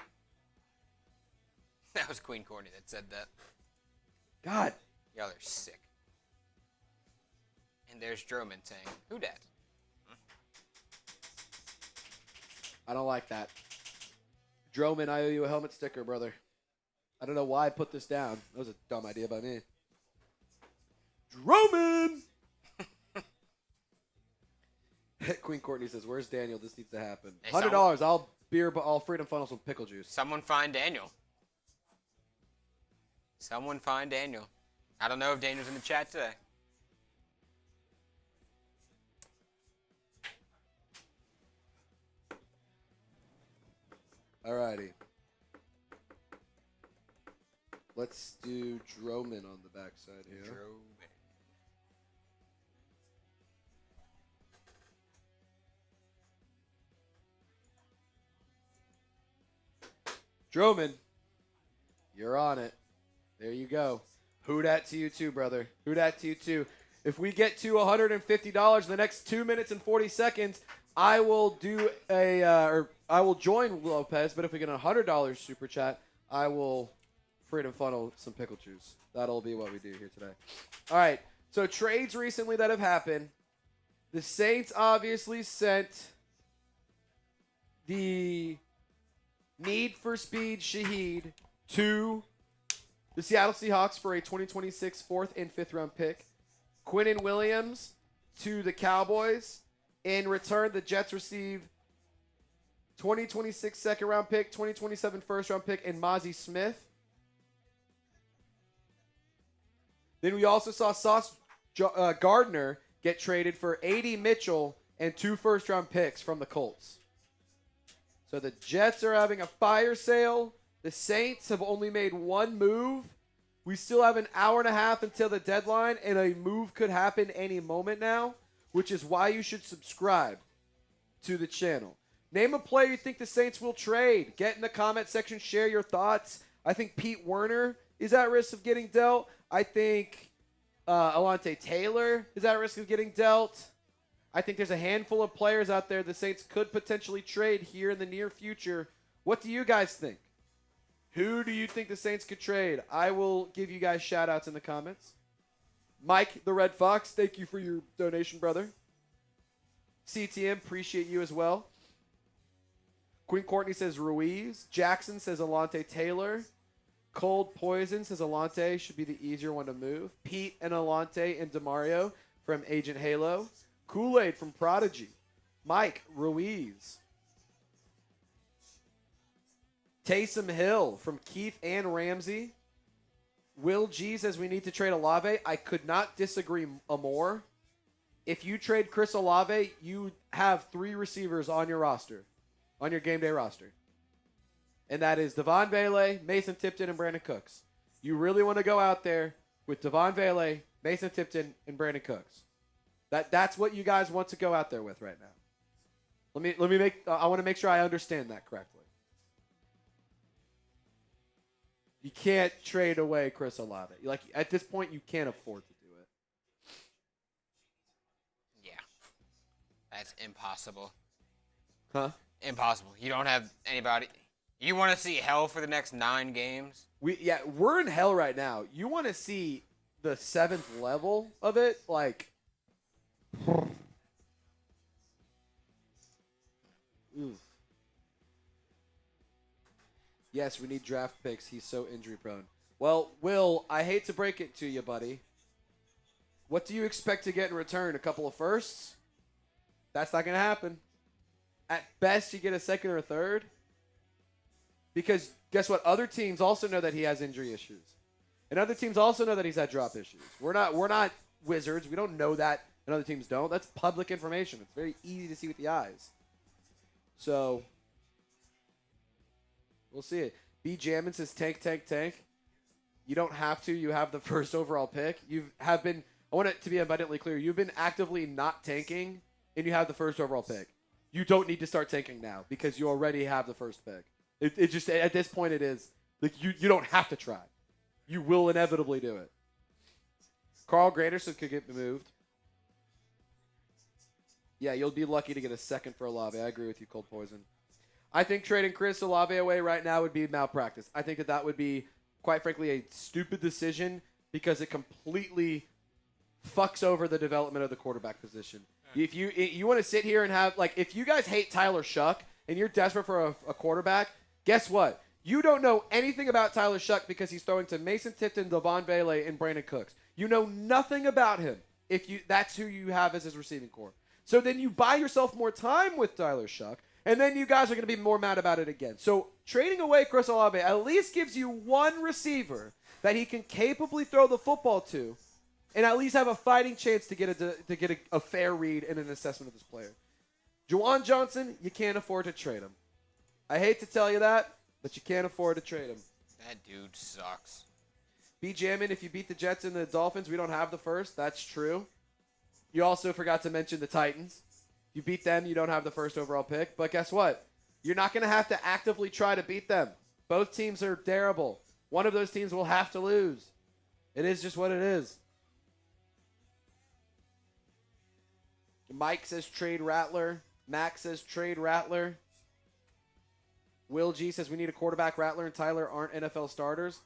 That was Queen Corny that said that. God. Y'all are sick. And there's Jerome saying, who dat? I don't like that. Droman, I owe you a helmet sticker, brother. I don't know why I put this down. That was a dumb idea by me. Droman! Queen Courtney says, where's Daniel? This needs to happen. Hey, $100. I'll freedom funnel some pickle juice. Someone find Daniel. Someone find Daniel. I don't know if Daniel's in the chat today. Alrighty. Let's do Droman on the backside here. Droman, you're on it. There you go. Who dat to you too, brother. Who dat to you too. If we get to $150 in the next 2 minutes and 40 seconds, I will do I will join Lopez. But if we get a $100 super chat, I will freedom funnel some pickle juice. That'll be what we do here today. All right. So trades recently that have happened. The Saints obviously sent the Need for Speed Shaheed to the Seattle Seahawks for a 2026 4th and 5th round pick. Quinnen Williams to the Cowboys. In return, the Jets receive 2026 2nd round pick, 2027 1st round pick, and Mozzie Smith. Then we also saw Sauce Gardner get traded for A.D. Mitchell and 2 1st round picks from the Colts. So the Jets are having a fire sale. The Saints have only made one move. We still have an hour and a half until the deadline, and a move could happen any moment now, which is why you should subscribe to the channel. Name a player you think the Saints will trade. Get in the comment section. Share your thoughts. I think Pete Werner is at risk of getting dealt. I think Alontae Taylor is at risk of getting dealt. I think there's a handful of players out there the Saints could potentially trade here in the near future. What do you guys think? Who do you think the Saints could trade? I will give you guys shout-outs in the comments. Mike, the Red Fox, thank you for your donation, brother. CTM, appreciate you as well. Queen Courtney says Ruiz. Jackson says Alontae Taylor. Cold Poison says Alontae should be the easier one to move. Pete and Alontae and DeMario from Agent Halo. Kool-Aid from Prodigy. Mike, Ruiz. Taysom Hill from Keith and Ramsey. Will G says we need to trade Olave. I could not disagree more. If you trade Chris Olave, you have 3 receivers on your roster, on your game day roster. And that is Devon Bailey, Mason Tipton, and Brandin Cooks. You really want to go out there with Devon Bailey, Mason Tipton, and Brandin Cooks. That's what you guys want to go out there with right now. I want to make sure I understand that correctly. You can't trade away Chris Olave. Like at this point, you can't afford to do it. Yeah, that's impossible. Huh? Impossible. You don't have anybody. You want to see hell for the next 9 games? We're in hell right now. You want to see the 7th level of it, like. Oof. Yes, we need draft picks. He's so injury prone. Well, Will, I hate to break it to you, buddy. What do you expect to get in return? A couple of firsts? That's not going to happen. At best, you get a 2nd or a 3rd. Because guess what? Other teams also know that he has injury issues. And other teams also know that he's had drop issues. We're not wizards. We don't know that, and other teams don't. That's public information. It's very easy to see with the eyes. So we'll see it. B. Jammin says tank, tank, tank. You don't have to. You have the 1st overall pick. I want it to be abundantly clear. You've been actively not tanking, and you have the 1st overall pick. You don't need to start tanking now because you already have the 1st pick. It just, at this point, it is. Like you don't have to try. You will inevitably do it. Carl Granderson could get moved. Yeah, you'll be lucky to get a 2nd for Olave. I agree with you, Cold Poison. I think trading Chris Olave away right now would be malpractice. I think that would be, quite frankly, a stupid decision because it completely fucks over the development of the quarterback position. If you want to sit here and have, like, if you guys hate Tyler Shuck and you're desperate for a quarterback, guess what? You don't know anything about Tyler Shuck because he's throwing to Mason Tipton, Davon Godchaux, and Brandin Cooks. You know nothing about him if that's who you have as his receiving core. So then you buy yourself more time with Tyler Shuck, and then you guys are going to be more mad about it again. So trading away Chris Olave at least gives you one receiver that he can capably throw the football to, and at least have a fighting chance to get a fair read and an assessment of this player. Juwan Johnson, you can't afford to trade him. I hate to tell you that, but you can't afford to trade him. That dude sucks. B. Jammin, if you beat the Jets and the Dolphins, we don't have the first. That's true. You also forgot to mention the Titans. You beat them, you don't have the first overall pick. But guess what? You're not going to have to actively try to beat them. Both teams are terrible. One of those teams will have to lose. It is just what it is. Mike says trade Rattler. Max says trade Rattler. Will G says we need a quarterback. Rattler and Tyler aren't NFL starters.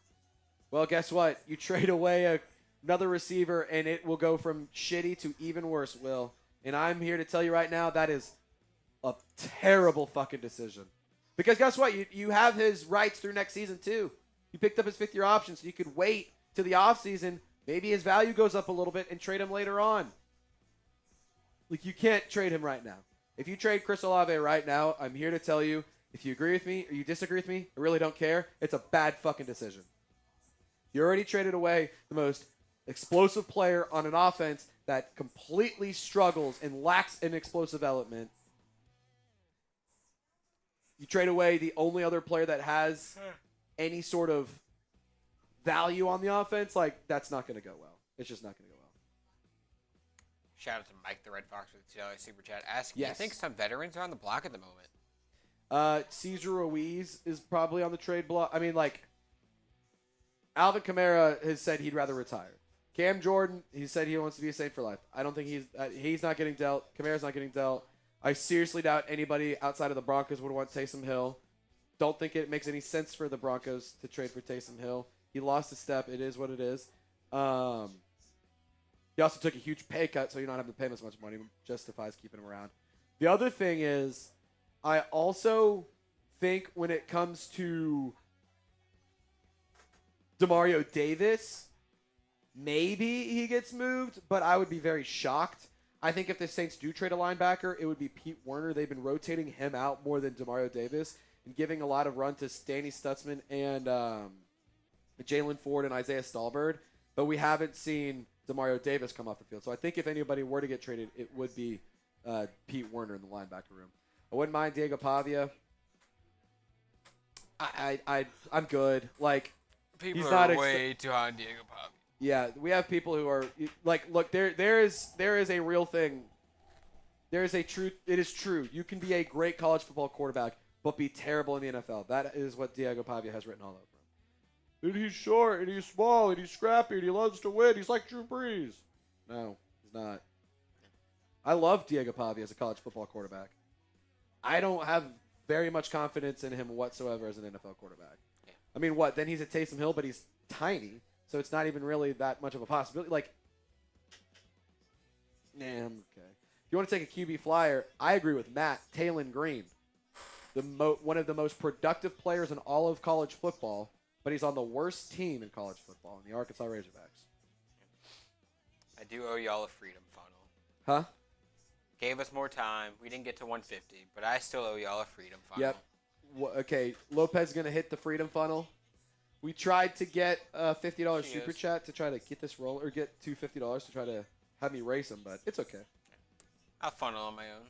Well, guess what? You trade away another receiver, and it will go from shitty to even worse, Will. And I'm here to tell you right now that is a terrible fucking decision. Because guess what? You have his rights through next season, too. You picked up his fifth-year option, so you could wait to the offseason. Maybe his value goes up a little bit and trade him later on. Like, you can't trade him right now. If you trade Chris Olave right now, I'm here to tell you, if you agree with me or you disagree with me, I really don't care. It's a bad fucking decision. You already traded away the most explosive player on an offense that completely struggles and lacks an explosive element. You trade away the only other player that has any sort of value on the offense. Like, that's not going to go well. It's just not going to go well. Shout out to Mike the Red Fox with the $2 super chat asking, Yes. you think some veterans are on the block at the moment? Cesar Ruiz is probably on the trade block. I mean, like, Alvin Kamara has said he'd rather retire. Cam Jordan, he said he wants to be a Saint for life. I don't think he's not getting dealt. Kamara's not getting dealt. I seriously doubt anybody outside of the Broncos would want Taysom Hill. Don't think it makes any sense for the Broncos to trade for Taysom Hill. He lost a step. It is what it is. He also took a huge pay cut, so you're not having to pay him as much money. Justifies keeping him around. The other thing is, I also think when it comes to Demario Davis, maybe he gets moved, but I would be very shocked. I think if the Saints do trade a linebacker, it would be Pete Werner. They've been rotating him out more than Demario Davis and giving a lot of run to Danny Stutzman and Jaylen Ford and Isaiah Stallbird, but we haven't seen Demario Davis come off the field. So I think if anybody were to get traded, it would be Pete Werner in the linebacker room. I wouldn't mind Diego Pavia. I'm good. Like, People he's are not way too high on Diego Pavia. Yeah, we have people who are like, look, there is a real thing. There is a truth. It is true. You can be a great college football quarterback, but be terrible in the NFL. That is what Diego Pavia has written all over him. And he's short, and he's small, and he's scrappy, and he loves to win. He's like Drew Brees. No, he's not. I love Diego Pavia as a college football quarterback. I don't have very much confidence in him whatsoever as an NFL quarterback. Yeah. I mean, what? Then he's at Taysom Hill, but he's tiny, so it's not even really that much of a possibility. Like, nah, I'm okay. If you want to take a QB flyer, I agree with Matt. Taylon Green, one of the most productive players in all of college football, but he's on the worst team in college football, in the Arkansas Razorbacks. I do owe y'all a freedom funnel. Huh? Gave us more time. We didn't get to 150, but I still owe y'all a freedom funnel. Yep. Okay, Lopez is going to hit the freedom funnel. We tried to get a $50 super chat to try to get this roll, or get to $50 to try to have me race him, but it's okay. I'll funnel on my own.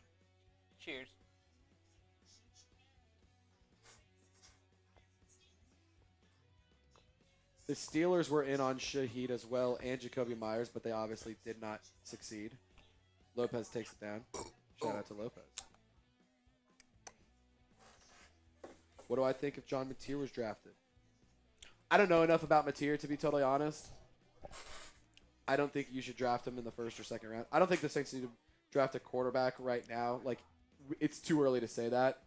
Cheers. The Steelers were in on Shaheed as well and Jacoby Myers, but they obviously did not succeed. Lopez takes it down. Shout out to Lopez. What do I think if John Mateer was drafted? I don't know enough about Mateer, to be totally honest. I don't think you should draft him in the first or second round. I don't think the Saints need to draft a quarterback right now. Like, it's too early to say that.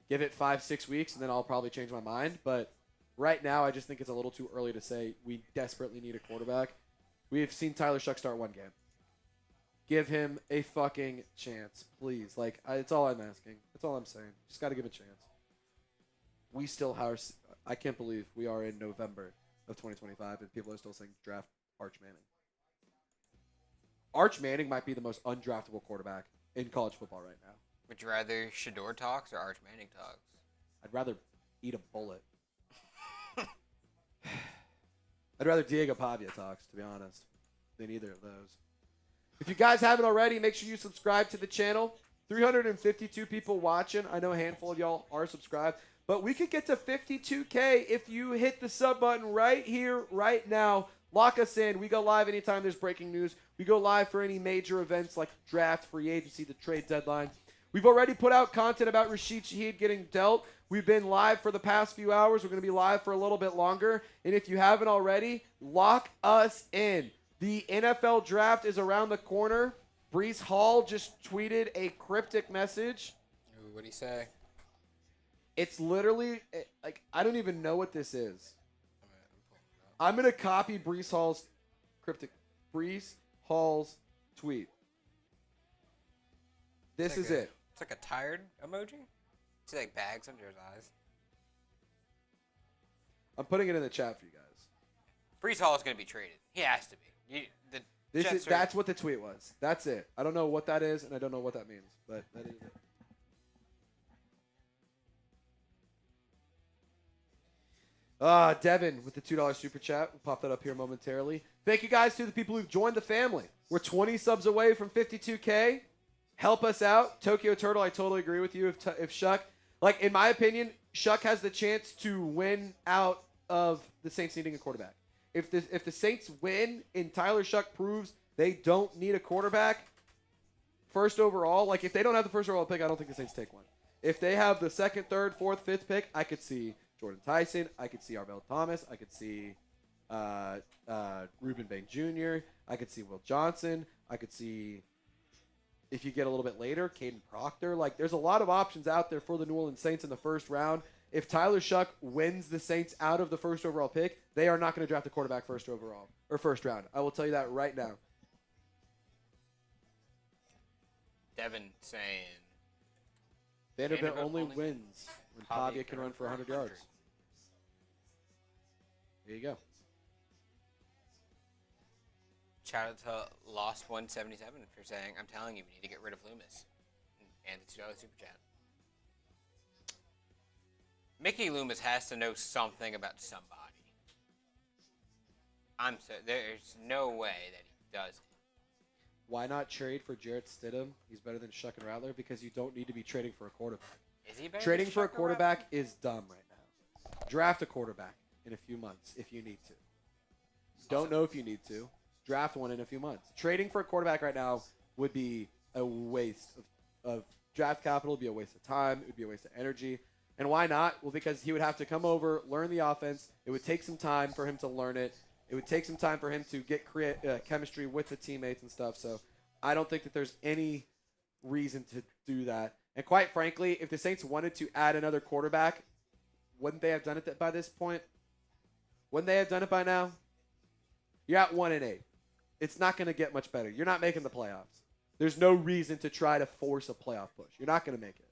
Give it 5-6 weeks, and then I'll probably change my mind. But right now, I just think it's a little too early to say we desperately need a quarterback. We have seen Tyler Shuck start one game. Give him a fucking chance, please. Like, it's all I'm asking. That's all I'm saying. Just got to give him a chance. We still have. I can't believe we are in November of 2025 and people are still saying draft Arch Manning. Arch Manning might be the most undraftable quarterback in college football right now. Would you rather Shador talks or Arch Manning talks? I'd rather eat a bullet. I'd rather Diego Pavia talks, to be honest, than either of those. If you guys haven't already, make sure you subscribe to the channel. 352 people watching. I know a handful of y'all are subscribed. But we could get to 52K if you hit the sub button right here, right now. Lock us in. We go live anytime there's breaking news. We go live for any major events like draft, free agency, the trade deadline. We've already put out content about Rashid Shaheed getting dealt. We've been live for the past few hours. We're going to be live for a little bit longer. And if you haven't already, lock us in. The NFL draft is around the corner. Breece Hall just tweeted a cryptic message. Ooh, what'd he say? It's literally, like, I don't even know what this is. I'm going to copy Breece Hall's tweet. This is it. It's like a tired emoji. See like bags under his eyes. I'm putting it in the chat for you guys. Breece Hall is going to be traded. He has to be. That's what the tweet was. That's it. I don't know what that is, and I don't know what that means, but that is it. Devin with the $2 super chat. We'll pop that up here momentarily. Thank you guys to the people who've joined the family. We're 20 subs away from 52K. Help us out. Tokyo Turtle, I totally agree with you. If Shuck, like, in my opinion, Shuck has the chance to win out of the Saints needing a quarterback. If the Saints win and Tyler Shuck proves they don't need a quarterback, first overall, like, if they don't have the first overall pick, I don't think the Saints take one. If they have the second, third, fourth, fifth pick, I could see Jordan Tyson. I could see Arvell Thomas. I could see Reuben Bain Jr. I could see Will Johnson. I could see, if you get a little bit later, Caden Proctor. Like, there's a lot of options out there for the New Orleans Saints in the first round. If Tyler Shuck wins the Saints out of the first overall pick, they are not going to draft a quarterback first overall or first round. I will tell you that right now. Devin saying Vanderbilt only wins when Pavia can run for 100 yards. There you go. Shout out to Lost 177 for saying, I'm telling you, we need to get rid of Loomis. And the $2 super chat. Mickey Loomis has to know something about somebody. There's no way that he doesn't. Why not trade for Jarrett Stidham? He's better than Shuck and Rattler because you don't need to be trading for a quarterback. Is he better? Trading for a quarterback is dumb right now. Draft a quarterback in a few months if you need to. Don't know if you need to. Draft one in a few months. Trading for a quarterback right now would be a waste of draft capital. It would be a waste of time. It would be a waste of energy. And why not? Well, because he would have to come over, learn the offense. It would take some time for him to learn it. It would take some time for him to get chemistry with the teammates and stuff. So I don't think that there's any reason to do that. And quite frankly, if the Saints wanted to add another quarterback, wouldn't they have done it by this point? Wouldn't they have done it by now? You're at 1-8. It's not going to get much better. You're not making the playoffs. There's no reason to try to force a playoff push. You're not going to make it.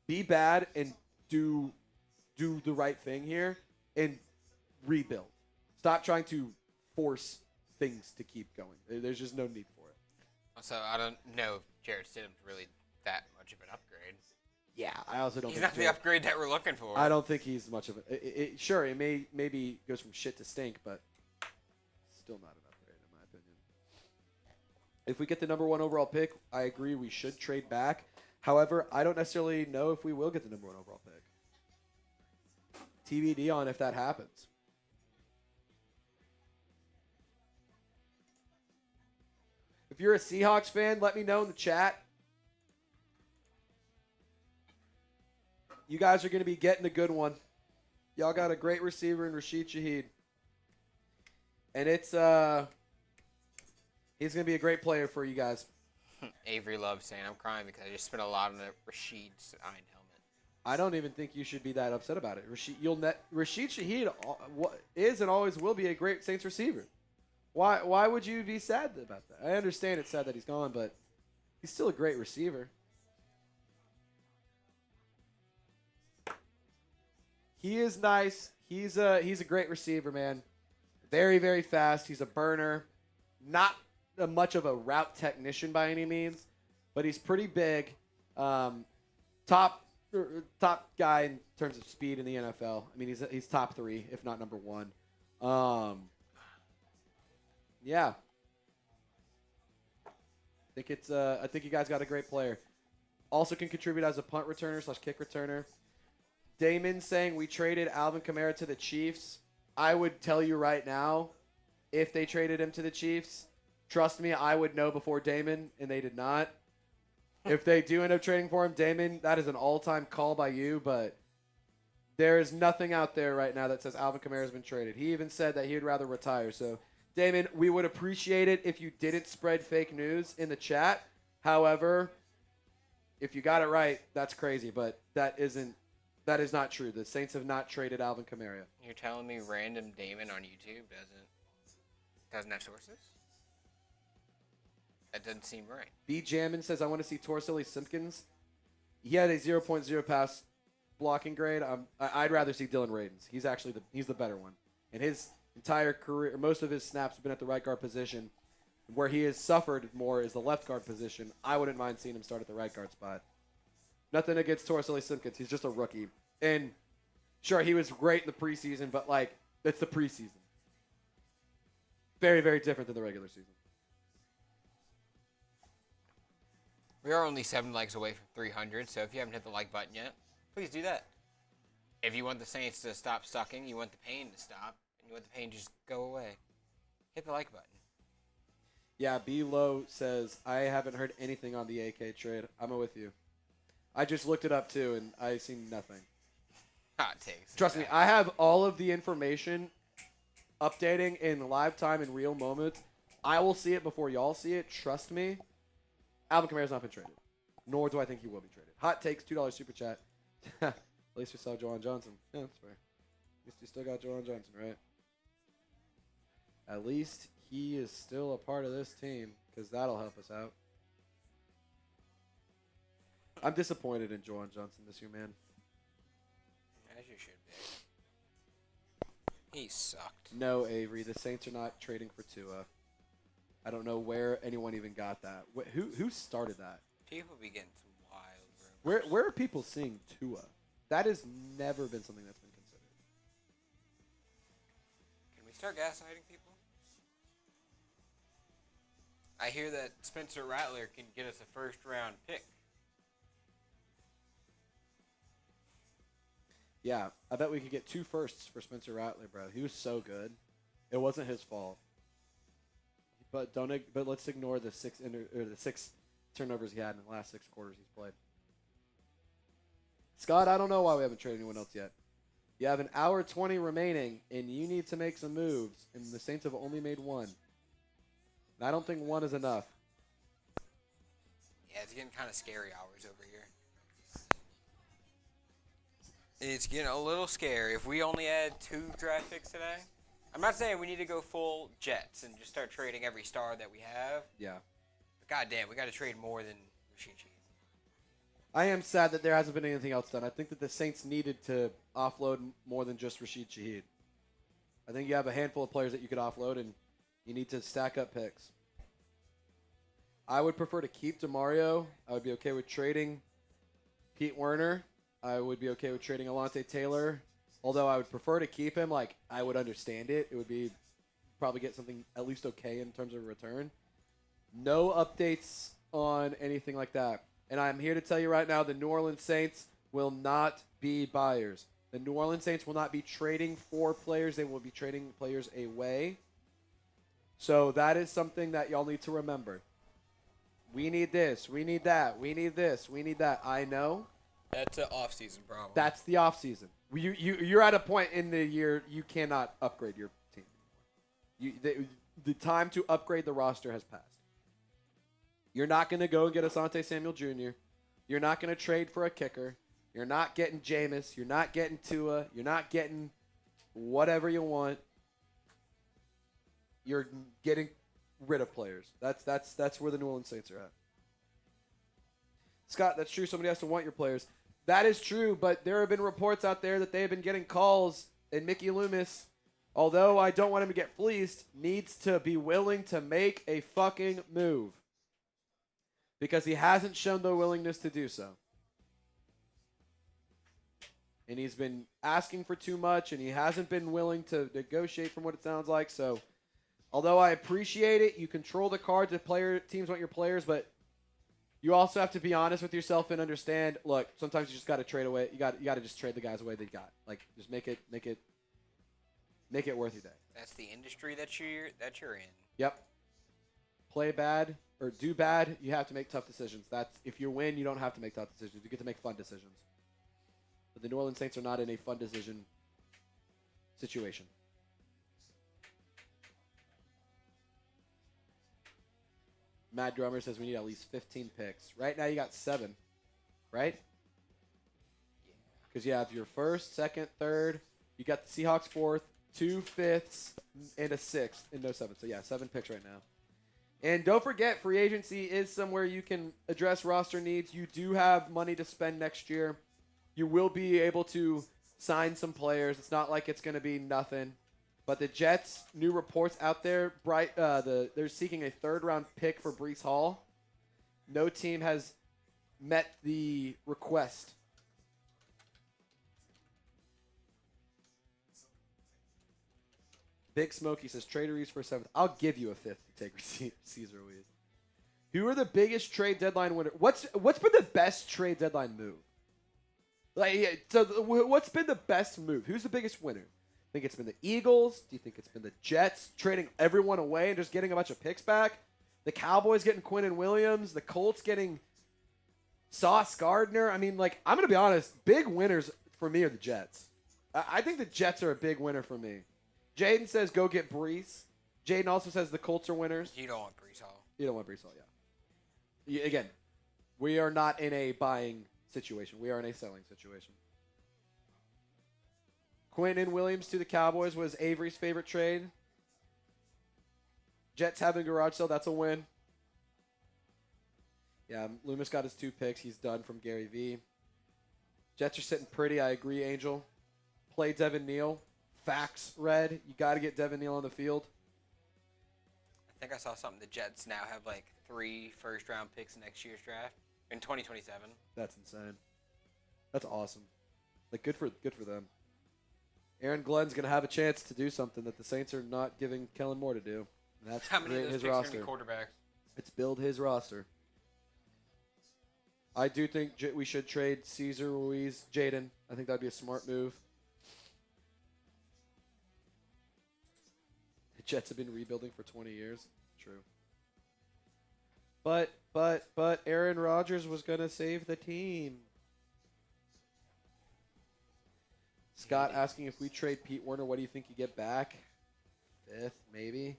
Be bad and do the right thing here and rebuild. Stop trying to force things to keep going. There's just no need for it. Also, I don't know if Jarrett Stidham's really that much of an upgrade. Yeah, I also don't. He's not the upgrade that we're looking for. I don't think he's much of a. Sure, it maybe goes from shit to stink, but still not an upgrade in my opinion. If we get the number 1 overall pick, I agree we should trade back. However, I don't necessarily know if we will get the number 1 overall pick. TBD on if that happens. If you're a Seahawks fan, let me know in the chat. You guys are going to be getting a good one. Y'all got a great receiver in Rashid Shaheed. And it's he's going to be a great player for you guys. Avery Love saying, I'm crying because I just spent a lot on a Rashid signed helmet. I don't even think you should be that upset about it. Rashid Shaheed is and always will be a great Saints receiver. Why would you be sad about that? I understand it's sad that he's gone, but he's still a great receiver. He is nice. He's a great receiver, man. Very, very fast. He's a burner. Not much of a route technician by any means, but he's pretty big. Top guy in terms of speed in the NFL. I mean, he's top 3, if not number 1. Yeah. I think you guys got a great player. Also can contribute as a punt returner / kick returner. Damon saying we traded Alvin Kamara to the Chiefs. I would tell you right now, if they traded him to the Chiefs, trust me, I would know before Damon, and they did not. If they do end up trading for him, Damon, that is an all-time call by you, but there is nothing out there right now that says Alvin Kamara has been traded. He even said that he would rather retire. So, Damon, we would appreciate it if you didn't spread fake news in the chat. However, if you got it right, that's crazy, but that is not true. The Saints have not traded Alvin Kamara. You're telling me random Damon on YouTube doesn't have sources? That doesn't seem right. B. Jammin says, I want to see Torsilly Simpkins. He had a 0.0 pass blocking grade. I'd rather see Dylan Radins. He's the better one. And his entire career, most of his snaps have been at the right guard position. Where he has suffered more is the left guard position. I wouldn't mind seeing him start at the right guard spot. Nothing against Torsilly Simpkins. He's just a rookie. And sure, he was great in the preseason, but it's the preseason. Very, very different than the regular season. We are only 7 likes away from 300, so if you haven't hit the like button yet, please do that. If you want the Saints to stop sucking, you want the pain to stop, and you want the pain to just go away, hit the like button. Yeah, B. Low says, I haven't heard anything on the AK trade. I'm with you. I just looked it up, too, and I seen nothing. Hot takes. Trust me, I have all of the information updating in live time in real moments. I will see it before y'all see it. Trust me. Alvin Kamara's not been traded. Nor do I think he will be traded. Hot takes, $2 super chat. At least we saw Juwan Johnson. Yeah, that's fair. At least we still got Juwan Johnson, right? At least he is still a part of this team, because that'll help us out. I'm disappointed in Juwan Johnson this year, man. As you should be. He sucked. No, Avery. The Saints are not trading for Tua. I don't know where anyone even got that. Who started that? People be getting some wild rumors. Where are people seeing Tua? That has never been something that's been considered. Can we start gaslighting people? I hear that Spencer Rattler can get us a first-round pick. Yeah, I bet we could get 2 firsts for Spencer Rattler, bro. He was so good. It wasn't his fault. But let's ignore the 6 turnovers he had in the last 6 quarters he's played. Scott, I don't know why we haven't traded anyone else yet. You have an hour 20 remaining, and you need to make some moves, and the Saints have only made 1. And I don't think 1 is enough. Yeah, it's getting kind of scary hours over here. It's getting a little scary. If we only had 2 draft picks today, I'm not saying we need to go full Jets and just start trading every star that we have. Yeah. But goddamn, we got to trade more than Rashid Shaheed. I am sad that there hasn't been anything else done. I think that the Saints needed to offload more than just Rashid Shaheed. I think you have a handful of players that you could offload, and you need to stack up picks. I would prefer to keep DeMario. I would be okay with trading Pete Werner. I would be okay with trading Alontae Taylor. Although I would prefer to keep him, I would understand it. It would be probably get something at least okay in terms of return. No updates on anything like that. And I'm here to tell you right now, the New Orleans Saints will not be buyers. The New Orleans Saints will not be trading for players. They will be trading players away. So that is something that y'all need to remember. We need this. We need that. We need this. We need that. I know. That's an off-season problem. That's the off-season. You're at a point in the year you cannot upgrade your team. The time to upgrade the roster has passed. You're not going to go and get Asante Samuel Jr. You're not going to trade for a kicker. You're not getting Jameis. You're not getting Tua. You're not getting whatever you want. you're getting rid of players. That's where the New Orleans Saints are at. Scott, that's true. Somebody has to want your players. That is true, but there have been reports out there that they have been getting calls, and Mickey Loomis, although I don't want him to get fleeced, needs to be willing to make a fucking move because he hasn't shown the willingness to do so. And he's been asking for too much, and he hasn't been willing to negotiate from what it sounds like. So, although I appreciate it, you control the cards if teams want your players, but you also have to be honest with yourself and understand, look, sometimes you just got to trade away. You got to just trade the guys away they got. Like, just make it worth your day. That's the industry that you're in. Yep. Play bad or do bad, you have to make tough decisions. That's if you win, you don't have to make tough decisions. You get to make fun decisions. But the New Orleans Saints are not in a fun decision situation. Mad Drummer says we need at least 15 picks. Right now you got 7, right? Because you have your first, second, third. You got the Seahawks 4th, 2 5ths, and a 6th, and no 7th. So, yeah, 7 picks right now. And don't forget, free agency is somewhere you can address roster needs. You do have money to spend next year. You will be able to sign some players. It's not like it's going to be nothing. But the Jets, new reports out there, they're seeking a 3rd-round pick for Breece Hall. No team has met the request. Big Smokey says, trade Ruiz for a 7th. I'll give you a 5th to take Cesar Ruiz. Who are the biggest trade deadline winners? What's been the best trade deadline move? What's been the best move? Who's the biggest winner? Think it's been the Eagles? Do you think it's been the Jets trading everyone away and just getting a bunch of picks back? The Cowboys getting Quinnen Williams? The Colts getting Sauce Gardner? I mean, I'm going to be honest. Big winners for me are the Jets. I think the Jets are a big winner for me. Jaden says go get Breece. Jaden also says the Colts are winners. You don't want Breece Hall. You don't want Breece Hall, yeah. Again, we are not in a buying situation. We are in a selling situation. Quinnen Williams to the Cowboys was Avery's favorite trade. Jets having a garage sale, that's a win. Yeah, Loomis got his 2 picks. He's done from Gary V. Jets are sitting pretty. I agree, Angel. Play Devin Neal. Facts, Red. You got to get Devin Neal on the field. I think I saw something. The Jets now have 3 first-round picks in next year's draft in 2027. That's insane. That's awesome. Good for them. Aaron Glenn's going to have a chance to do something that the Saints are not giving Kellen Moore to do. And that's how many of those his picks roster. are going to be quarterbacks? It's build his roster. I do think we should trade Cesar Ruiz, Jayden. I think that would be a smart move. The Jets have been rebuilding for 20 years. True. But Aaron Rodgers was going to save the team. Scott asking if we trade Pete Werner, what do you think you get back? 5th, maybe.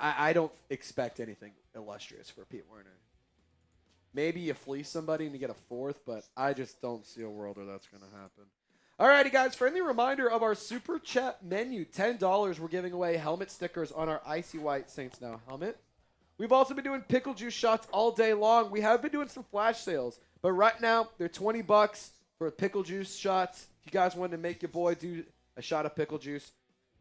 I don't expect anything illustrious for Pete Werner. Maybe you fleece somebody and you get a 4th, but I just don't see a world where that's going to happen. Alrighty, guys. Friendly reminder of our Super Chat menu. $10. We're giving away helmet stickers on our Icy White Saints Now helmet. We've also been doing pickle juice shots all day long. We have been doing some flash sales, but right now they're $20 for pickle juice shots. If you guys wanted to make your boy do a shot of pickle juice,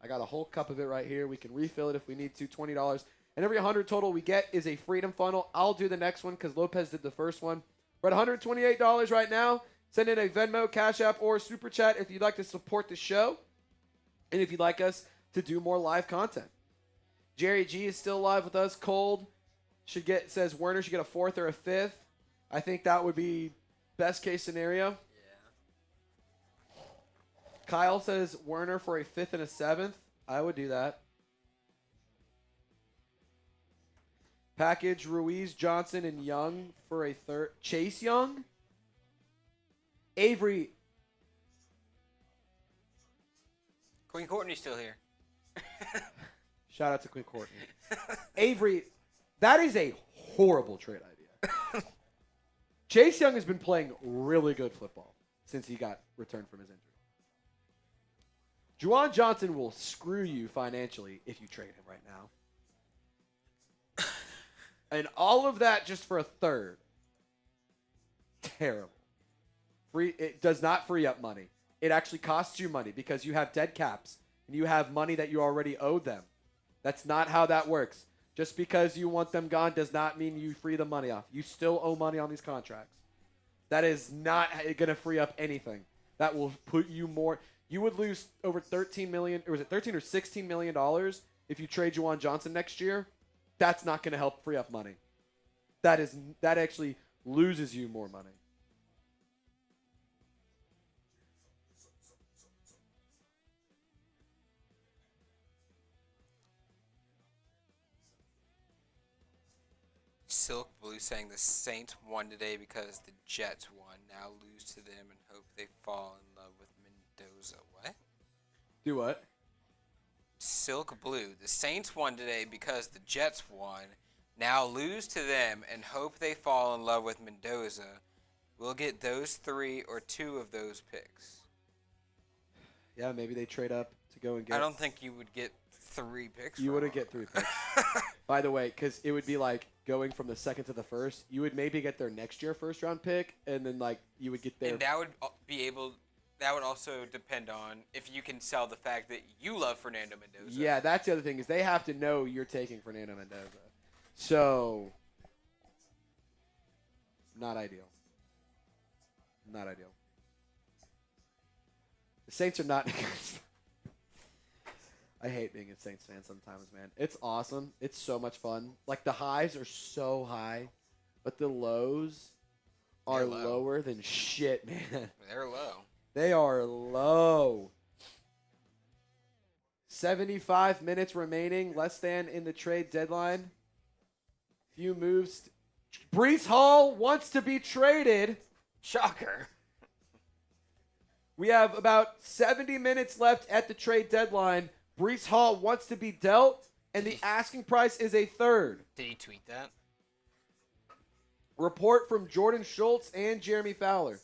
I got a whole cup of it right here. We can refill it if we need to, $20. And every 100 total we get is a Freedom Funnel. I'll do the next one because Lopez did the first one. We're at $128 right now. Send in a Venmo, Cash App, or Super Chat if you'd like to support the show and if you'd like us to do more live content. Jerry G is still live with us. Cold says Werner should get a 4th or a 5th. I think that would be best case scenario. Kyle says Werner for a 5th and a 7th. I would do that. Package Ruiz, Johnson, and Young for a 3rd. Chase Young? Avery. Queen Courtney's still here. Shout out to Queen Courtney. Avery, that is a horrible trade idea. Chase Young has been playing really good football since he got returned from his injury. Juwan Johnson will screw you financially if you trade him right now. And all of that just for a third. Terrible. It does not free up money. It actually costs you money because you have dead caps and you have money that you already owe them. That's not how that works. Just because you want them gone does not mean you free the money off. You still owe money on these contracts. That is not going to free up anything. That will put you more. You would lose over $13 million, or was it $13 or $16 million if you trade Juwan Johnson next year. That's not going to help free up money. That actually loses you more money. Silk Blue saying the Saints won today because the Jets won. Now lose to them and hope they fall in love with Mendoza. What? Do what? Silk Blue. The Saints won today because the Jets won. Now lose to them and hope they fall in love with Mendoza. We'll get those 3 or 2 of those picks. Yeah, maybe they trade up to go and get. I don't think you would get 3 picks. You wouldn't get 3 picks. By the way, because it would be like going from the second to the first. You would maybe get their next year first round pick, and then like you would get their. And that would be able. That would also depend on if you can sell the fact that you love Fernando Mendoza. Yeah, that's the other thing is they have to know you're taking Fernando Mendoza. So, not ideal. Not ideal. The Saints are not. I hate being a Saints fan sometimes, man. It's awesome. It's so much fun. Like, the highs are so high, but the lows are lower than shit, man. They're low. They are low. 75 minutes remaining, less than in the trade deadline. Few moves. Breece Hall wants to be traded. Shocker. We have about 70 minutes left at the trade deadline. Breece Hall wants to be dealt, and the asking price is a third. Did he tweet that? Report from Jordan Schultz and Jeremy Fowler.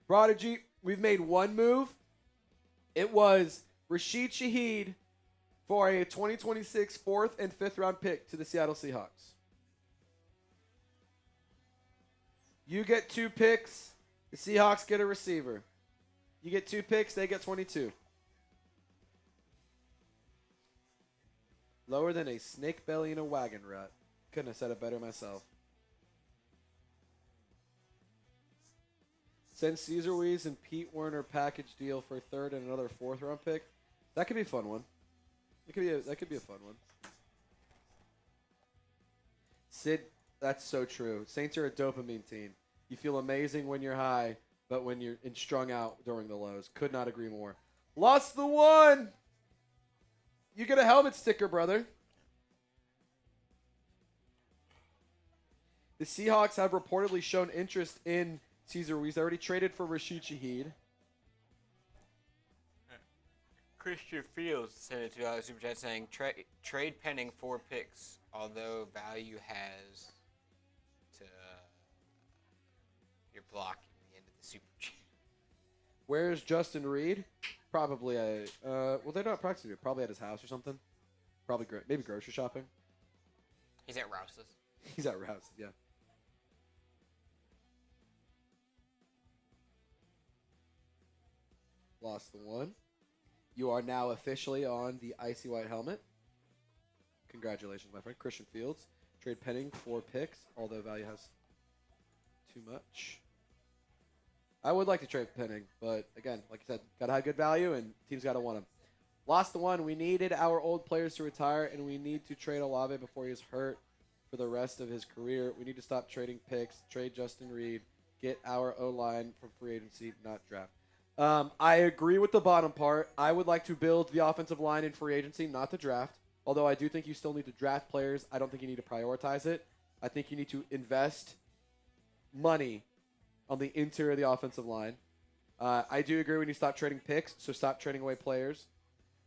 Prodigy, we've made one move. It was Rashid Shaheed for a 2026 4th and 5th round pick to the Seattle Seahawks. You get 2 picks. The Seahawks get a receiver. You get 2 picks. They get 22. Lower than a snake belly in a wagon rut. Couldn't have said it better myself. Send Cesar Ruiz and Pete Werner package deal for a 3rd and another 4th round pick. That could be a fun one. That could be a fun one. Sid, that's so true. Saints are a dopamine team. You feel amazing when you're high, but when you're strung out during the lows. Could not agree more. Lost the one. You get a helmet sticker, brother. The Seahawks have reportedly shown interest in Cesar Ruiz. They already traded for Rashid Shaheed. Christian Fields sent a $2 super chat saying trade Penning 4 picks, although value has to you're blocking the end of the super chat. Where's Justin Reed? Probably well, they're not practicing. Probably at his house or something. Probably maybe grocery shopping. He's at Rouse's. He's at Rouse's, yeah. Lost the one. You are now officially on the icy white helmet. Congratulations, my friend. Christian Fields. Trade Penning 4 picks, although value has too much. I would like to trade Penning, but again, like I said, got to have good value, and teams got to want him. Lost the one. We needed our old players to retire, and we need to trade Olave before he's hurt for the rest of his career. We need to stop trading picks, trade Justin Reed, get our O-line from free agency, not draft. I agree with the bottom part. I would like to build the offensive line in free agency, not the draft. Although I do think you still need to draft players. I don't think you need to prioritize it. I think you need to invest money on the interior of the offensive line. I do agree when you stop trading picks, so stop trading away players.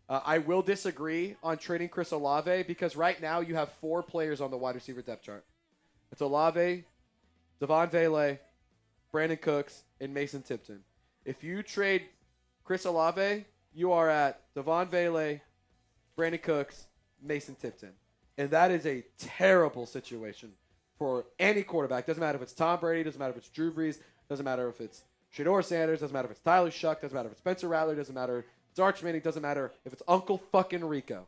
I will disagree on trading Chris Olave because right now you have 4 players on the wide receiver depth chart. It's Olave, Devon Vele, Brandin Cooks, and Mason Tipton. If you trade Chris Olave, you are at Devon Vele, Brandin Cooks, Mason Tipton. And that is a terrible situation for any quarterback. Doesn't matter if it's Tom Brady, doesn't matter if it's Drew Brees, doesn't matter if it's Shedeur Sanders, doesn't matter if it's Tyler Shuck, doesn't matter if it's Spencer Rattler, doesn't matter if it's Arch Manning, doesn't matter if it's Uncle fucking Rico.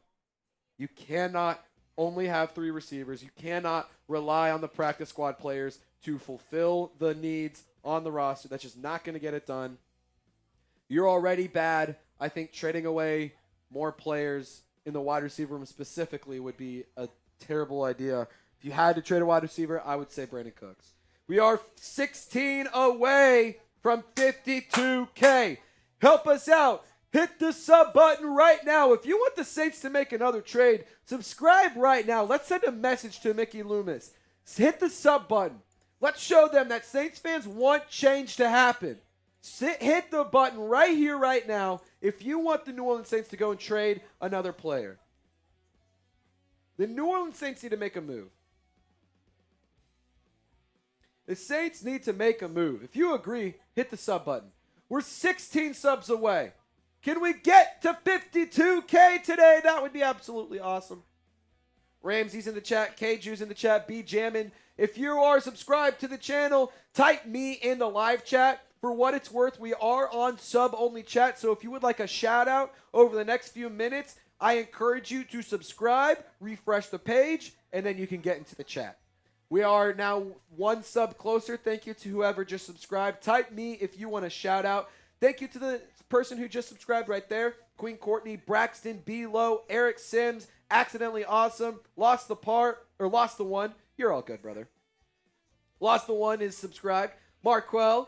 You cannot only have 3 receivers. You cannot rely on the practice squad players to fulfill the needs on the roster. That's just not going to get it done. You're already bad. I think trading away more players in the wide receiver room specifically would be a terrible idea. If you had to trade a wide receiver, I would say Brandin Cooks. We are 16 away from 52K. Help us out. Hit the sub button right now. If you want the Saints to make another trade, subscribe right now. Let's send a message to Mickey Loomis. Hit the sub button. Let's show them that Saints fans want change to happen. Hit the button right here, right now, if you want the New Orleans Saints to go and trade another player. The New Orleans Saints need to make a move. The Saints need to make a move. If you agree, hit the sub button. We're 16 subs away. Can we get to 52K today? That would be absolutely awesome. Ramsey's in the chat. K-Ju's in the chat. B Jammin'. If you are subscribed to the channel, type me in the live chat. For what it's worth, we are on sub-only chat. So if you would like a shout-out over the next few minutes, I encourage you to subscribe, refresh the page, and then you can get into the chat. We are now 1 sub closer. Thank you to whoever just subscribed. Type me if you want a shout-out. Thank you to the person who just subscribed right there. Queen Courtney, Braxton, B-Low, Eric Sims, Accidentally Awesome, Lost the One. You're all good, brother. Lost the One is subscribed. Marquell,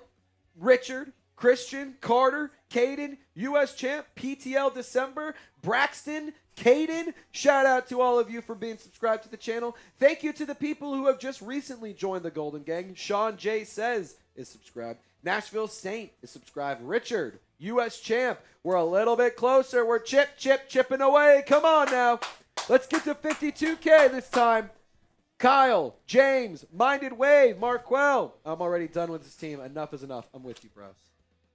Richard, Christian, Carter, Caden, U.S. Champ, PTL December, Braxton, Caden. Shout out to all of you for being subscribed to the channel. Thank you to the people who have just recently joined the Golden Gang. Sean J. Says is subscribed. Nashville Saint is subscribed. Richard, U.S. Champ. We're a little bit closer. We're chipping away. Come on now. Let's get to 52K this time. Kyle, James, Minded Wave, Marquell. I'm already done with this team. Enough is enough. I'm with you, bro.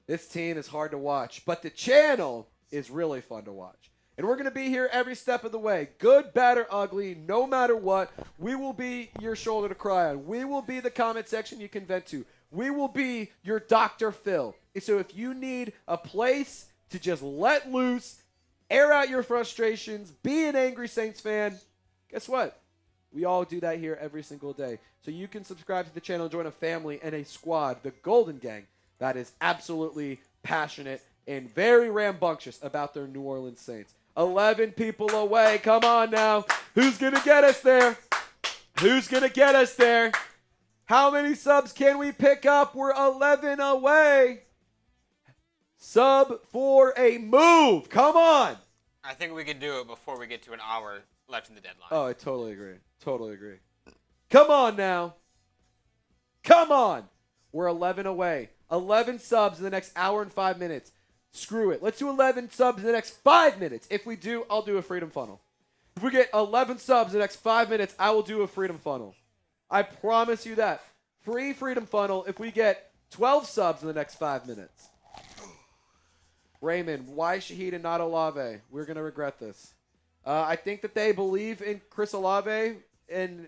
This team is hard to watch, but the channel is really fun to watch. And we're going to be here every step of the way. Good, bad, or ugly, no matter what, we will be your shoulder to cry on. We will be the comment section you can vent to. We will be your Dr. Phil. So if you need a place to just let loose, air out your frustrations, be an angry Saints fan, guess what? We all do that here every single day. So you can subscribe to the channel, join a family and a squad, the Golden Gang, that is absolutely passionate and very rambunctious about their New Orleans Saints. 11 people away. Come on now. Who's going to get us there? Who's going to get us there? How many subs can we pick up? We're 11 away. Sub for a move. Come on. I think we can do it before we get to an hour left in the deadline. Oh, I totally agree. Totally agree. Come on now. Come on. We're 11 away. 11 subs in the next hour and 5 minutes. Screw it. Let's do 11 subs in the next 5 minutes. If we do, I'll do a Freedom Funnel. If we get 11 subs in the next 5 minutes, I will do a Freedom Funnel. I promise you that. Free Freedom Funnel if we get 12 subs in the next 5 minutes. Raymond, why Shaheed and not Olave? We're going to regret this. I think that they believe in Chris Olave and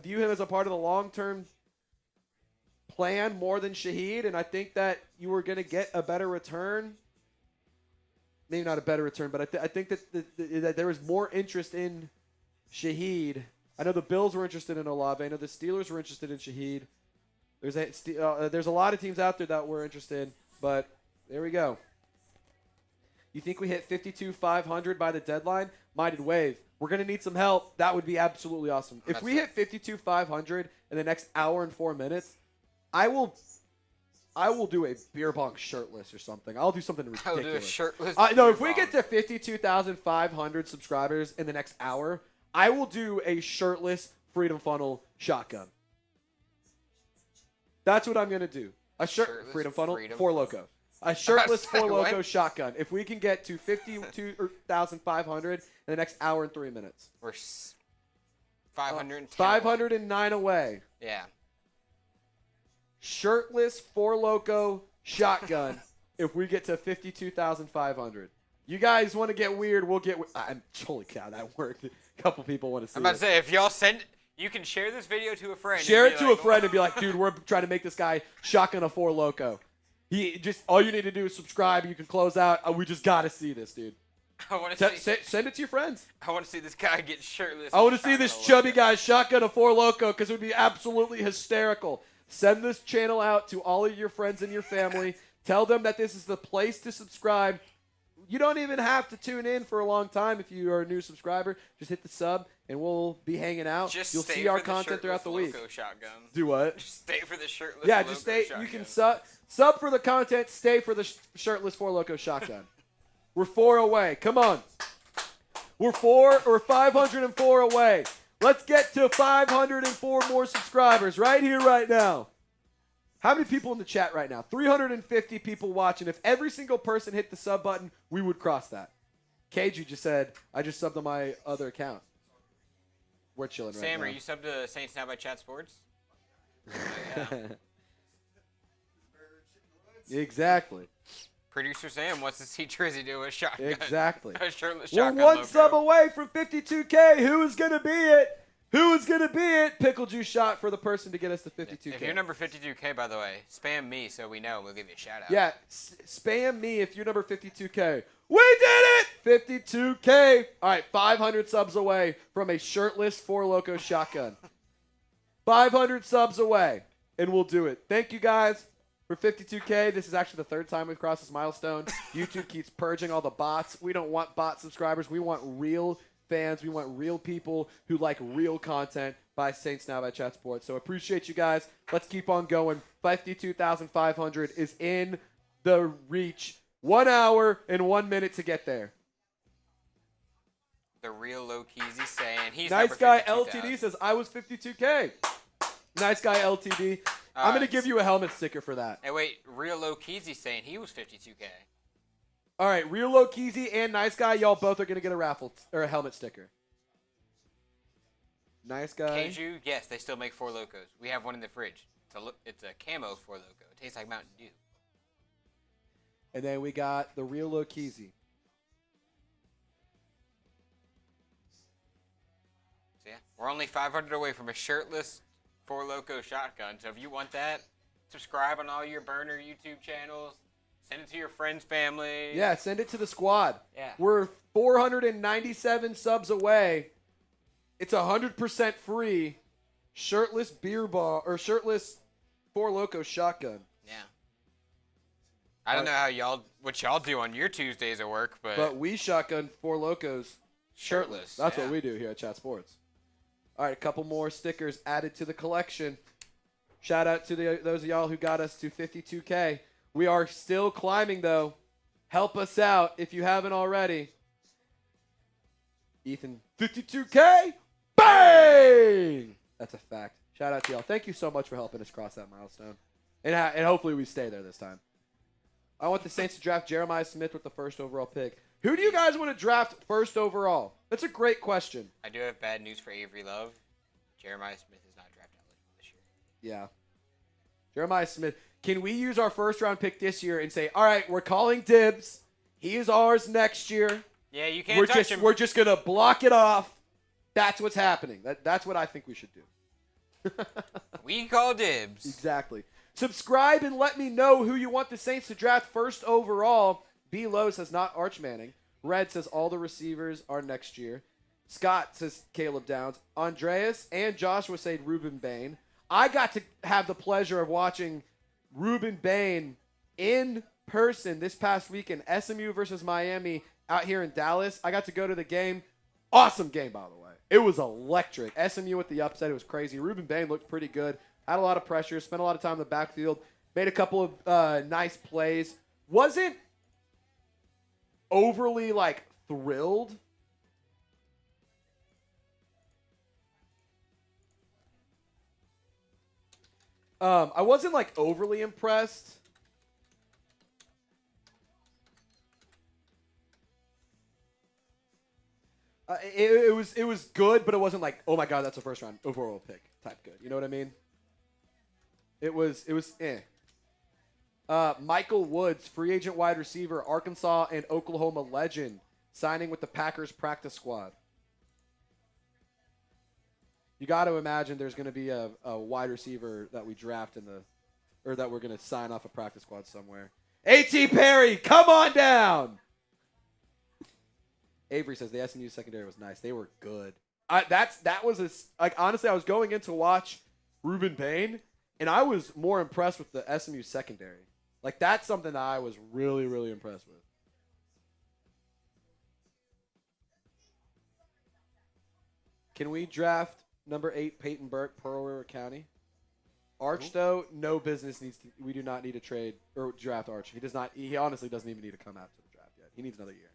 view him as a part of the long-term plan more than Shaheed, and I think that you were going to get a better return. Maybe not a better return, but I think that there was more interest in Shaheed. I know the Bills were interested in Olave. I know the Steelers were interested in Shaheed. There's a lot of teams out there that were interested, but there we go. You think we hit 52,500 by the deadline? Minded Wave. We're going to need some help. That would be absolutely awesome. If we hit 52,500 in the next hour and 4 minutes, I will do a beer bong shirtless or something. I'll do something ridiculous. I'll do a shirtless No, if we get to 52,500 subscribers in the next hour, I will do a shirtless Freedom Funnel shotgun. That's what I'm going to do. Freedom Funnel, Four Loco. A shirtless Four Loco shotgun. If we can get to 52,500 in the next hour and 3 minutes. We're 510 509 away. Yeah. shirtless Four Loko shotgun if we get to 52,500. You guys want to get weird? We'll get. I'm holy cow, that worked. A couple people want to see. I'm about to say, if y'all send, you can share this video to a friend. Share it to a friend and be like, dude, we're trying to make this guy shotgun a Four Loko. He just all you need to do is subscribe. You can close out. We just gotta see this, dude. I want to see. Send it to your friends. I want to see this guy get shirtless. I want to see this chubby guy shotgun a Four Loko because it would be absolutely hysterical. Send this channel out to all of your friends and your family. Tell them that this is the place to subscribe. You don't even have to tune in for a long time if you are a new subscriber. Just hit the sub, and we'll be hanging out. You'll see our content throughout the week. Shotgun. Do what? Just stay for the shirtless. Yeah, just stay. Shotgun. You can sub for the content. Stay for the shirtless Four Loko shotgun. We're 4 away. Come on. We're 504 away. Let's get to 504 more subscribers right here, right now. How many people in the chat right now? 350 people watching. If every single person hit the sub button, we would cross that. Cage, you just said, I just subbed on my other account. We're chilling right now. Sam, are you subbed to Saints Now by Chat Sports? Exactly. Producer Sam wants to see Trizzy do a shotgun. Exactly. A shirtless We're shotgun one logo. sub away from 52K. Who is going to be it? Who is going to be it? Pickle juice shot for the person to get us to 52K. If you're number 52K, by the way, spam me so we know. We'll give you a shout out. Yeah, spam me if you're number 52K. We did it! 52K. All right, 500 subs away from a shirtless Four Loko shotgun. 500 subs away, and we'll do it. Thank you, guys, for 52K. This is actually the third time we've crossed this milestone. YouTube keeps purging all the bots. We don't want bot subscribers. We want real fans. We want real people who like real content by Saints Now by Chat Sports. So appreciate you guys. Let's keep on going. 52,500 is in the reach. 1 hour and 1 minute to get there. The real low keys he's saying. He's Nice number guy 52,000. LTD says, I was 52K. Nice guy LTD. I'm going to give you a helmet sticker for that. Hey, wait. Real low keys he's saying he was 52K. All right, Real Low Keezy and Nice Guy, y'all both are going to get a raffle or a helmet sticker. Nice Guy. Keiju, yes, they still make Four Locos. We have one in the fridge. It's a camo Four Loco. It tastes like Mountain Dew. And then we got the Real Low Keezy. So, yeah, we're only 500 away from a shirtless Four Loco shotgun. So if you want that, subscribe on all your burner YouTube channels. Send it to your friends, family. Yeah, send it to the squad. Yeah. We're 497 subs away. It's 100% free. Shirtless beer bar or shirtless Four Loko shotgun. Yeah. I don't know what y'all do on your Tuesdays at work, but we shotgun Four Locos shirtless. That's what we do here at Chat Sports. All right, a couple more stickers added to the collection. Shout out to those of y'all who got us to 52K. We are still climbing, though. Help us out if you haven't already. Ethan, 52K. Bang! That's a fact. Shout out to y'all. Thank you so much for helping us cross that milestone. And hopefully we stay there this time. I want the Saints to draft Jeremiah Smith with the first overall pick. Who do you guys want to draft first overall? That's a great question. I do have bad news for Avery Love. Jeremiah Smith is not draft eligible this year. Yeah. Jeremiah Smith. Can we use our first-round pick this year and say, all right, we're calling dibs. He is ours next year. Yeah, you can't touch him. We're just going to block it off. That's what's happening. That's what I think we should do. We call dibs. Exactly. Subscribe and let me know who you want the Saints to draft first overall. B. Lowe says not Arch Manning. Red says all the receivers are next year. Scott says Caleb Downs. Andreas and Joshua say Reuben Bain. I got to have the pleasure of watching Reuben Bain in person this past weekend. SMU versus Miami out here in Dallas. I got to go to the game. Awesome game, by the way. It was electric. SMU with the upset. It was crazy. Reuben Bain looked pretty good. Had a lot of pressure. Spent a lot of time in the backfield. Made a couple of nice plays. Wasn't overly, thrilled. I wasn't, overly impressed. It was good, but it wasn't like, oh my god, that's a first round overall pick type good. You know what I mean? It was eh. Michael Woods, free agent wide receiver, Arkansas and Oklahoma legend, signing with the Packers practice squad. You got to imagine there's going to be a wide receiver that we draft or that we're going to sign off a practice squad somewhere. A.T. Perry, come on down. Avery says the SMU secondary was nice. They were good. Honestly, I was going in to watch Reuben Payne, and I was more impressed with the SMU secondary. Like, that's something that I was really, really impressed with. Can we draft number 8 Peyton Burke, Pearl River County? Arch, though, no business we do not need to trade or draft Arch. He honestly doesn't even need to come out to the draft yet. He needs another year.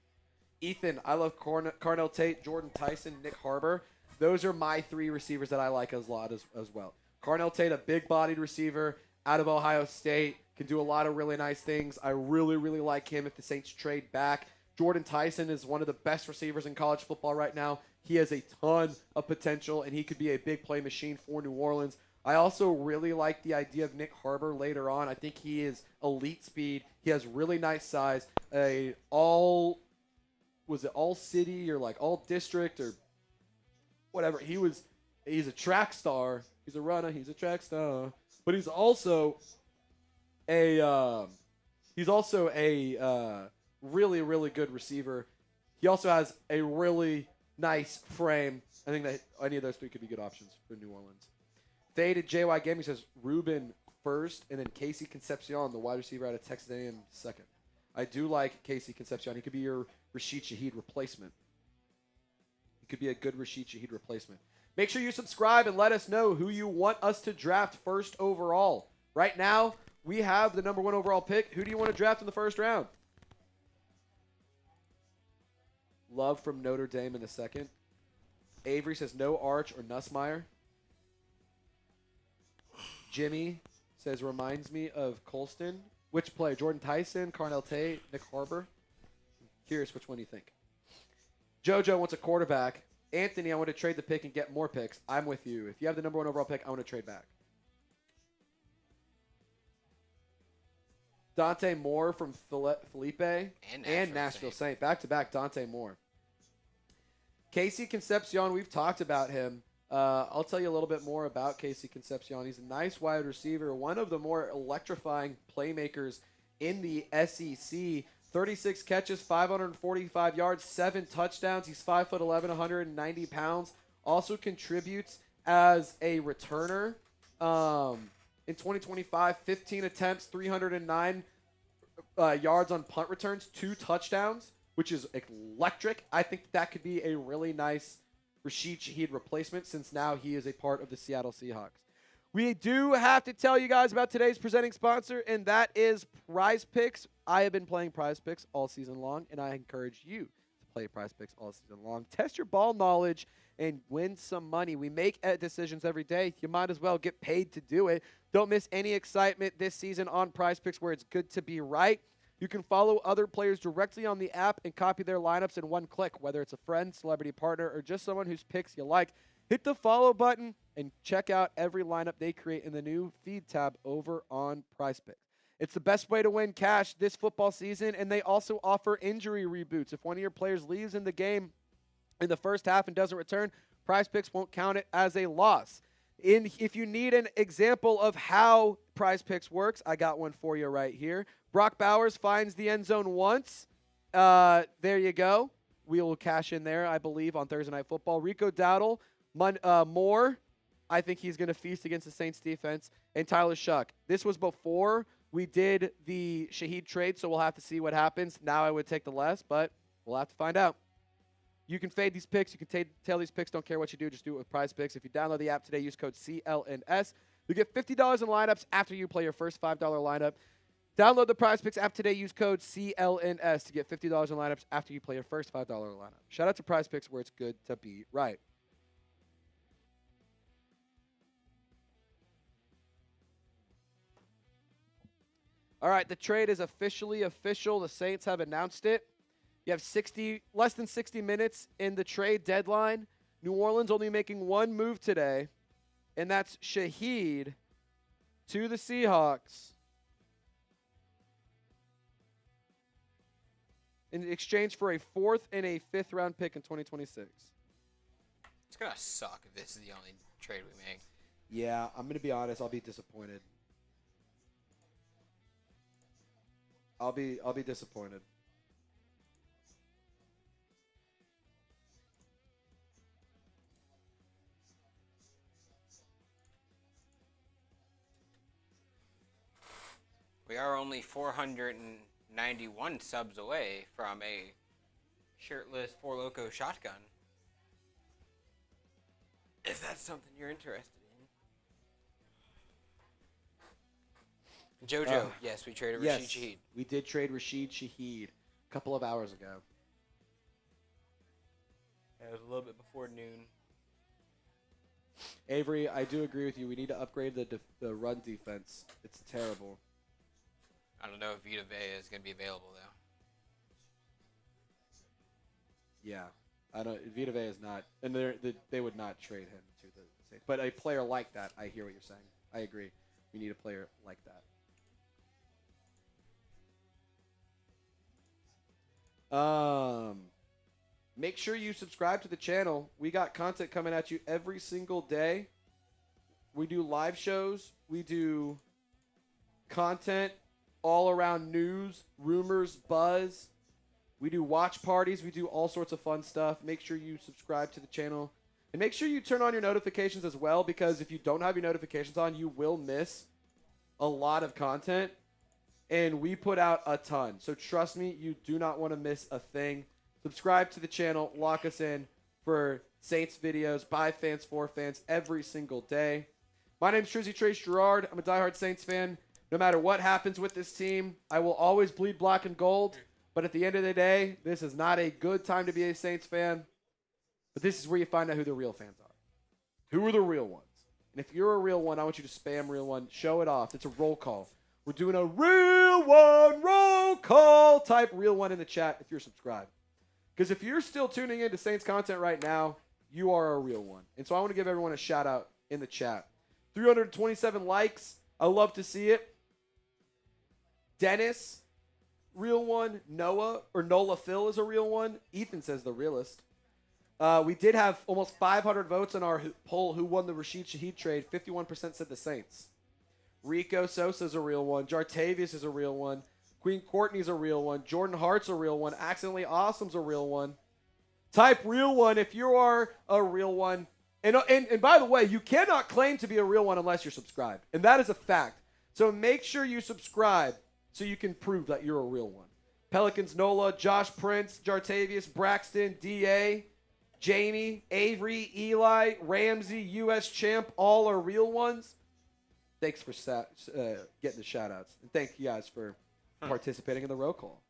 Ethan, I love Carnell Tate, Jordan Tyson, Nick Harbor. Those are my 3 receivers that I like a lot as well. Carnell Tate, a big-bodied receiver out of Ohio State, can do a lot of really nice things. I really, really like him if the Saints trade back. Jordan Tyson is one of the best receivers in college football right now. He has a ton of potential, and he could be a big play machine for New Orleans. I also really like the idea of Nick Harbor later on. I think he is elite speed. He has really nice size. All city or like all district or whatever. He's a track star. He's a runner. He's a track star. But he's also a really, really good receiver. He also has a really nice frame. I think that any of those 3 could be good options for New Orleans. Faded JY Gaming says Ruben first, and then Casey Concepcion, the wide receiver out of Texas A&M, second. I do like Casey Concepcion. He could be your Rashid Shaheed replacement. He could be a good Rashid Shaheed replacement. Make sure you subscribe and let us know who you want us to draft first overall. Right now, we have the number 1 overall pick. Who do you want to draft in the first round? Love from Notre Dame in the second. Avery says no Arch or Nussmeier. Jimmy says reminds me of Colston. Which player? Jordan Tyson, Carnell Tate, Nick Harbor? I'm curious which one you think. JoJo wants a quarterback. Anthony, I want to trade the pick and get more picks. I'm with you. If you have the number 1 overall pick, I want to trade back. Dante Moore from Felipe and Nashville Saint. Back-to-back Dante Moore. Casey Concepcion, we've talked about him. I'll tell you a little bit more about Casey Concepcion. He's a nice wide receiver, one of the more electrifying playmakers in the SEC. 36 catches, 545 yards, 7 touchdowns. He's 5'11", 190 pounds. Also contributes as a returner. In 2025, 15 attempts, 309 yards on punt returns, 2 touchdowns, which is electric. I think that could be a really nice Rashid Shaheed replacement since now he is a part of the Seattle Seahawks. We do have to tell you guys about today's presenting sponsor, and that is Prize Picks. I have been playing Prize Picks all season long, and I encourage you to play Prize Picks all season long. Test your ball knowledge and win some money. We make decisions every day. You might as well get paid to do it. Don't miss any excitement this season on Prize Picks where it's good to be right. You can follow other players directly on the app and copy their lineups in one click, whether it's a friend, celebrity partner, or just someone whose picks you like. Hit the follow button and check out every lineup they create in the new feed tab over on Prize Picks. It's the best way to win cash this football season, and they also offer injury reboots. If one of your players leaves in the game in the first half and doesn't return, Prize Picks won't count it as a loss. If you need an example of how Prize Picks works, I got one for you right here. Brock Bowers finds the end zone once. There you go. We will cash in there, I believe, on Thursday Night Football. Rico Dowdle, Moore. I think he's going to feast against the Saints defense. And Tyler Shuck. This was before we did the Shaheed trade, so we'll have to see what happens. Now I would take the less, but we'll have to find out. You can fade these picks. You can tail these picks. Don't care what you do. Just do it with Prize Picks. If you download the app today, use code CLNS. You get $50 in lineups after you play your first $5 lineup. Download the Prize Picks app today. Use code CLNS to get $50 in lineups after you play your first $5 lineup. Shout out to Prize Picks where it's good to be right. All right, the trade is officially official. The Saints have announced it. You have less than 60 minutes in the trade deadline. New Orleans only making one move today, and that's Shaheed to the Seahawks in exchange for a 4th and a 5th round pick in 2026. It's going to suck if this is the only trade we make. Yeah, I'm going to be honest. I'll be disappointed. I'll be disappointed. We are only 491 subs away from a shirtless Four Loko shotgun. If that's something you're interested in. JoJo, yes, we traded Rashid Shaheed. We did trade Rashid Shaheed a couple of hours ago. It was a little bit before noon. Avery, I do agree with you. We need to upgrade the run defense. It's terrible. I don't know if Vita Vea is going to be available, though. Yeah. I don't. Vita Vea is not. And they would not trade him to the Saints. But a player like that, I hear what you're saying. I agree. We need a player like that. Make sure you subscribe to the channel. We got content coming at you every single day. We do live shows. We do content all around news, rumors, buzz. We do watch parties. We do all sorts of fun stuff. Make sure you subscribe to the channel. And make sure you turn on your notifications as well, because if you don't have your notifications on, you will miss a lot of content. And we put out a ton. So trust me, you do not want to miss a thing. Subscribe to the channel. Lock us in for Saints videos by fans for fans every single day. My name's Trizzy Trace Gerard. I'm a diehard Saints fan. No matter what happens with this team, I will always bleed black and gold. But at the end of the day, this is not a good time to be a Saints fan. But this is where you find out who the real fans are. Who are the real ones? And if you're a real one, I want you to spam real one. Show it off. It's a roll call. We're doing a real one roll call. Type real one in the chat if you're subscribed. Because if you're still tuning into Saints content right now, you are a real one. And so I want to give everyone a shout out in the chat. 327 likes. I love to see it. Dennis, real one. Nola Phil is a real one. Ethan says the realist. We did have almost 500 votes on our poll who won the Rashid Shaheed trade. 51% said the Saints. Rico Sosa's a real one. Jartavius is a real one. Queen Courtney's a real one. Jordan Hart's a real one. Accidentally Awesome's a real one. Type real one if you are a real one. And by the way, you cannot claim to be a real one unless you're subscribed. And that is a fact. So make sure you subscribe so you can prove that you're a real one. Pelicans Nola, Josh Prince, Jartavius, Braxton, D.A., Jamie, Avery, Eli, Ramsey, U.S. Champ, all are real ones. Thanks for getting the shout-outs. And thank you guys for participating in the roll call.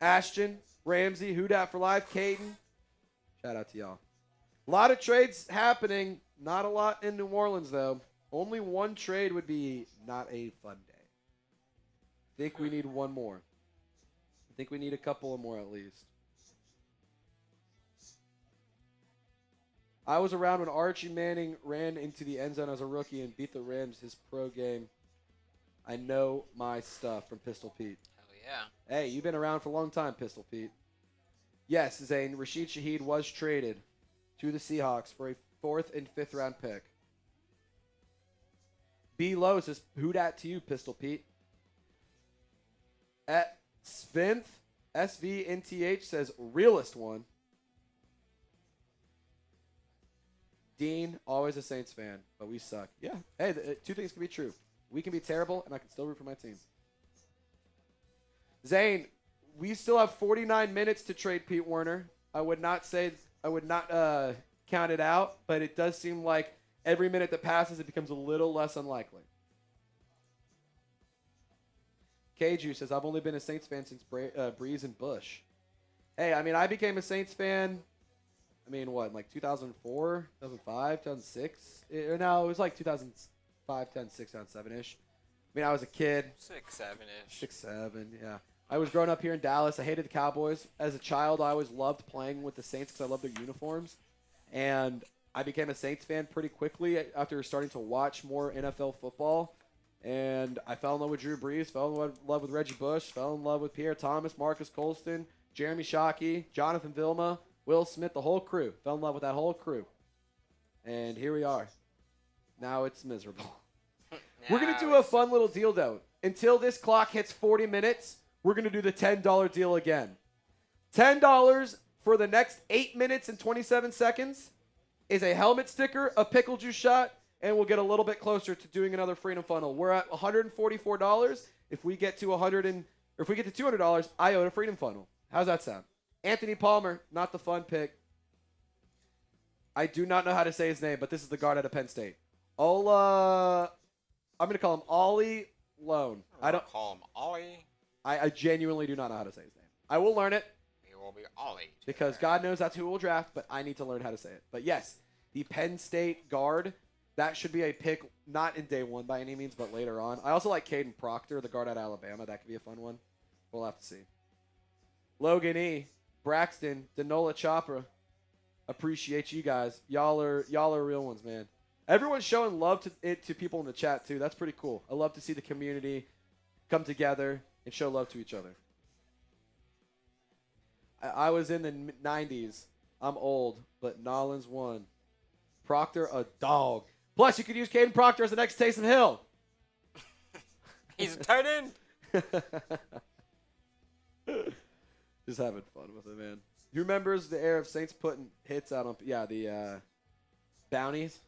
Ashton, Ramsey, Who Dat for Life, Caden. Shout out to y'all. A lot of trades happening. Not a lot in New Orleans, though. Only one trade would be not a fun day. I think we need one more. I think we need a couple more at least. I was around when Archie Manning ran into the end zone as a rookie and beat the Rams his pro game. I know my stuff from Pistol Pete. Hell yeah. Hey, you've been around for a long time, Pistol Pete. Yes, Zane, Rashid Shaheed was traded to the Seahawks for a 4th and 5th round pick. B. Lowe says, who dat to you, Pistol Pete? At Svinth, SVNTH says, realist one. Dean, always a Saints fan, but we suck. Yeah. Hey, two things can be true. We can be terrible, and I can still root for my team. Zane, we still have 49 minutes to trade Pete Werner. I would not count it out, but it does seem like every minute that passes, it becomes a little less unlikely. Keiju says, I've only been a Saints fan since Breeze and Bush. Hey, I mean, I became a Saints fan, like 2004, 2005, 2006? No, it was like 2005, 2006, 2007-ish. I mean, I was a kid. 6, 7-ish. 6, 7, yeah. I was growing up here in Dallas. I hated the Cowboys. As a child, I always loved playing with the Saints because I loved their uniforms. And I became a Saints fan pretty quickly after starting to watch more NFL football. And I fell in love with Drew Brees, fell in love with Reggie Bush, fell in love with Pierre Thomas, Marcus Colston, Jeremy Shockey, Jonathan Vilma, Will Smith, the whole crew. Fell in love with that whole crew. And here we are. Now it's miserable. We're going to do a fun little deal, though. Until this clock hits 40 minutes, we're going to do the $10 deal again. $10 for the next 8 minutes and 27 seconds is a helmet sticker, a pickle juice shot, and we'll get a little bit closer to doing another Freedom Funnel. We're at $144. If we get to $200, I own a Freedom Funnel. How's that sound? Anthony Palmer, not the fun pick. I do not know how to say his name, but this is the guard out of Penn State. I'm going to call him Ollie Lone. I don't call him Ollie. I genuinely do not know how to say his name. I will learn it. He will be Ollie. Because God knows that's who we'll draft, but I need to learn how to say it. But yes, the Penn State guard, that should be a pick, not in day one by any means, but later on. I also like Caden Proctor, the guard out of Alabama. That could be a fun one. We'll have to see. Logan E., Braxton, Denola Chopra. Appreciate you guys. Y'all are real ones, man. Everyone's showing love to people in the chat, too. That's pretty cool. I love to see the community come together and show love to each other. I was in the 90s. I'm old, but Nollins won. Proctor, a dog. Plus, you could use Caden Proctor as the next Taysom Hill. He's a tight end. Just having fun with it, man. Who remembers the era of Saints putting hits out on, the bounties?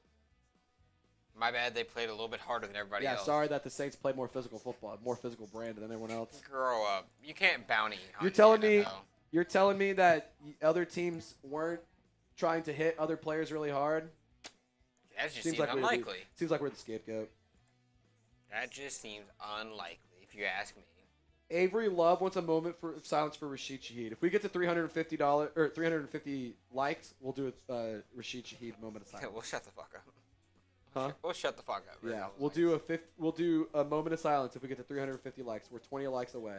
My bad, they played a little bit harder than everybody else. Yeah, sorry that the Saints played more physical football, more physical brand than everyone else. Grow up. You can't bounty hunt. You're telling me that other teams weren't trying to hit other players really hard? That just seems unlikely. Seems like we're the scapegoat. That just seems unlikely, if you ask me. Avery Love wants a moment of silence for Rashid Shaheed. If we get to $350 likes, we'll do a Rashid Shaheed moment of silence. We'll shut the fuck up. Huh? We'll shut the fuck up. Yeah, we'll do a moment of silence if we get to 350 likes. We're 20 likes away.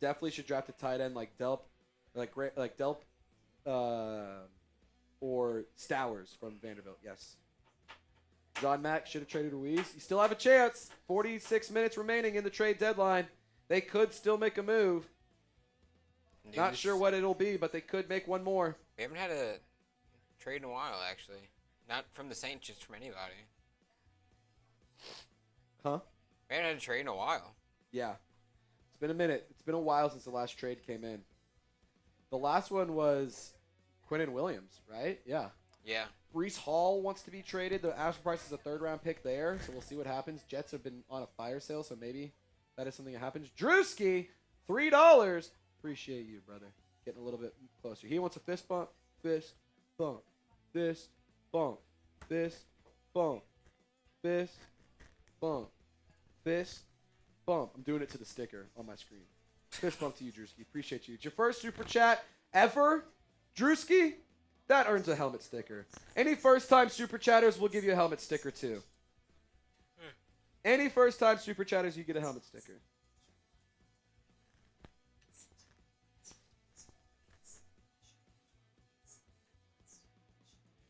Definitely should draft a tight end like Delp, or Stowers from Vanderbilt. Yes. John Mack should have traded Ruiz. You still have a chance. 46 minutes remaining in the trade deadline. They could still make a move. Not sure what it'll be, but they could make one more. We haven't had a trade in a while, actually. Not from the Saints, just from anybody. Huh? We haven't had a trade in a while. Yeah. It's been a minute. It's been a while since the last trade came in. The last one was Quinnen Williams, right? Yeah. Yeah. Breece Hall wants to be traded. The asking price is a third-round pick there, so we'll see what happens. Jets have been on a fire sale, so maybe that is something that happens. Drewski, $3. Appreciate you, brother. Getting a little bit closer. He wants a fist bump, fist bump, fist bump, fist bump, fist bump, fist bump. I'm doing it to the sticker on my screen. Fist bump to you, Drewski. Appreciate you. It's your first super chat ever, Drewski. That earns a helmet sticker. Any first-time super chatters, we'll give you a helmet sticker too. Any first-time super chatters, you get a helmet sticker.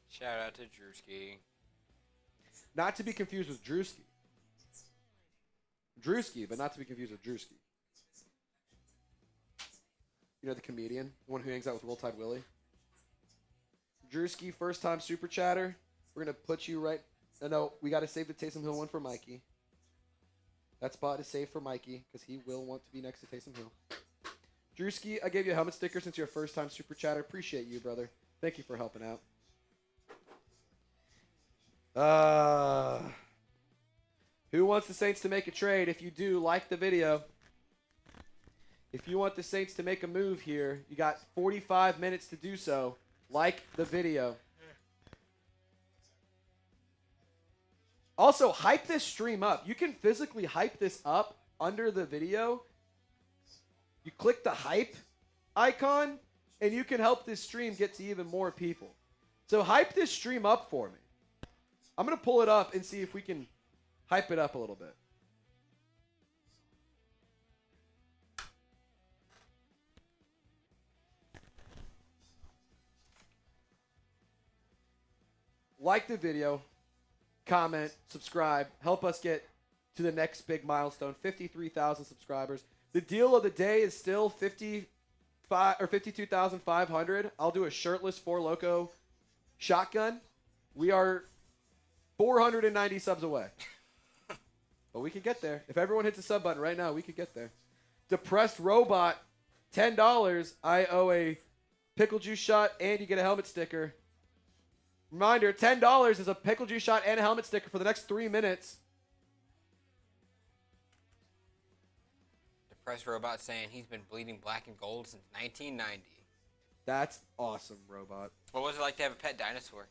Shout out to Drewski. Not to be confused with Drewski. Drewski, but not to be confused with Drewski. You know the comedian? The one who hangs out with Roll Tide Willie? Drewski, first-time super chatter. We're going to put you right... No, we got to save the Taysom Hill one for Mikey. That spot is saved for Mikey because he will want to be next to Taysom Hill. Drewski, I gave you a helmet sticker since you're a first-time super chatter. Appreciate you, brother. Thank you for helping out. Who wants the Saints to make a trade? If you do, like the video. If you want the Saints to make a move here, you got 45 minutes to do so. Like the video. Also, hype this stream up. You can physically hype this up under the video. You click the hype icon, and you can help this stream get to even more people. So hype this stream up for me. I'm going to pull it up and see if we can hype it up a little bit. Like the video. comment, subscribe. Help us get to the next big milestone, 53,000 subscribers. The deal of the day is still 52,500. I'll do a shirtless Four Loko shotgun. We are 490 subs away. But we could get there. If everyone hits the sub button right now, we could get there. Depressed Robot, $10. I owe a pickle juice shot and you get a helmet sticker. Reminder, $10 is a pickle juice shot and a helmet sticker for the next 3 minutes. Depressed Robot saying he's been bleeding black and gold since 1990. That's awesome, Robot. What was it like to have a pet dinosaur?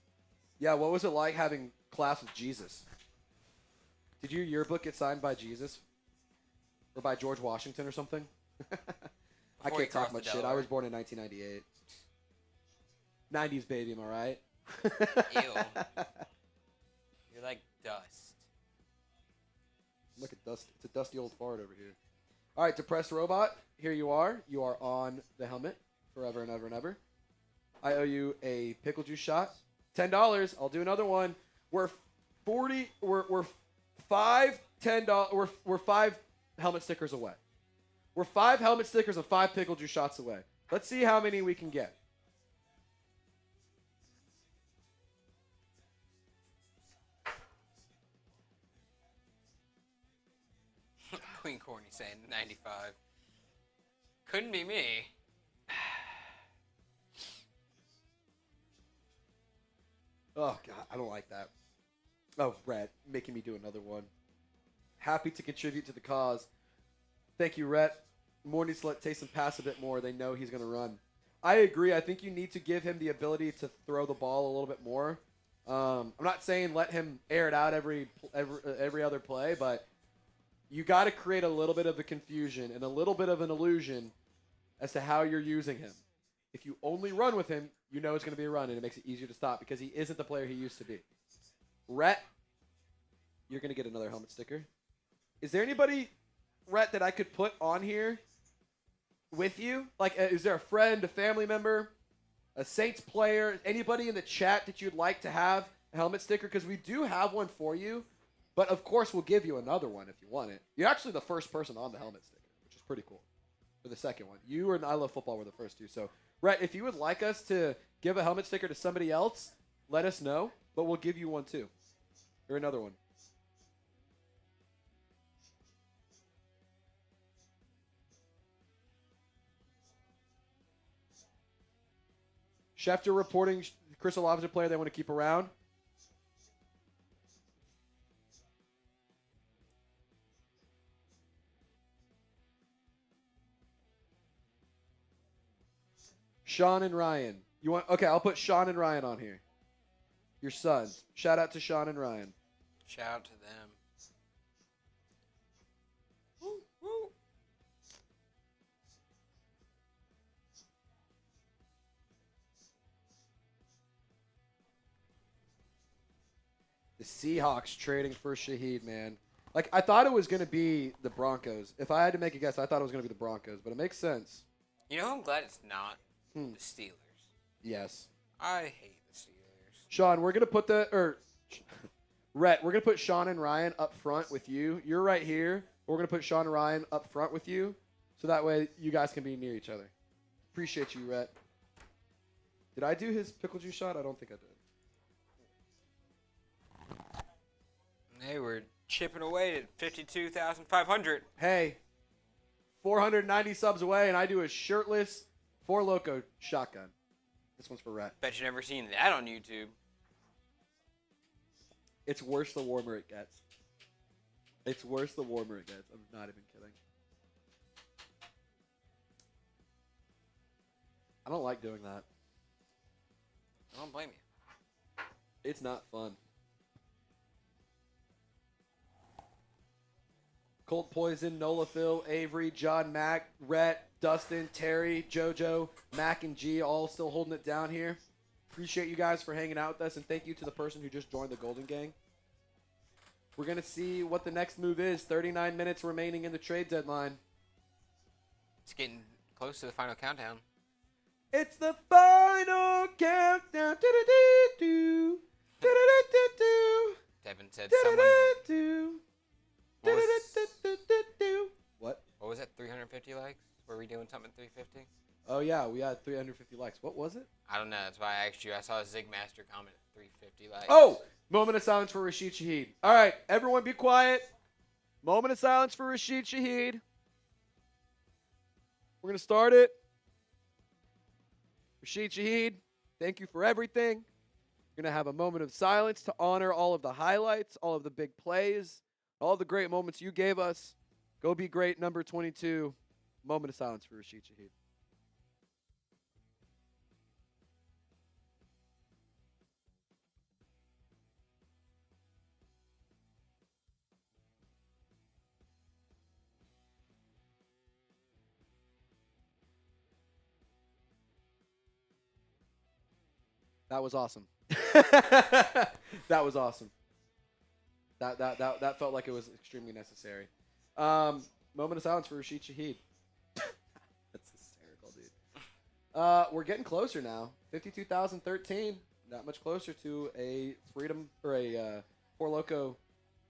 Yeah, what was it like having class with Jesus? Did your yearbook get signed by Jesus? Or by George Washington or something? I can't talk much shit. I was born in 1998. 90s baby, am I right? Ew. You're like dust. Look at dust. It's a dusty old fart over here. All right, Depressed Robot, here you are. You are on the helmet forever and ever and ever. I owe you a pickle juice shot. $10. I'll do another one. We're five helmet stickers away. We're 5 helmet stickers and 5 pickle juice shots away. Let's see how many we can get. Queen Corny saying 95. Couldn't be me. Oh, God, I don't like that. Oh, Rhett, making me do another one. Happy to contribute to the cause. Thank you, Rhett. More needs to let Taysom pass a bit more. They know he's going to run. I agree. I think you need to give him the ability to throw the ball a little bit more. I'm not saying let him air it out every other play, but you got to create a little bit of a confusion and a little bit of an illusion as to how you're using him. If you only run with him, you know it's going to be a run, and it makes it easier to stop because he isn't the player he used to be. Rhett, you're going to get another helmet sticker. Is there anybody, Rhett, that I could put on here with you? Like, is there a friend, a family member, a Saints player, anybody in the chat that you'd like to have a helmet sticker? Because we do have one for you, but of course we'll give you another one if you want it. You're actually the first person on the helmet sticker, which is pretty cool. For the second one. You and I Love Football were the first two. So, Rhett, if you would like us to give a helmet sticker to somebody else, let us know, but we'll give you one too. Or another one. Schefter reporting Chris Olave is a player they want to keep around. Sean and Ryan. You want? Okay, I'll put Sean and Ryan on here. Your sons. Shout out to Sean and Ryan. Shout out to them. Woo, woo. The Seahawks trading for Shaheed, man. Like, I thought it was going to be the Broncos. If I had to make a guess, I thought it was going to be the Broncos, but it makes sense. You know, I'm glad it's not the Steelers. Yes. I hate the Steelers. Sean, we're going to put Rhett, we're going to put Sean and Ryan up front with you. You're right here. We're going to put Sean and Ryan up front with you, so that way you guys can be near each other. Appreciate you, Rhett. Did I do his pickle juice shot? I don't think I did. Hey, we're chipping away at 52,500. Hey, 490 subs away, and I do a shirtless Four Loko shotgun. This one's for Rhett. Bet you never seen that on YouTube. It's worse the warmer it gets. It's worse the warmer it gets. I'm not even kidding. I don't like doing that. I don't blame you. It's not fun. Cold Poison, Nola Phil, Avery, John Mack, Rhett, Dustin, Terry, JoJo, Mac, and G all still holding it down here. Appreciate you guys for hanging out with us, and thank you to the person who just joined the Golden Gang. We're going to see what the next move is. 39 minutes remaining in the trade deadline. It's getting close to the final countdown. It's the final countdown. Do-do-do-do. Do-do-do-do-do. Devin said someone. What? What was that? 350 likes? Were we doing something 350? Oh, yeah, we had 350 likes. What was it? I don't know. That's why I asked you. I saw a Zigmaster comment at 350 likes. Oh! Moment of silence for Rashid Shaheed. All right, everyone be quiet. Moment of silence for Rashid Shaheed. We're going to start it. Rashid Shaheed, thank you for everything. We're going to have a moment of silence to honor all of the highlights, all of the big plays, all the great moments you gave us. Go be great, number 22. Moment of silence for Rashid Shaheed. That was awesome. That was awesome. That felt like it was extremely necessary. Moment of silence for Rashid Shaheed. That's hysterical, dude. We're getting closer now. 52,013. Not much closer to a Freedom or a Four Loko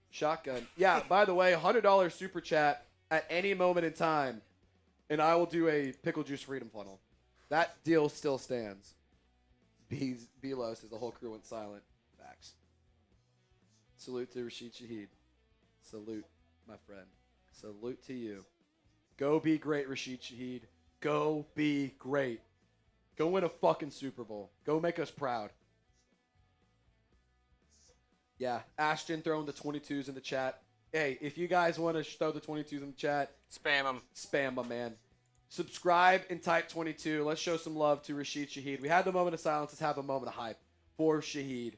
shotgun. Yeah, by the way, $100 super chat at any moment in time, and I will do a pickle juice Freedom funnel. That deal still stands. Belos says the whole crew went silent. Facts. Salute to Rashid Shaheed. Salute, my friend. Salute to you. Go be great, Rashid Shaheed. Go be great. Go win a fucking Super Bowl. Go make us proud. Yeah, Ashton throwing the 22s in the chat. Hey, if you guys want to throw the 22s in the chat, spam them. Spam them, man. Subscribe and type 22. Let's show some love to Rashid Shaheed. We had the moment of silence. Let's have a moment of hype for Shaheed.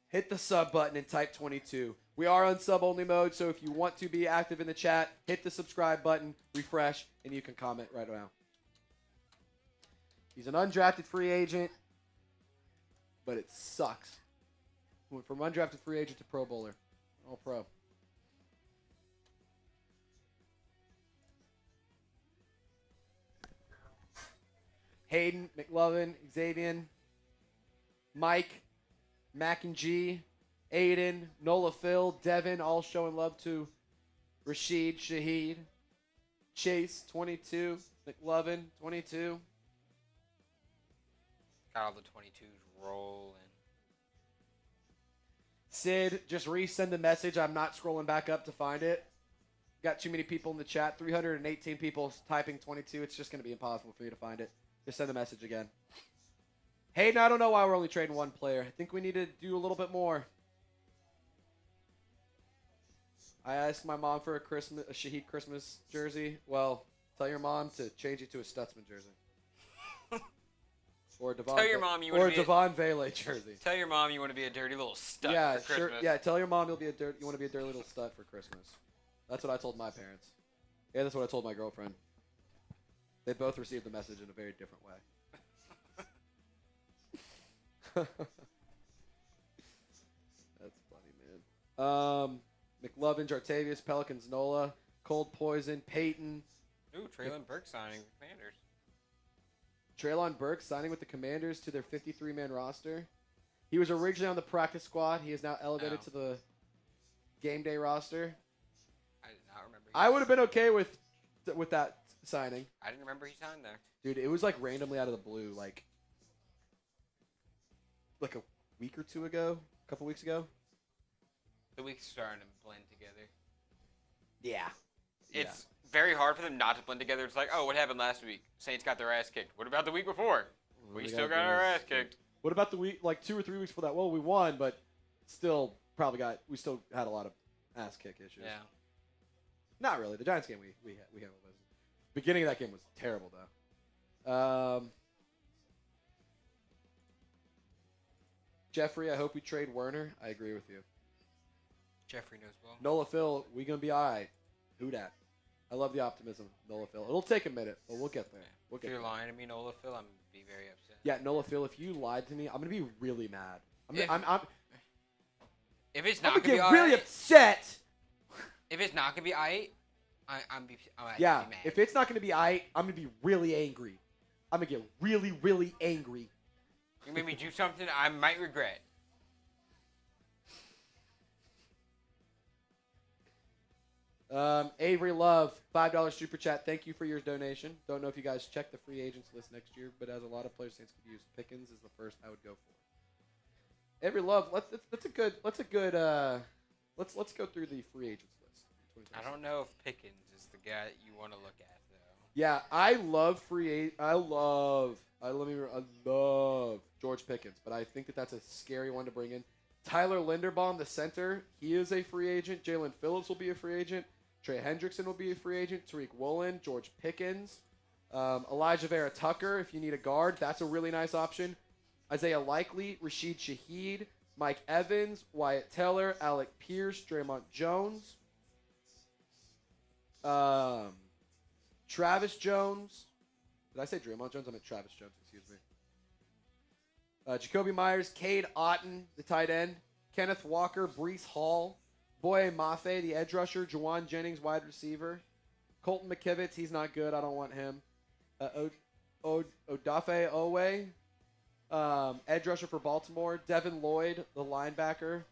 Hit the sub button and type 22. We are on sub-only mode, so if you want to be active in the chat, hit the subscribe button, refresh, and you can comment right now. He's an undrafted free agent, but it sucks. Went from undrafted free agent to Pro Bowler. All pro. Hayden, McLovin, Xavier, Mike, Mac and G, Aiden, Nola Phil, Devin, all showing love to Rashid Shaheed. Chase, 22. McLovin, 22. Got all the 22s rolling. Sid, just resend the message. I'm not scrolling back up to find it. Got too many people in the chat. 318 people typing 22. It's just going to be impossible for you to find it. Just send the message again. Hayden, I don't know why we're only trading one player. I think we need to do a little bit more. I asked my mom for a Shaheed Christmas jersey. Well, tell your mom to change it to a Stutzman jersey. Or Devon. Tell your mom you want to be Devon Vele jersey. Tell your mom you want to be a dirty little stud for Christmas. Sure. Yeah, tell your mom you want to be a dirty little stud for Christmas. That's what I told my parents. Yeah, that's what I told my girlfriend. They both received the message in a very different way. That's funny, man. McLovin, Jartavius, Pelicans, Nola, Cold Poison, Peyton. Ooh, Treylon Burks signing with Commanders. Treylon Burks signing with the Commanders to their 53-man roster. He was originally on the practice squad. He is now elevated to the game day roster. I did not remember. I would have been okay with that signing. I didn't remember he signed there. Dude, it was like randomly out of the blue, like a week or two ago, a couple weeks ago. The weeks are starting to blend together. Yeah. It's very hard for them not to blend together. It's like, oh, what happened last week? Saints got their ass kicked. What about the week before? We still got our ass kicked. What about the week, like 2 or 3 weeks before that? Well, we won, but still we still had a lot of ass kick issues. Yeah. Not really. The Giants game we handled those. Beginning of that game was terrible though. Jeffrey, I hope we trade Werner. I agree with you. Jeffrey knows well. Nola Phil, we gonna be all right. Who dat? I love the optimism, Nola Phil. It'll take a minute, but we'll get there. If you're lying to me, Nola Phil, I'm gonna be very upset. Yeah, Nola Phil, if you lied to me, I'm gonna be really mad. If it's not I'm gonna be really upset. If it's not gonna be I'm be mad. If it's not gonna be I'm gonna be really angry. I'm gonna get really, really angry. You made me do something I might regret. Avery Love, $5 super chat. Thank you for your donation. Don't know if you guys check the free agents list next year, but as a lot of players Saints could use, Pickens is the first I would go for. Avery Love, let's go through the free agents list. I don't know if Pickens is the guy that you want to look at though. Yeah, I love I love George Pickens, but I think that's a scary one to bring in. Tyler Linderbaum, the center, he is a free agent. Jalen Phillips will be a free agent. Trey Hendrickson will be a free agent. Tariq Woolen, George Pickens. Elijah Vera Tucker, if you need a guard, that's a really nice option. Isaiah Likely, Rashid Shaheed, Mike Evans, Wyatt Teller, Alec Pierce, Draymond Jones. Travis Jones. Did I say Draymond Jones? I meant Travis Jones, excuse me. Jacoby Myers, Cade Otton, the tight end. Kenneth Walker, Breece Hall. Boye Mafe, the edge rusher. Juwan Jennings, wide receiver. Colton McKivitz, he's not good. I don't want him. Odafe Owe, edge rusher for Baltimore. Devin Lloyd, the linebacker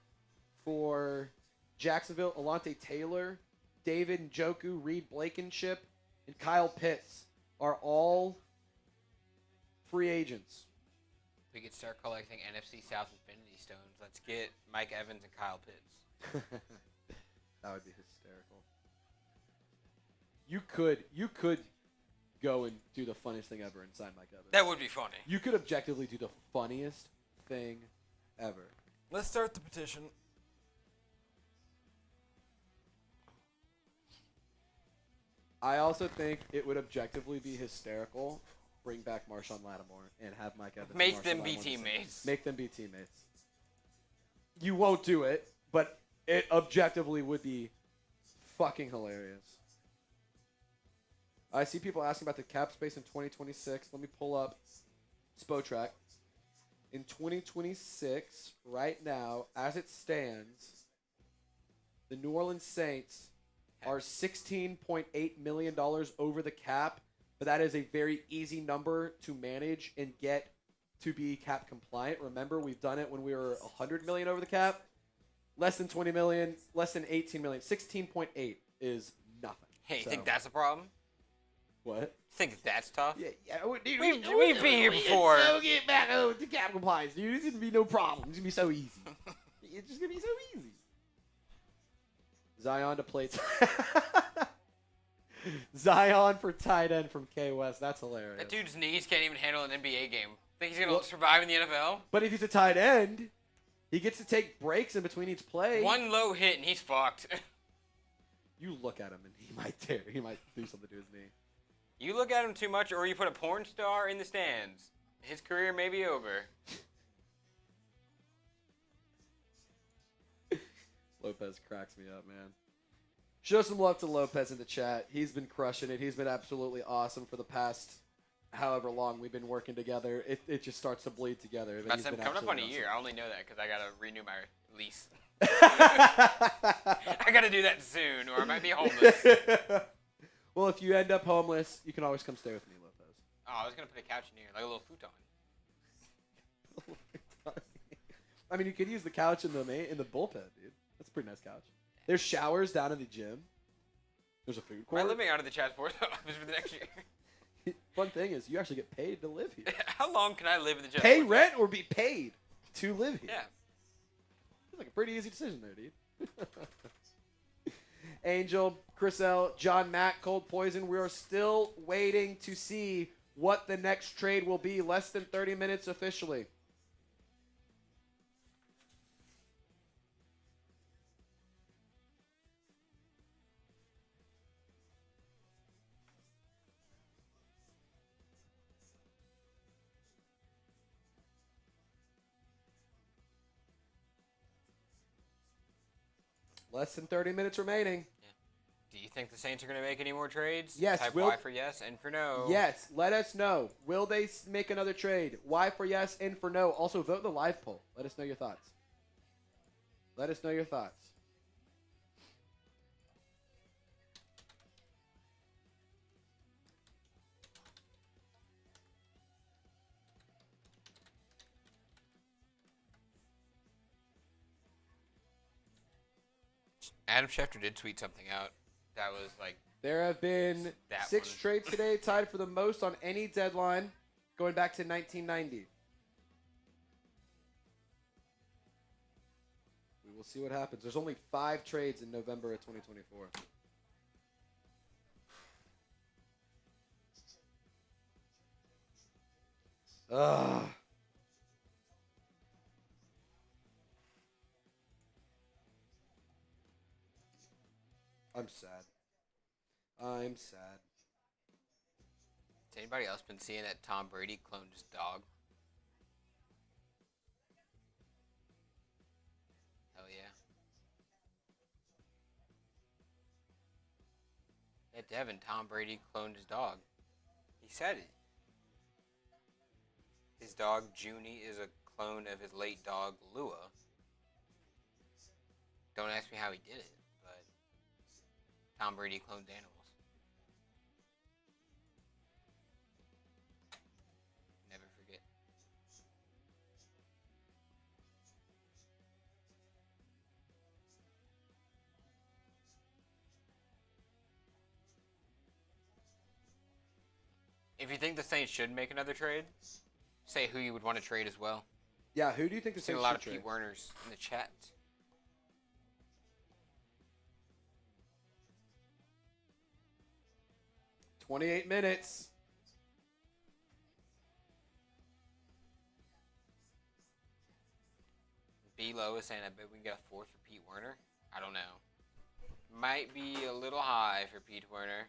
for Jacksonville. Alontae Taylor, David Njoku, Reed Blankenship, and Kyle Pitts are all free agents. We could start collecting NFC South Infinity Stones. Let's get Mike Evans and Kyle Pitts. That would be hysterical. You could go and do the funniest thing ever and sign Mike Evans. That would be funny. You could objectively do the funniest thing ever. Let's start the petition. I also think it would objectively be hysterical. Bring back Marshawn Lattimore and have Mike Evans. Make them be teammates. Make them be teammates. You won't do it, but it objectively would be fucking hilarious. I see people asking about the cap space in 2026. Let me pull up Spotrac. In 2026, right now, as it stands, the New Orleans Saints are $16.8 million over the cap, but that is a very easy number to manage and get to be cap compliant. Remember, we've done it when we were $100 million over the cap. Less than $20 million, less than $18 million. 16.8 is nothing. Hey, you think that's a problem? What? Think that's tough? Yeah, dude, We've been here before. So get back to cap compliance, dude. It's gonna be no problem. It's gonna be so easy. It's just gonna be so easy. Zion to play. Zion for tight end from K West. That's hilarious. That dude's knees can't even handle an NBA game. Think he's gonna survive in the NFL? But if he's a tight end, he gets to take breaks in between each play. One low hit and he's fucked. You look at him and he might tear. He might do something to his knee. You look at him too much, or you put a porn star in the stands. His career may be over. Lopez cracks me up, man. Show some love to Lopez in the chat. He's been crushing it. He's been absolutely awesome for the past however long we've been working together. It just starts to bleed together. Coming up on a year. I only know that because I got to renew my lease. I got to do that soon, or I might be homeless. Well, if you end up homeless, you can always come stay with me, Lopez. Oh, I was going to put a couch in here, like a little futon. I mean, you could use the couch in the bullpen, dude. That's a pretty nice couch. There's showers down in the gym. There's a food court. I'm living out of the chat sports office for the next year. Fun thing is, you actually get paid to live here. How long can I live in the chat? Pay rent or be paid to live here. Yeah. It's like a pretty easy decision there, dude. Angel, Chris L, John Mack, Cold Poison. We are still waiting to see what the next trade will be. Less than 30 minutes officially. Less than 30 minutes remaining. Yeah. Do you think the Saints are going to make any more trades? Yes. Type Y for yes, N for no. Yes. Let us know. Will they make another trade? Y for yes, N for no. Also, vote in the live poll. Let us know your thoughts. Let us know your thoughts. Adam Schefter did tweet something out. That was like There have been That 6 one. trades today, tied for the most on any deadline, going back to 1990. We will see what happens. There's only 5 trades in November of 2024. Ugh. I'm sad. I'm sad. Has anybody else been seeing that Tom Brady cloned his dog? Hell yeah. Yeah, Devin, Tom Brady cloned his dog. He said it. His dog, Junie, is a clone of his late dog, Lua. Don't ask me how he did it, but Tom Brady cloned animals. Never forget. If you think the Saints should make another trade, say who you would want to trade as well. Yeah, who do you think the I've seen a Saints lot of should Pete trade? Werners in the chat. "28 minutes. B. Low is saying, I bet we can get a 4th for Pete Werner. I don't know. Might be a little high for Pete Werner.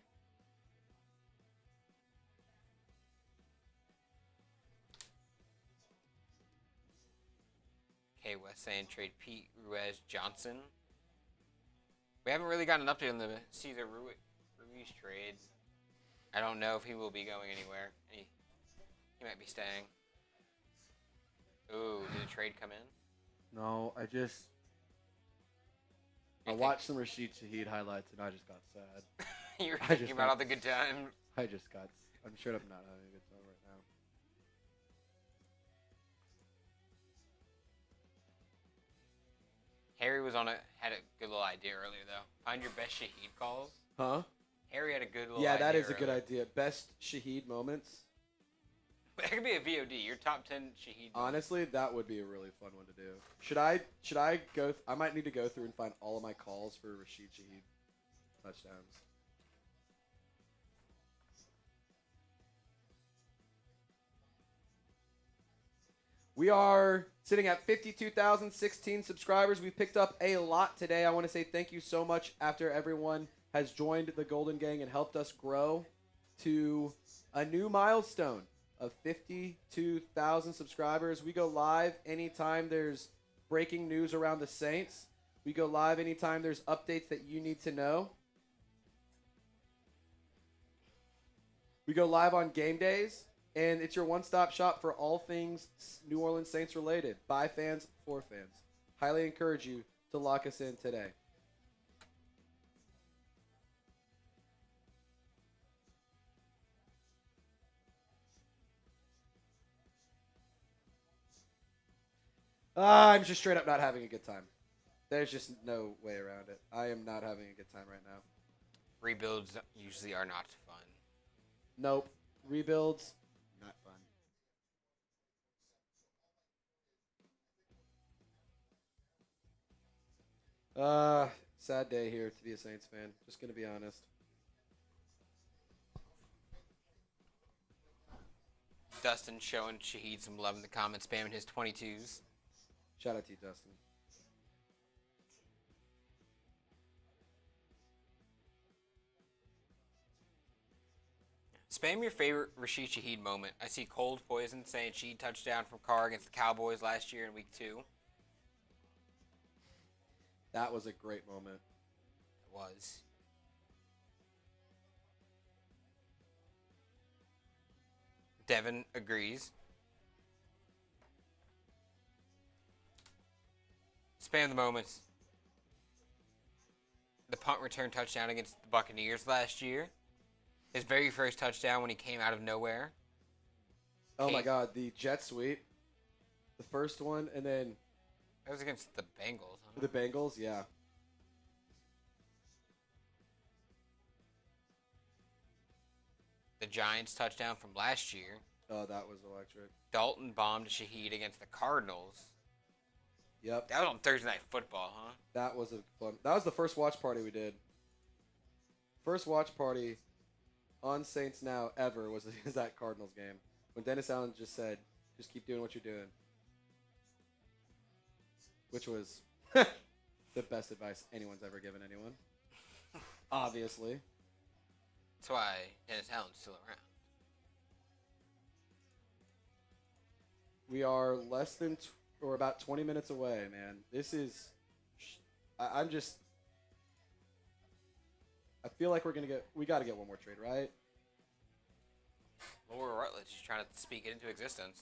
Okay, West saying trade Pete Ruiz Johnson. We haven't really gotten an update on the Cesar Ruiz trade. I don't know if he will be going anywhere. He might be staying. Ooh, did a trade come in? No, I You watched some Rashid Shaheed highlights and I just got sad. You were I thinking just about got- all the good times. I'm straight up not having a good time right now. Harry had a good little idea earlier though. Find your best Shaheed calls. Huh? Harry had a good little Yeah, idea. that is a good earlier. idea. Best Shaheed moments. That could be a VOD. Your top 10 Shaheed. moments. Honestly, that would be a really fun one to do. Should I go? I might need to go through and find all of my calls for Rashid Shaheed touchdowns. We are sitting at 52,016 subscribers. We picked up a lot today. I want to say thank you so much after everyone has joined the Golden Gang and helped us grow to a new milestone of 52,000 subscribers. We go live anytime there's breaking news around the Saints. We go live anytime there's updates that you need to know. We go live on game days, and it's your one-stop shop for all things New Orleans Saints related. By fans, for fans. Highly encourage you to lock us in today. I'm just straight up not having a good time. There's just no way around it. I am not having a good time right now. Rebuilds usually are not fun. Nope. Rebuilds, not fun. Sad day here to be a Saints fan. Just gonna be honest. Dustin showing Shaheed some love in the comments, spamming his 22s. Shout out to you, Dustin. Spam your favorite Rashid Shaheed moment. I see Cold Poison saying Shaheed touchdown from Carr against the Cowboys last year in week 2. That was a great moment. It was. Devin agrees. Spam the moments. The punt return touchdown against the Buccaneers last year. His very first touchdown when he came out of nowhere. Oh my Okay. God, the jet sweep. The first one, and then That was against the Bengals. Huh? the Bengals, yeah. the Giants touchdown from last year. Oh, that was electric. Dalton bombed Shaheed against the Cardinals. Yep. That was on Thursday Night Football, huh? That was a fun. That was the first watch party we did. First watch party on Saints Now ever was that Cardinals game when Dennis Allen just said, "Just keep doing what you're doing," which was the best advice anyone's ever given anyone. Obviously. That's why Dennis Allen's still around. We are less than or about 20 minutes away, man. This is. I'm just. I feel like we got to get one more trade, right? Laura Rutledge is trying to speak it into existence.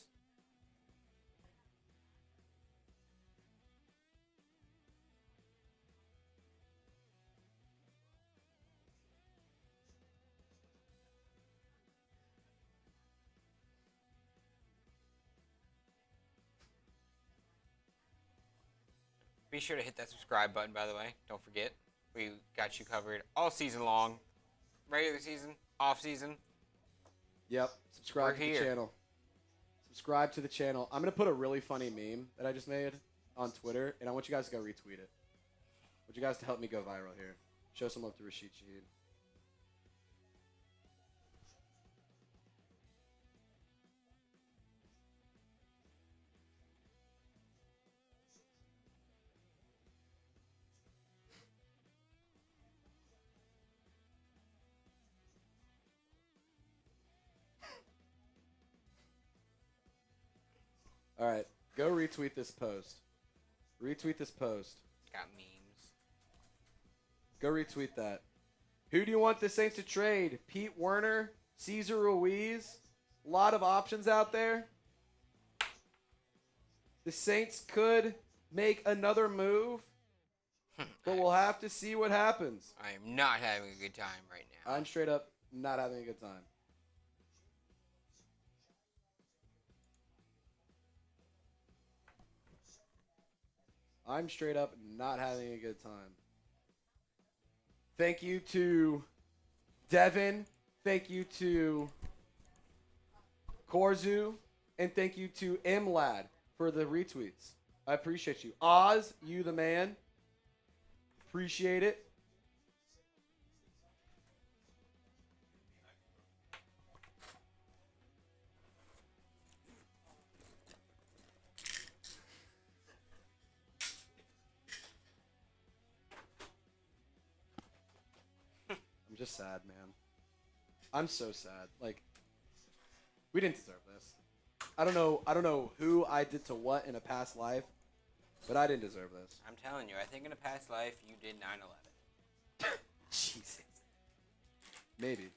Be sure to hit that subscribe button, by the way. Don't forget. We got you covered all season long. Regular season, off season. Yep. Subscribe to the channel. Subscribe to the channel. I'm going to put a really funny meme that I just made on Twitter, and I want you guys to go retweet it. I want you guys to help me go viral here. Show some love to Rashid Shaheed. All right, go retweet this post. Retweet this post. Got memes. Go retweet that. Who do you want the Saints to trade? Pete Werner, Cesar Ruiz. A lot of options out there. The Saints could make another move, but we'll have to see what happens. I am not having a good time right now. I'm straight up not having a good time. I'm straight up not having a good time. Thank you to Devin. Thank you to Korzu. And thank you to MLAD for the retweets. I appreciate you. Oz, you the man. Appreciate it. Just sad, man. I'm so sad. Like, we didn't deserve this. I don't know who I did to what in a past life, but I didn't deserve this. I'm telling you, I think in a past life you did 9/11. Jesus. Maybe.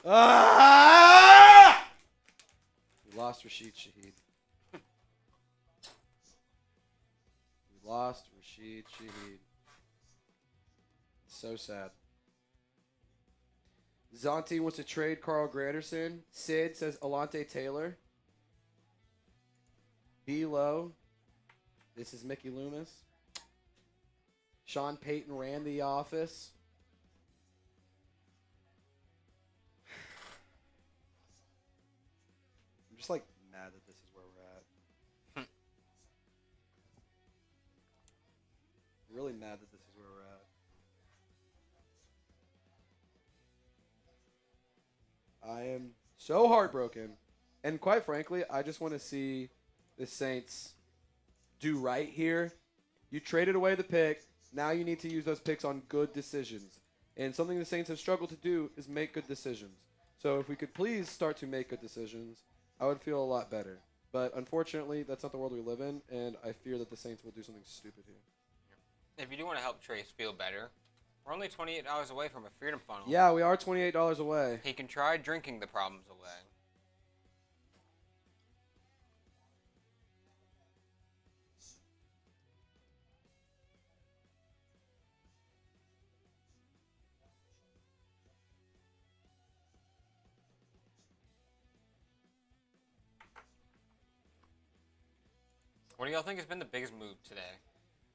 Ah! We lost Rashid Shaheed. Lost Rashid Shaheed. So sad. Zonti wants to trade Carl Granderson. Sid says Alontae Taylor. B-Low. This is Mickey Loomis. Sean Payton ran the office. I'm just like mad that this is where we're at. Really mad that this is where we're at. I am so heartbroken. And quite frankly, I just want to see the Saints do right here. You traded away the pick. Now you need to use those picks on good decisions. And something the Saints have struggled to do is make good decisions. So if we could please start to make good decisions, I would feel a lot better. But unfortunately, that's not the world we live in, and I fear that the Saints will do something stupid here. If you do want to help Trace feel better, we're only $28 away from a Freedom Funnel. Yeah, we are $28 away. He can try drinking the problems away. What do y'all think has been the biggest move today?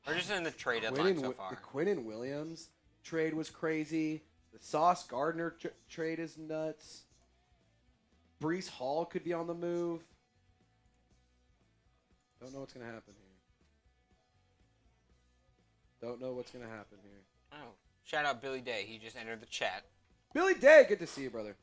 We're just in the trade deadline so far. The Quinnen Williams trade was crazy. The Sauce Gardner trade is nuts. Breece Hall could be on the move. Don't know what's going to happen here. Don't know what's going to happen here. Oh, shout out Billy Day. He just entered the chat. Billy Day, good to see you, brother.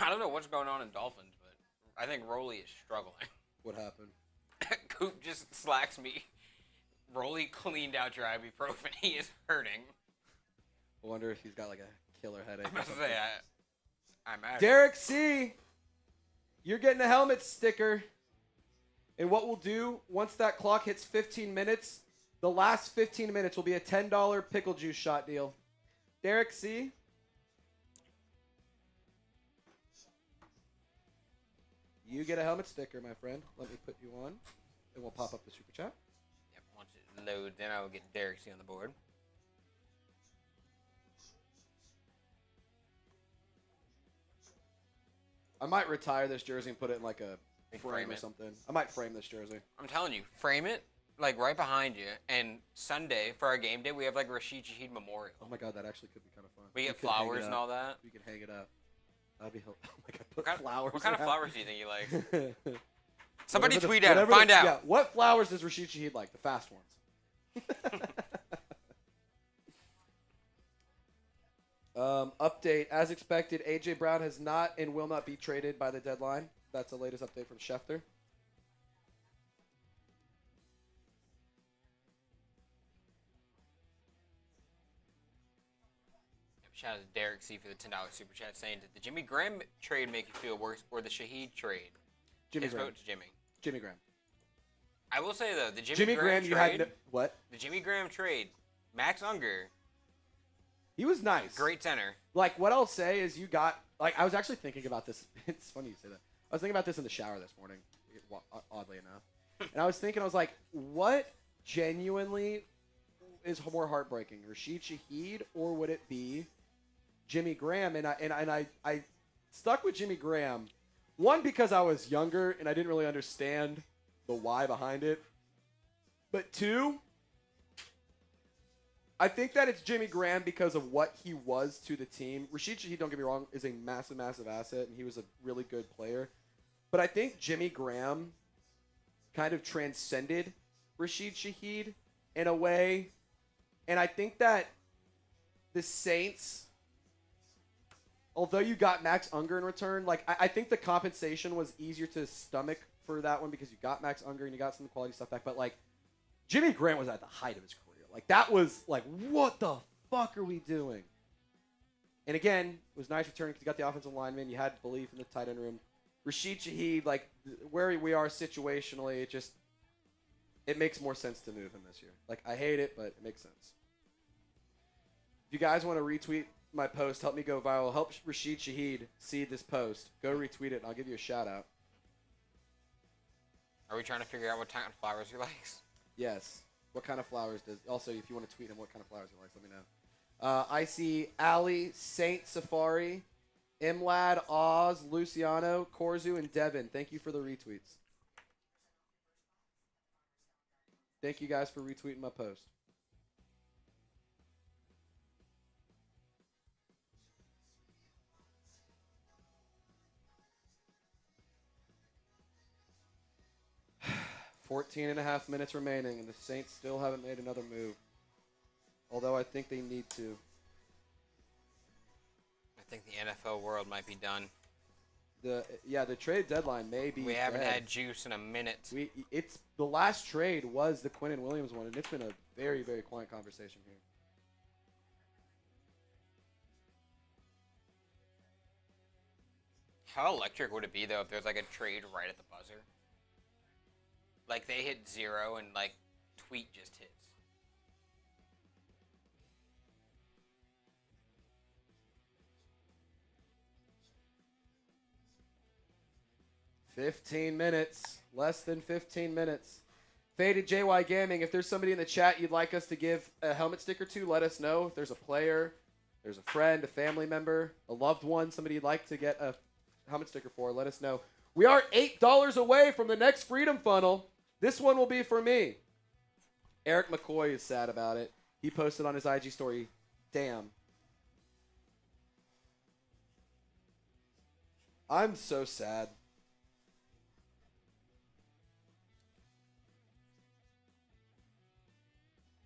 I don't know what's going on in Dolphins, but I think Roley is struggling. What happened? Coop just slacks me. Roley cleaned out your ibuprofen. He is hurting. I wonder if he's got like a killer headache. I'm about to say, I imagine. Derek C., you're getting a helmet sticker. And what we'll do, once that clock hits 15 minutes, the last 15 minutes will be a $10 pickle juice shot deal. Derek C., you get a helmet sticker, my friend. Let me put you on, and we'll pop up the super chat. Yep, once it loads, then I will get Derek C on the board. I might retire this jersey and put it in like a frame or it. something. I might frame this jersey. I'm telling you, frame it like right behind you. And Sunday for our game day, we have like Rashid Shaheed Memorial. Oh my God, that actually could be kind of fun. We get flowers and all that. We can hang it up. That'd be helpful. Oh my God, put flowers. What kind of flowers do you think he likes? Somebody Whatever tweet at him. Find out. Yeah, what flowers does Rashid Shaheed like? The fast ones. Update. As expected, A.J. Brown has not and will not be traded by the deadline. That's the latest update from Schefter. Shout out to Derek C for the $10 super chat saying, did the Jimmy Graham trade make you feel worse or the Shaheed trade? Jimmy His Graham. vote to Jimmy. Jimmy Graham. I will say though, the Jimmy Graham trade, you had no, what? The Jimmy Graham trade, Max Unger, he was nice. great center. Like, what I'll say is you got, like, I was actually thinking about this. It's funny you say that. I was thinking about this in the shower this morning, oddly enough. And I was thinking, I was like, what genuinely is more heartbreaking, Rashid Shaheed, or would it be Jimmy Graham? And I stuck with Jimmy Graham. One, because I was younger and I didn't really understand the why behind it. But two, I think that it's Jimmy Graham because of what he was to the team. Rashid Shaheed, don't get me wrong, is a massive, massive asset, and he was a really good player. But I think Jimmy Graham kind of transcended Rashid Shaheed in a way. And I think that the Saints, although you got Max Unger in return, like I think the compensation was easier to stomach for that one because you got Max Unger and you got some quality stuff back. But, like, Jimmy Graham was at the height of his career. Like, that was, like, what the fuck are we doing? And, again, it was nice returning because you got the offensive lineman. You had belief in the tight end room. Rashid Shaheed, like, where we are situationally, it makes more sense to move him this year. Like, I hate it, but it makes sense. If you guys want to retweet my post, help me go viral, help Rashid Shaheed see this post, go retweet it, and I'll give you a shout-out. Are we trying to figure out what kind of flowers he likes? Yes. What kind of flowers does... Also, if you want to tweet him what kind of flowers he likes, let me know. I see Ali, Saint Safari, Imlad, Oz, Luciano, Korzu, and Devin. Thank you for the retweets. Thank you guys for retweeting my post. .5 minutes remaining, and the Saints still haven't made another move. Although I think they need to. I think the NFL world might be done. The trade deadline may be We haven't dead. had juice in a minute. It's the last trade was the Quinnen Williams one, and it's been a very, very quiet conversation here. How electric would it be, though, if there's, like, a trade right at the buzzer? Like, they hit 0 and, like, tweet just hits. $15 minutes. Less than 15 minutes. Faded JY Gaming, if there's somebody in the chat you'd like us to give a helmet sticker to, let us know. If there's a player there's a friend, a family member, a loved one, somebody you'd like to get a helmet sticker for, let us know. We are $8 away from the next Freedom Funnel. This one will be for me. Eric McCoy is sad about it. He posted on his IG story, damn. I'm so sad.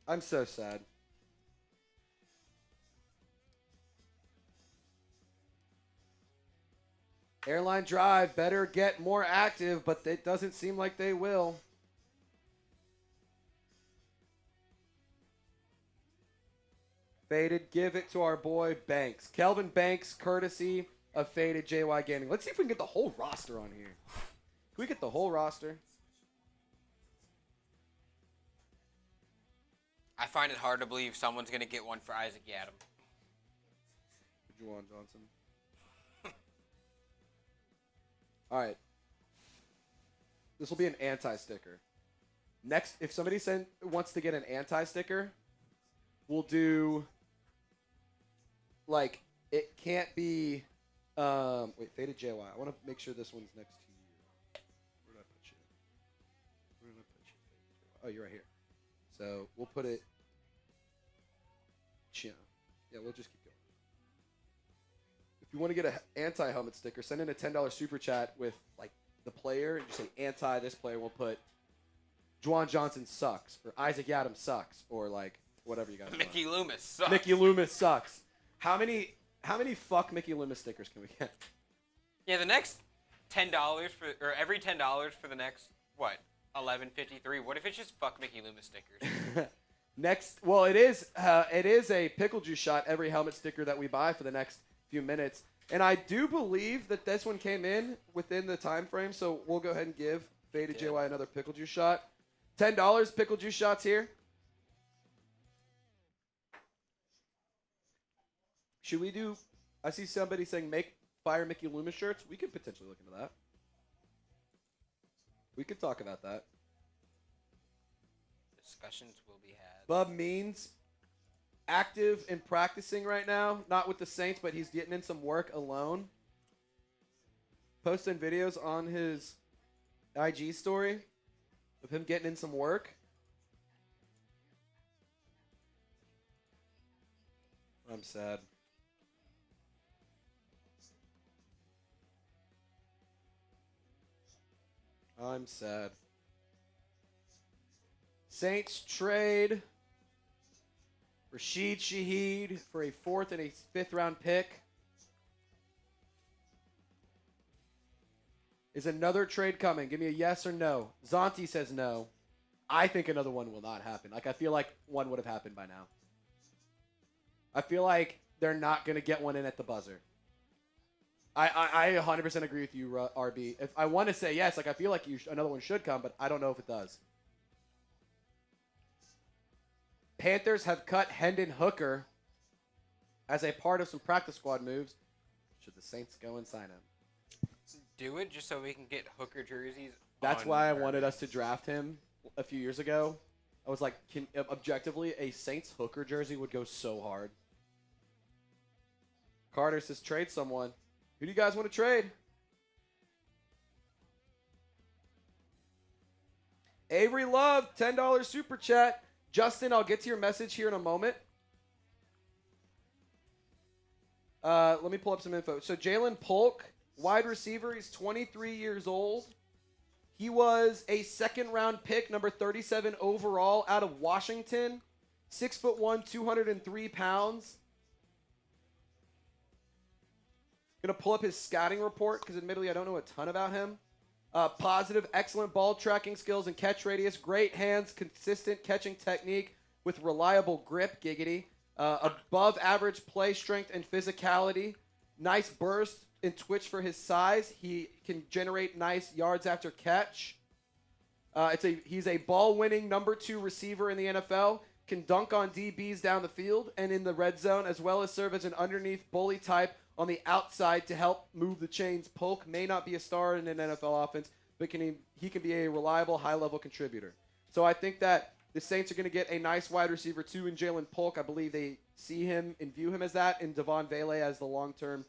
I'm so sad. Airline Drive better get more active, but it doesn't seem like they will. Faded, give it to our boy Banks. Kelvin Banks, courtesy of Faded JY Gaming. Let's see if we can get the whole roster on here. Can we get the whole roster? I find it hard to believe someone's going to get one for Isaac Yiadom. Juwan Johnson. All right. This will be an anti-sticker. Next, if somebody wants to get an anti-sticker, we'll do, like, it can't be, wait, Faded JY. I want to make sure this one's next to you. Where did I put you? Where did I put you? Oh, you're right here. So we'll put it, yeah, we'll just keep going. If you want to get an anti-helmet sticker, send in a $10 super chat with, like, the player, and just say anti this player. We'll put Juwan Johnson sucks, or Isaac Yiadom sucks, or, like, whatever you guys want. Mickey Loomis sucks. Mickey Loomis sucks. How many fuck Mickey Loomis stickers can we get? Yeah, the next $10 for, or every $10 for the next, what, 11.53? What if it's just fuck Mickey Loomis stickers? Next, well, it is a pickle juice shot every helmet sticker that we buy for the next few minutes, and I do believe that this one came in within the time frame, so we'll go ahead and give Faded JY another pickle juice shot. $10 pickle juice shots here. Should we do? I see somebody saying make fire Mickey Loomis shirts. We could potentially look into that. We could talk about that. Discussions will be had. Bub Means, active and practicing right now. Not with the Saints, but he's getting in some work alone. Posting videos on his IG story of him getting in some work. I'm sad. I'm sad. Saints trade Rashid Shaheed for a 4th and a 5th round pick. Is another trade coming? Give me a yes or no. Zonti says no. I think another one will not happen. Like, I feel like one would have happened by now. I feel like they're not going to get one in at the buzzer. I 100% agree with you, RB. If I want to say yes, like, I feel like another one should come, but I don't know if it does. Panthers have cut Hendon Hooker as a part of some practice squad moves. Should the Saints go and sign him? Do it just so we can get Hooker jerseys. That's why I wanted us to draft him a few years ago. I was like, objectively, a Saints Hooker jersey would go so hard. Carter says, trade someone. Who do you guys want to trade? Avery Love, $10 super chat. Justin, I'll get to your message here in a moment. Let me pull up some info. So Jaylen Polk, wide receiver, he's 23 years old. He was a 2nd-round pick, number 37 overall, out of Washington. 6'1", 203 pounds. Going to pull up his scouting report because admittedly I don't know a ton about him. Positive, excellent ball tracking skills and catch radius. Great hands, consistent catching technique with reliable grip, giggity. Above average play strength and physicality. Nice burst and twitch for his size. He can generate nice yards after catch. He's a ball-winning number 2 receiver in the NFL. Can dunk on DBs down the field and in the red zone, as well as serve as an underneath bully type on the outside to help move the chains. Polk may not be a star in an NFL offense, but he can be a reliable, high-level contributor. So I think that The Saints are going to get a nice wide receiver, too, in Jaylen Polk. I believe they see him and view him as that, and Devon Vele as the long-term.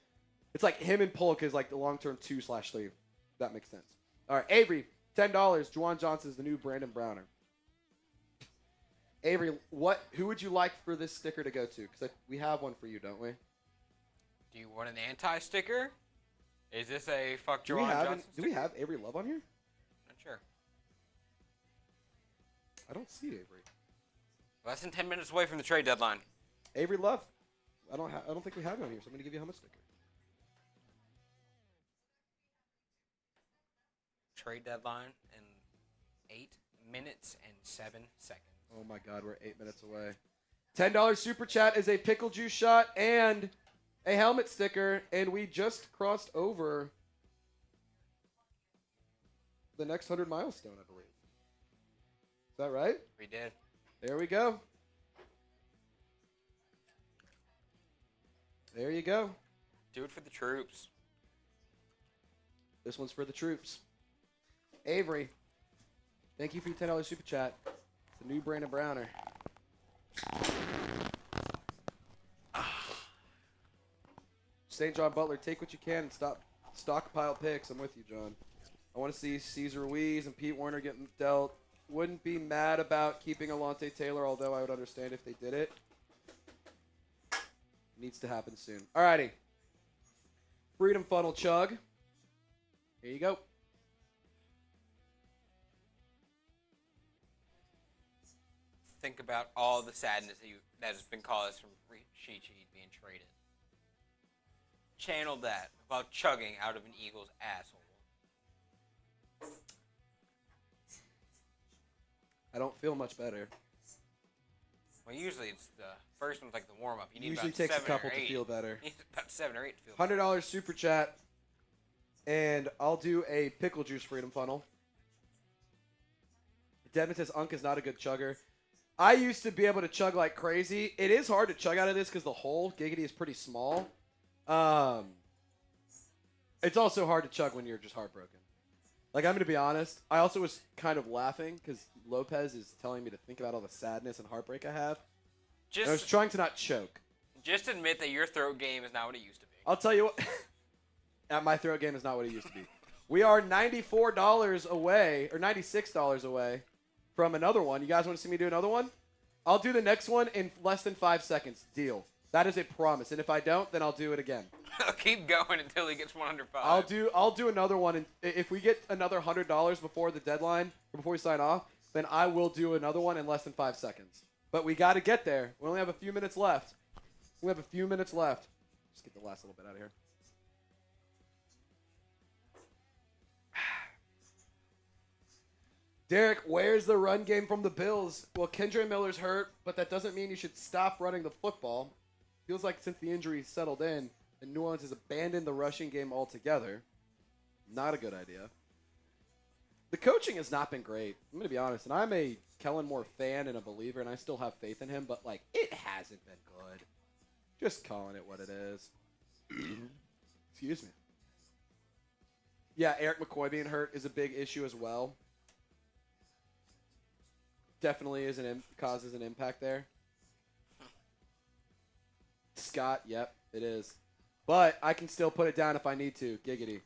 It's like him and Polk is like the long-term 2/3. That makes sense. All right, Avery, $10. Juwan Johnson is the new Brandon Browner. Avery, who would you like for this sticker to go to? Because we have one for you, don't we? Do you want an anti-sticker? Is this a fuck Juwan Johnson sticker? Do we have Avery Love on here? Not sure. I don't see Avery. Less than 10 minutes away from the trade deadline. Avery Love. I don't think we have him on here, so I'm going to give you a helmet sticker. Trade deadline in 8 minutes and 7 seconds. Oh my God, we're 8 minutes away. $10 super chat is a pickle juice shot and a helmet sticker, and we just crossed over the next 100 milestone, I believe. Is that right? We did. There we go. There you go. Do it for the troops. This one's for the troops. Avery, thank you for your $10 super chat. It's the new Brandon Browner. St. John Butler, take what you can and stop stockpile picks. I'm with you, John. I want to see Cesar Ruiz and Pete Werner getting dealt. Wouldn't be mad about keeping Alontae Taylor, although I would understand if they did it. Needs to happen soon. Alrighty. Freedom Funnel Chug. Here you go. Think about all the sadness that has been caused from Rashid Shaheed being traded. Channel that while chugging out of an Eagles asshole. I don't feel much better. Well, usually it's the first one's like the warm up. You need Usually about takes a 7 or couple to 8. feel better. You need about 7 or 8 to feel better. $100 super chat, and I'll do a pickle juice Freedom Funnel. Devin says Unk is not a good chugger. I used to be able to chug like crazy. It is hard to chug out of this because the hole, Giggity, is pretty small. It's also hard to chug when you're just heartbroken. Like, I'm going to be honest. I also was kind of laughing because Lopez is telling me to think about all the sadness and heartbreak I have. And I was trying to not choke. Just admit that your throat game is not what it used to be. I'll tell you what. My throat game is not what it used to be. We are $94 away, or $96 away from another one. You guys want to see me do another one? I'll do the next one in less than 5 seconds. Deal. That is a promise. And if I don't, then I'll do it again. I'll keep going until he gets 105. I'll do another one, and if we get another $100 before the deadline, or before we sign off, then I will do another one in less than 5 seconds. But we got to get there. We only have a few minutes left. We have a few minutes left. Just get the last little bit out of here. Derek, where's the run game from the Bills? Well, Kendre Miller's hurt, but that doesn't mean you should stop running the football. Feels like since the injury settled in, and New Orleans has abandoned the rushing game altogether. Not a good idea. The coaching has not been great. I'm going to be honest, and I'm a Kellen Moore fan and a believer, and I still have faith in him, but, like, it hasn't been good. Just calling it what it is. Excuse me. Yeah, Eric McCoy being hurt is a big issue as well. Definitely causes an impact there. Scott, yep, it is. But I can still put it down if I need to. Giggity.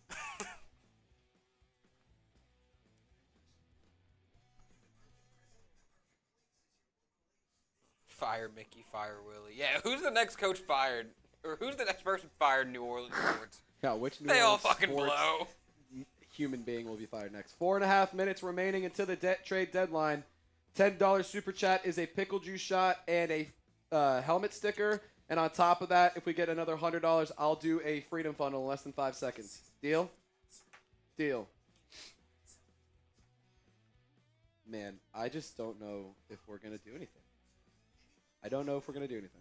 Fire Mickey, fire Willie. Yeah, who's the next coach fired? Or who's the next person fired in New Orleans sports? Yeah, which New They Orleans all fucking sports blow. human being will be fired next? 4.5 minutes remaining until the trade deadline. $10 super chat is a pickle juice shot and a helmet sticker. And on top of that, if we get another $100, I'll do a freedom funnel in less than 5 seconds. Deal? Deal. Man, I just don't know if we're going to do anything. I don't know if we're going to do anything.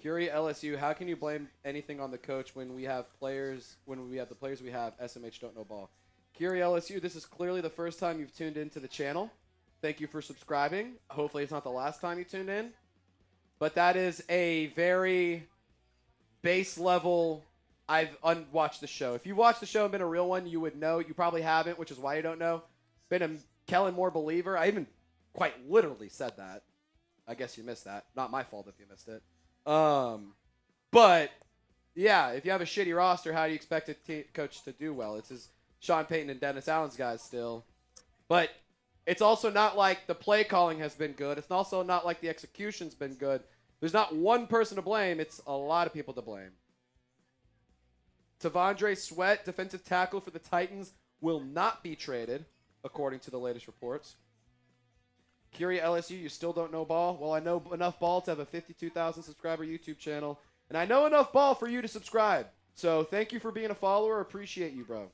Curie LSU, how can you blame anything on the coach when we have players, when we have the players we have, SMH don't know ball? Curie LSU, this is clearly the first time you've tuned into the channel. Thank you for subscribing. Hopefully it's not the last time you tuned in. But that is a very base level. I've unwatched the show. If you watched the show and been a real one, you would know. You probably haven't, which is why you don't know. been a Kellen Moore believer. I even quite literally said that. I guess you missed that. Not my fault if you missed it. But yeah, if you have a shitty roster, how do you expect a coach to do well? It's his Sean Payton and Dennis Allen's guys still. But it's also not like the play calling has been good. It's also not like the execution's been good. There's not one person to blame. It's a lot of people to blame. Tavondre Sweat, defensive tackle for the Titans, will not be traded, according to the latest reports. Curia LSU, you still don't know ball? Well, I know enough ball to have a 52,000 subscriber YouTube channel, and I know enough ball for you to subscribe. So thank you for being a follower. Appreciate you, bro.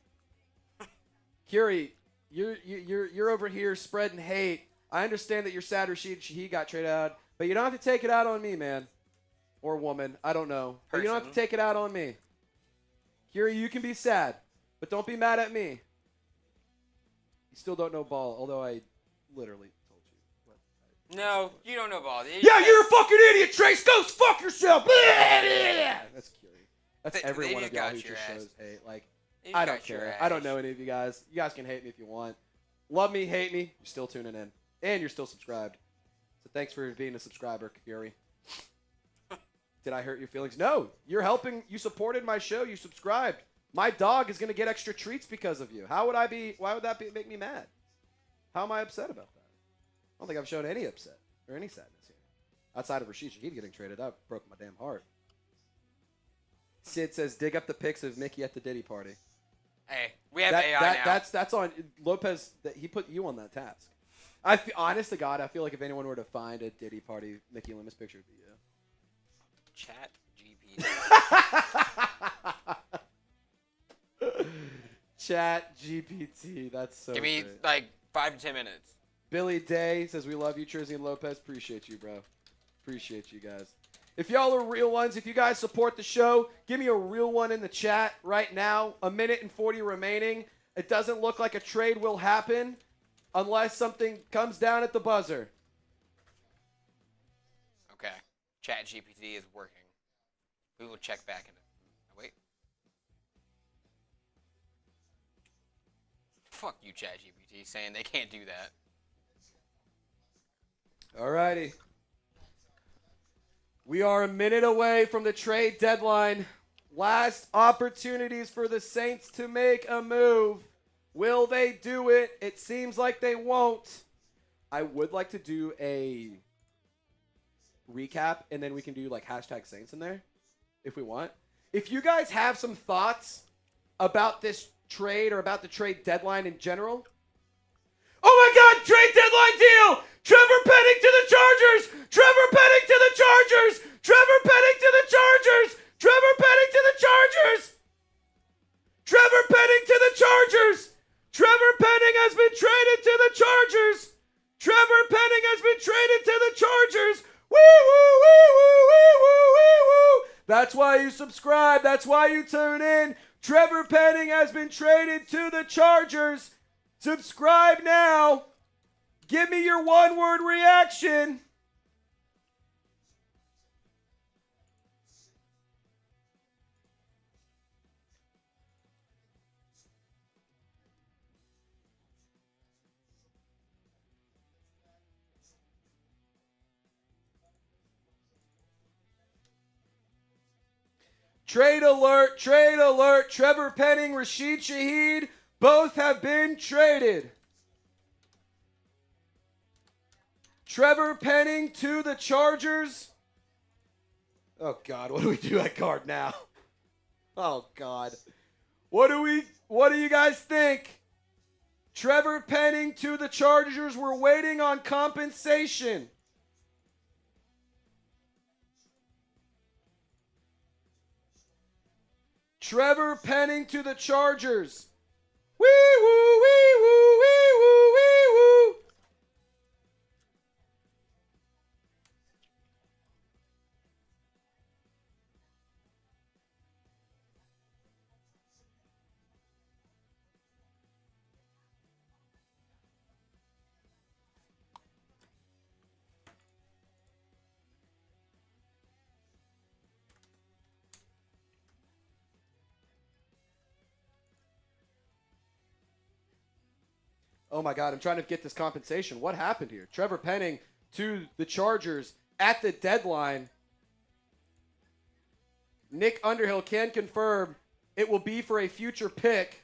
Curie, you're over here spreading hate. I understand that you're sad Rashid Shaheed got traded out, but you don't have to take it out on me, man. Or woman. I don't know. But you don't have to take it out on me. Curie, you can be sad, but don't be mad at me. You still don't know ball, although I literally told you. No, you don't know ball. Yeah, you're a fucking idiot, Trace. Go fuck yourself. That's Curie. That's every one of y'all who just shows hate. Like, I don't care. I don't know any of you guys. You guys can hate me if you want. Love me, hate me. You're still tuning in. And you're still subscribed. So thanks for being a subscriber, Curie. Did I hurt your feelings? No. You're helping. You supported my show. You subscribed. My dog is going to get extra treats because of you. Why would that make me mad? How am I upset about that? I don't think I've shown any upset or any sadness here. Outside of Rashid Shaheed getting traded up. Broke my damn heart. Sid says, dig up the pics of Mickey at the Diddy party. Hey, we have AI now. That's on Lopez. He put you on that task. Honest to God, I feel like if anyone were to find a Diddy party Mickey Loomis picture, it'd be you. Chat GPT. Chat GPT. That's so Give me great. like 5 to 10 minutes. Billy Day says, we love you, Trizzy and Lopez. Appreciate you, bro. Appreciate you guys. If y'all are real ones, if you guys support the show, give me a real one in the chat right now. 1:40 remaining. It doesn't look like a trade will happen unless something comes down at the buzzer. Okay. Chat GPT is working. We will check back in it. Oh, wait. Fuck you, Chat GPT, saying they can't do that. Alrighty. We are a minute away from the trade deadline. Last opportunities for the Saints to make a move. Will they do it? It seems like they won't. I would like to do a recap, and then we can do like hashtag Saints in there if we want. If you guys have some thoughts about this trade or about the trade deadline in general. Oh my God, trade deadline deal! Trevor Penning to the Chargers! Trevor Penning to the Chargers! Trevor Penning to the Chargers! Trevor Penning to the Chargers! Trevor Penning to the Chargers! Trevor Penning has been traded to the Chargers! Trevor Penning has been traded to the Chargers! Woo woo woo woo woo woo woo woo! That's why you subscribe. That's why you tune in. Trevor Penning has been traded to the Chargers. Subscribe now. Give me your one-word reaction. Trade alert, trade alert. Trevor Penning, Rashid Shaheed, both have been traded. Trevor Penning to the Chargers. Oh, God, what do we do at guard now? Oh, God. What do you guys think? Trevor Penning to the Chargers. We're waiting on compensation. Trevor Penning to the Chargers. Wee woo, wee woo, wee woo, wee woo. Oh, my God. I'm trying to get this compensation. What happened here? Trevor Penning to the Chargers at the deadline. Nick Underhill can confirm it will be for a future pick.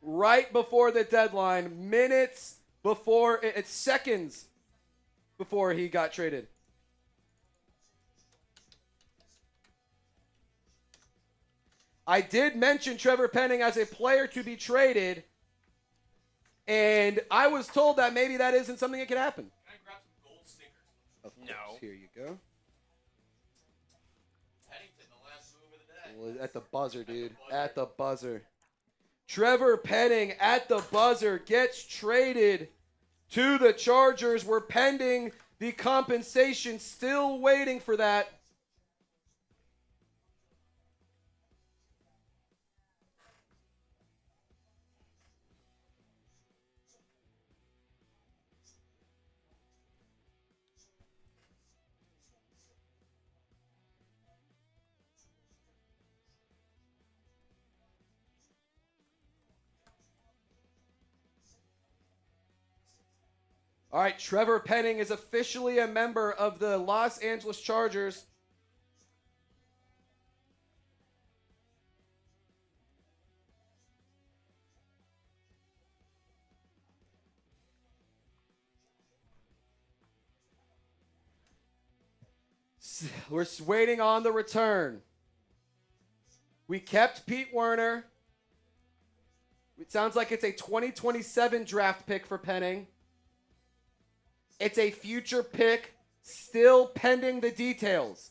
Right before the deadline, minutes before, it's seconds before he got traded. I did mention Trevor Penning as a player to be traded, and I was told that maybe that isn't something that could happen. Can I grab some gold stickers? Of course. No. Here you go. Pennington, the last move of the day. At the buzzer, dude. At the buzzer. Trevor Penning at the buzzer gets traded to the Chargers. We're pending the compensation. Still waiting for that. All right, Trevor Penning is officially a member of the Los Angeles Chargers. We're waiting on the return. We kept Pete Werner. It sounds like it's a 2027 draft pick for Penning. It's a future pick, still pending the details.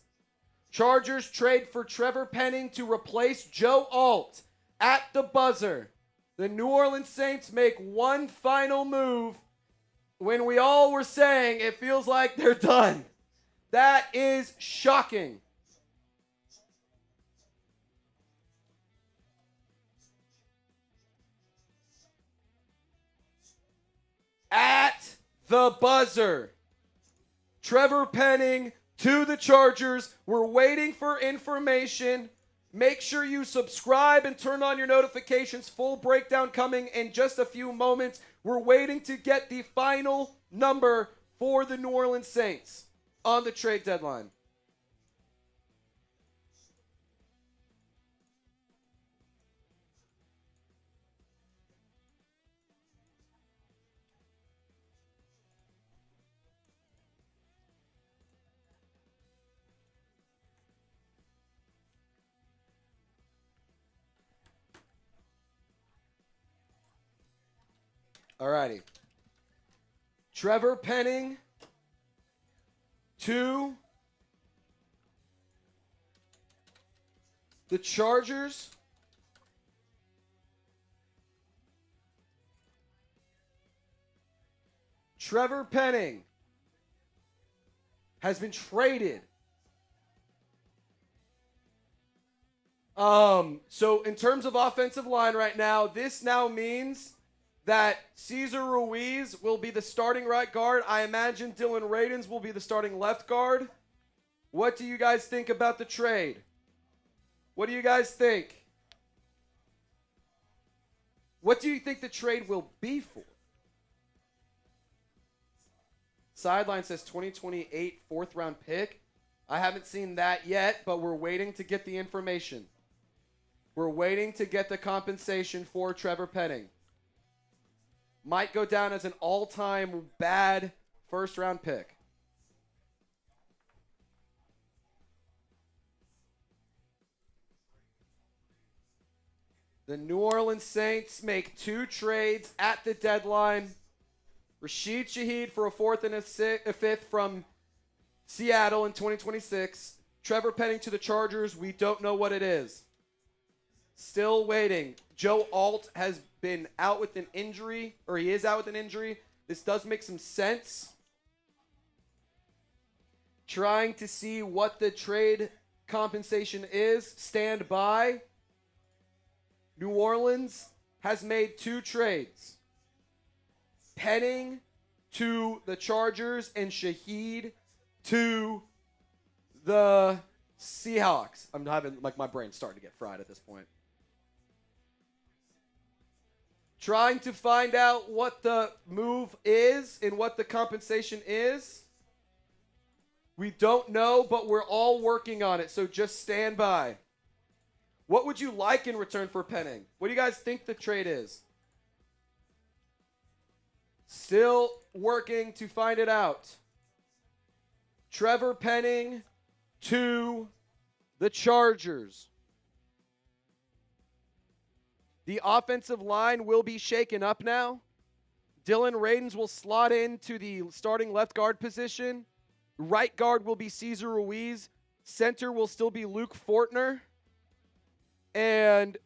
Chargers trade for Trevor Penning to replace Joe Alt at the buzzer. The New Orleans Saints make one final move when we all were saying it feels like they're done. That is shocking. At the buzzer, Trevor Penning to the Chargers. We're waiting for information. Make sure you subscribe and turn on your notifications. Full breakdown coming in just a few moments. We're waiting to get the final number for the New Orleans Saints on the trade deadline. Alrighty. Trevor Penning to the Chargers. Trevor Penning has been traded. So in terms of offensive line right now, this now means that Cesar Ruiz will be the starting right guard. I imagine Dylan Radins will be the starting left guard. What do you guys think about the trade? What do you guys think? What do you think the trade will be for? Sideline says 2028 fourth round pick. I haven't seen that yet, but we're waiting to get the information. We're waiting to get the compensation for Trevor Penning. Might go down as an all-time bad first-round pick. The New Orleans Saints make two trades at the deadline. Rashid Shaheed for a fourth and a fifth from Seattle in 2026. Trevor Penning to the Chargers. We don't know what it is. Still waiting. Joe Alt has been out with an injury, or he is out with an injury. This does make some sense. Trying to see what the trade compensation is. Stand by. New Orleans has made two trades. Penning to the Chargers and Shaheed to the Seahawks. I'm having, like, my brain's starting to get fried at this point. Trying to find out what the move is and what the compensation is. We don't know, but we're all working on it, so just stand by. What would you like in return for Penning? What do you guys think the trade is? Still working to find it out. Trevor Penning to the Chargers. The offensive line will be shaken up now. Dylan Radins will slot into the starting left guard position. Right guard will be Cesar Ruiz. Center will still be Luke Fortner. And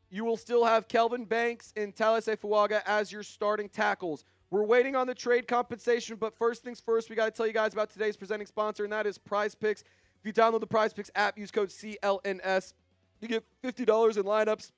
you will still have Kelvin Banks and Talise Fuaga as your starting tackles. We're waiting on the trade compensation, but first things first, we got to tell you guys about today's presenting sponsor, and that is Prize Picks. If you download the Prize Picks app, use code CLNS. You get $50 in lineups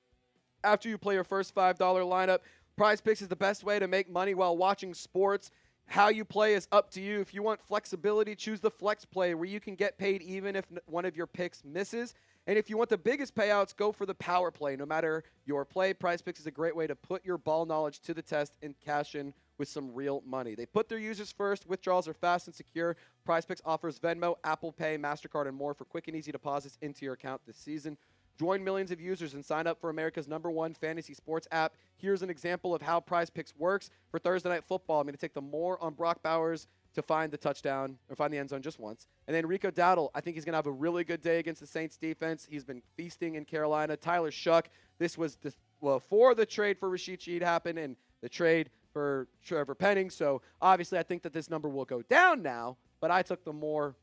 after you play your first $5 lineup. Prize Picks is the best way to make money while watching sports. How you play is up to you. If you want flexibility, choose the flex play where you can get paid even if one of your picks misses. And if you want the biggest payouts, go for the power play. No matter your play, Prize Picks is a great way to put your ball knowledge to the test and cash in with some real money. They put their users first. Withdrawals are fast and secure. Prize Picks offers Venmo, Apple Pay, MasterCard, and more for quick and easy deposits into your account this season. Join millions of users and sign up for America's #1 fantasy sports app. Here's an example of how Prize Picks works. For Thursday Night Football, I'm going to take the more on Brock Bowers to find the touchdown or find the end zone just once. And then Rico Dowdle, I think he's going to have a really good day against the Saints defense. He's been feasting in Carolina. Tyler Shuck, this was before the trade for Rashid Shaheed happened and the trade for Trevor Penning. So obviously I think that this number will go down now, but I took the more.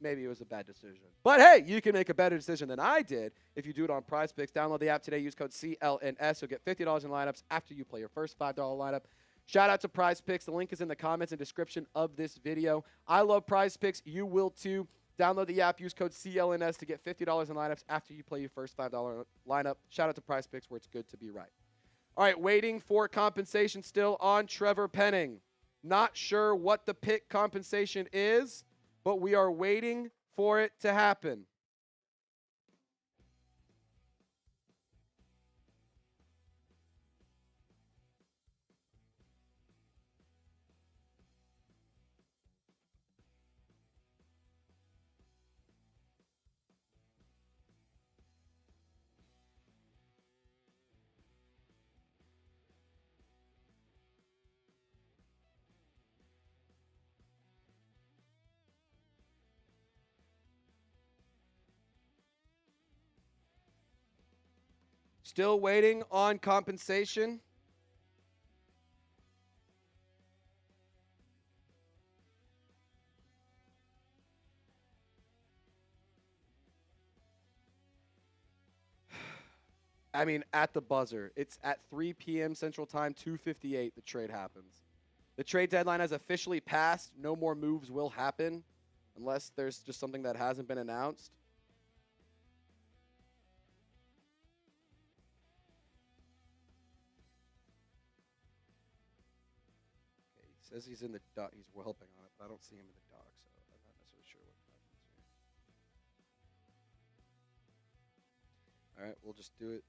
Maybe it was a bad decision. But, hey, you can make a better decision than I did if you do it on Prize Picks. Download the app today. Use code CLNS. You'll get $50 in lineups after you play your first $5 lineup. Shout out to Prize Picks. The link is in the comments and description of this video. I love Prize Picks. You will, too. Download the app. Use code CLNS to get $50 in lineups after you play your first $5 lineup. Shout out to Prize Picks where it's good to be right. All right, waiting for compensation still on Trevor Penning. Not sure what the pick compensation is, but we are waiting for it to happen. Still waiting on compensation. I mean, at the buzzer. It's at 3 p.m. Central Time, 2:58, the trade happens. The trade deadline has officially passed. No more moves will happen unless there's just something that hasn't been announced. Says he's in the dock. He's helping on it, but I don't see him in the dock, so I'm not necessarily sure what happens here. All right, we'll just do it.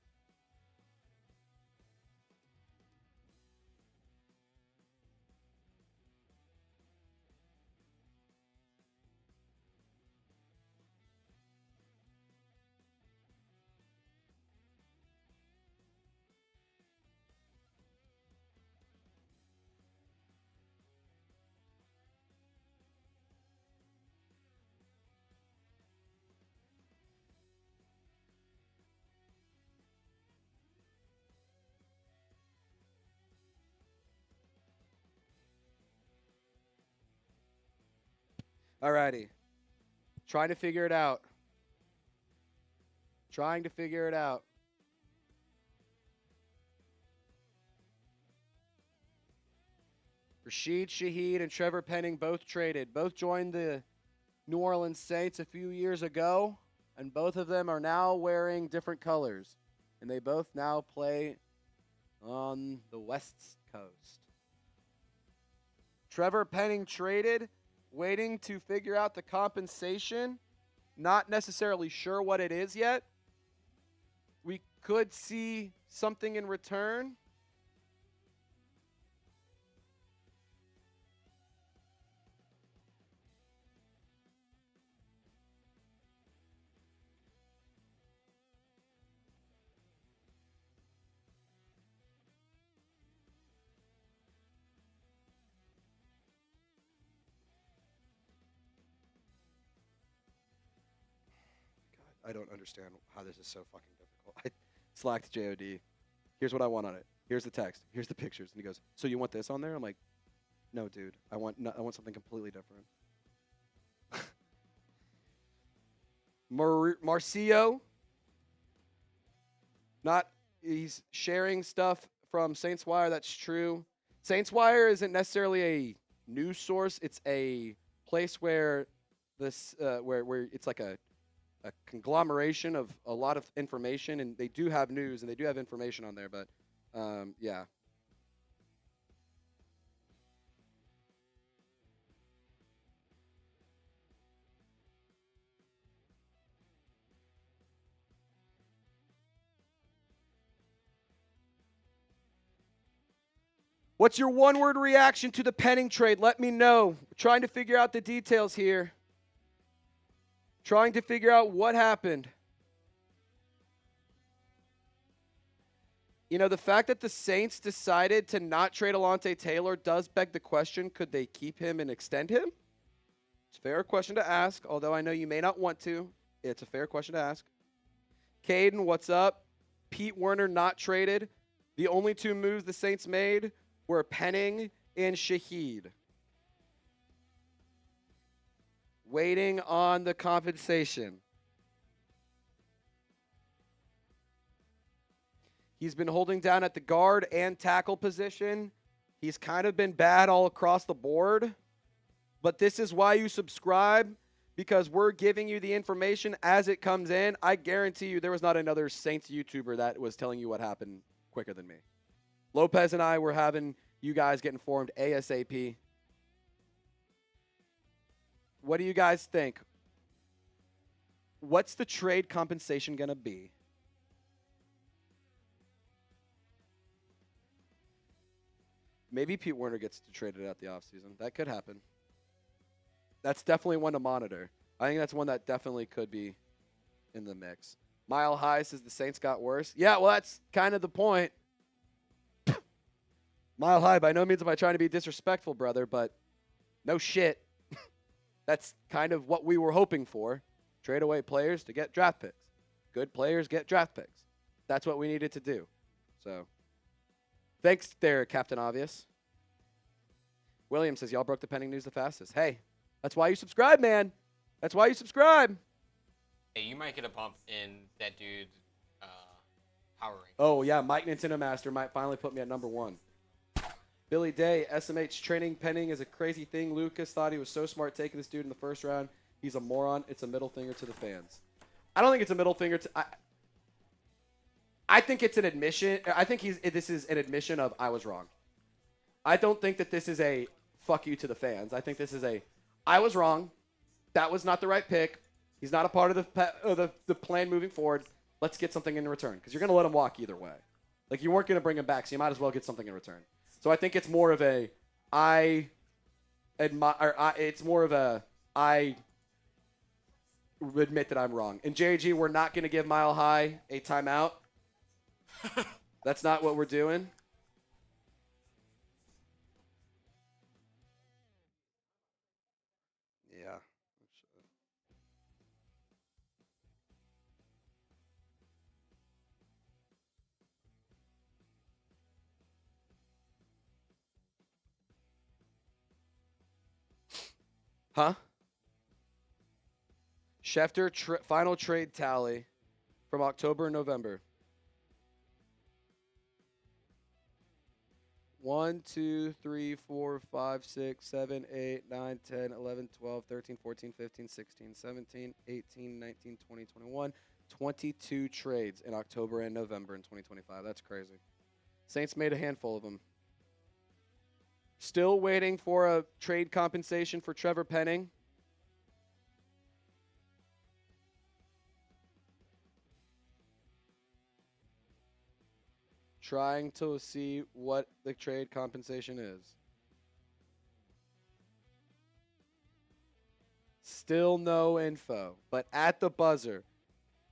Alrighty. Trying to figure it out. Rashid Shaheed and Trevor Penning both traded. Both joined the New Orleans Saints a few years ago, and both of them are now wearing different colors. And they both now play on the West Coast. Trevor Penning traded. Waiting to figure out the compensation. Not necessarily sure what it is yet. We could see something in return. I don't understand how this is so fucking difficult. I slacked JOD. Here's what I want on it. Here's the text. Here's the pictures. And he goes, so you want this on there? I'm like, no, dude. I want something completely different. Marcio. He's sharing stuff from Saints Wire. That's true. Saints Wire isn't necessarily a news source. It's a place where where it's like a conglomeration of a lot of information, and they do have news and they do have information on there, but yeah. What's your one-word reaction to the Penning trade? Let me know. We're trying to figure out the details here. Trying to figure out what happened. You know, the fact that the Saints decided to not trade Alontae Taylor does beg the question, could they keep him and extend him? It's a fair question to ask, although I know you may not want to. It's a fair question to ask. Caden, what's up? Pete Werner not traded. The only two moves the Saints made were Penning and Shaheed. Waiting on the compensation. He's been holding down at the guard and tackle position. He's kind of been bad all across the board. But this is why you subscribe, because we're giving you the information as it comes in. I guarantee you there was not another Saints YouTuber that was telling you what happened quicker than me. Lopez and I were having you guys get informed ASAP. What do you guys think? What's the trade compensation going to be? Maybe Pete Werner gets to trade it out the offseason. That could happen. That's definitely one to monitor. I think that's one that definitely could be in the mix. Mile High says the Saints got worse. Yeah, well, that's kind of the point. Mile High, by no means am I trying to be disrespectful, brother, but no shit. That's kind of what we were hoping for. Trade away players to get draft picks. Good players get draft picks. That's what we needed to do. So, thanks there, Captain Obvious. William says, y'all broke the Penning news the fastest. Hey, that's why you subscribe, man. That's why you subscribe. Hey, you might get a bump in that dude's power rank. Oh, yeah, Mike Nintendo Master might finally put me at number 1. Billy Day, SMH training Penning is a crazy thing. Lucas thought he was so smart taking this dude in the first round. He's a moron. It's a middle finger to the fans. I don't think it's a middle finger to... I think it's an admission. I think this is an admission of I was wrong. I don't think that this is a fuck you to the fans. I think this is a I was wrong. That was not the right pick. He's not a part of the plan moving forward. Let's get something in return, because you're going to let him walk either way. Like, you weren't going to bring him back, so you might as well get something in return. So I think it's more of a I admit that I'm wrong. And JG, we're not going to give Mile High a timeout. That's not what we're doing. Yeah. Huh? Schefter final trade tally from October and November. 1, 2, 3, 4, 5, 6, 7, 8, 9, 10, 11, 12, 13, 14, 15, 16, 17, 18, 19, 20, 21. 22 trades in October and November in 2025. That's crazy. Saints made a handful of them. Still waiting for a trade compensation for Trevor Penning. Trying to see what the trade compensation is. Still no info. But at the buzzer,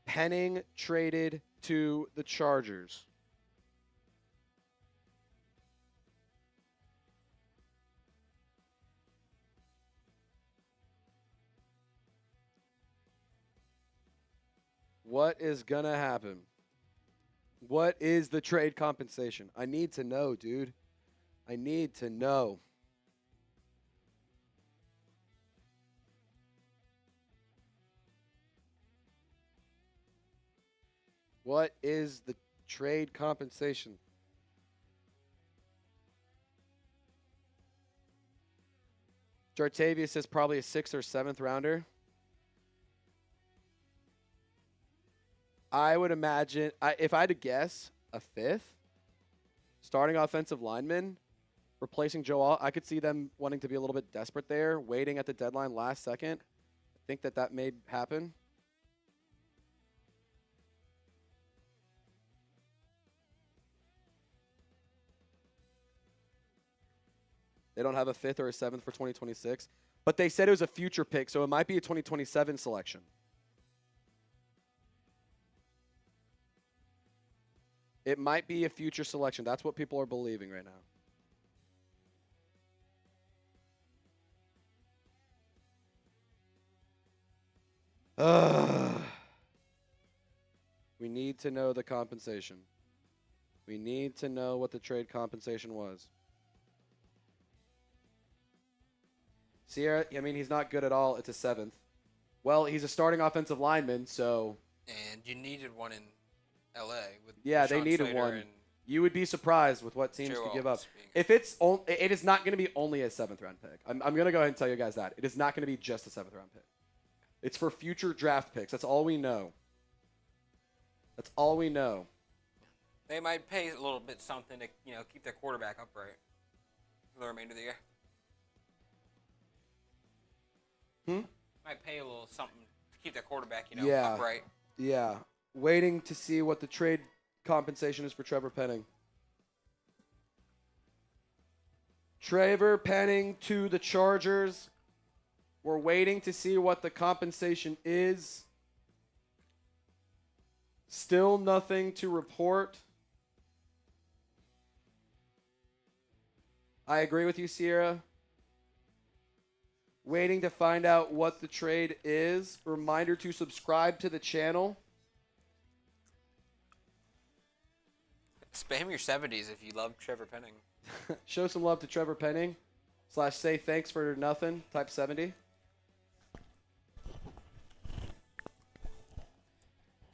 Penning traded to the Chargers. What is going to happen? What is the trade compensation? I need to know, dude. I need to know. What is the trade compensation? Jartavius says probably a 6th or 7th rounder. I would imagine, if I had to guess, a 5th. Starting offensive lineman, replacing Joel. I could see them wanting to be a little bit desperate there, waiting at the deadline last second. I think that may happen. They don't have a 5th or a 7th for 2026. But they said it was a future pick, so it might be a 2027 selection. It might be a future selection. That's what people are believing right now. We need to know the compensation. We need to know what the trade compensation was. Sierra, I mean, he's not good at all. It's a 7th. Well, he's a starting offensive lineman, so. And you needed one in L.A. with Yeah, they Rashawn needed Slater one. and You would be surprised with what teams could give up. If it is not going to be only a 7th round pick. I'm going to go ahead and tell you guys that. It is not going to be just a 7th round pick. It's for future draft picks. That's all we know. That's all we know. They might pay a little bit something to, keep their quarterback upright for the remainder of the year. Might pay a little something to keep their quarterback, upright. Yeah. Waiting to see what the trade compensation is for Trevor Penning. Trevor Penning to the Chargers. We're waiting to see what the compensation is. Still nothing to report. I agree with you, Sierra. Waiting to find out what the trade is. Reminder to subscribe to the channel. Spam your 70s if you love Trevor Penning. Show some love to Trevor Penning. / say thanks for nothing. Type 70.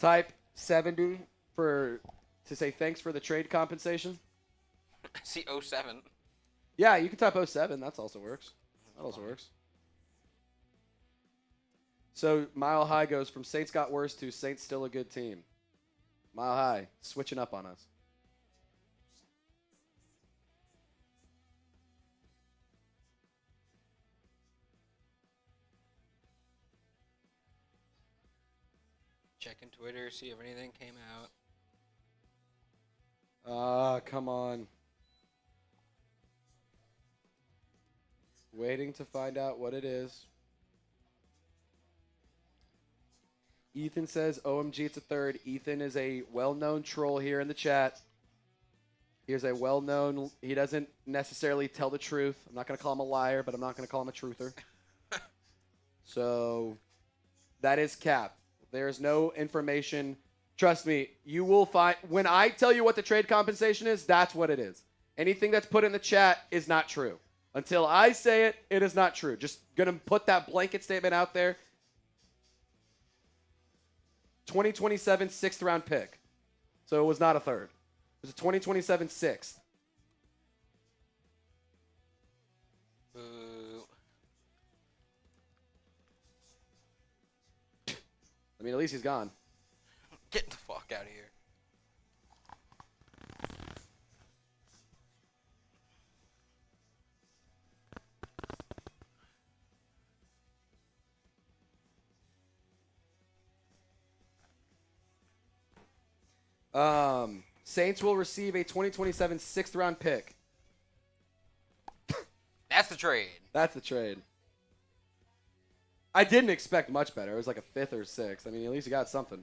Type 70 to say thanks for the trade compensation. See 07. Yeah, you can type 07. That also works. That also works. So Mile High goes from Saints got worse to Saints still a good team. Mile High switching up on us. Checking Twitter, see if anything came out. Come on. Waiting to find out what it is. Ethan says, OMG, it's a 3rd. Ethan is a well-known troll here in the chat. He doesn't necessarily tell the truth. I'm not going to call him a liar, but I'm not going to call him a truther. So that is cap. There's no information. Trust me, you will find, when I tell you what the trade compensation is, that's what it is. Anything that's put in the chat is not true. Until I say it, it is not true. Just going to put that blanket statement out there. 2027 6th round pick. So it was not a 3rd. It was a 2027 6th. Boo. I mean, at least he's gone. Get the fuck out of here. Saints will receive a 2027 6th-round pick. That's the trade. That's the trade. I didn't expect much better. It was like a 5th or 6th. I mean, at least you got something.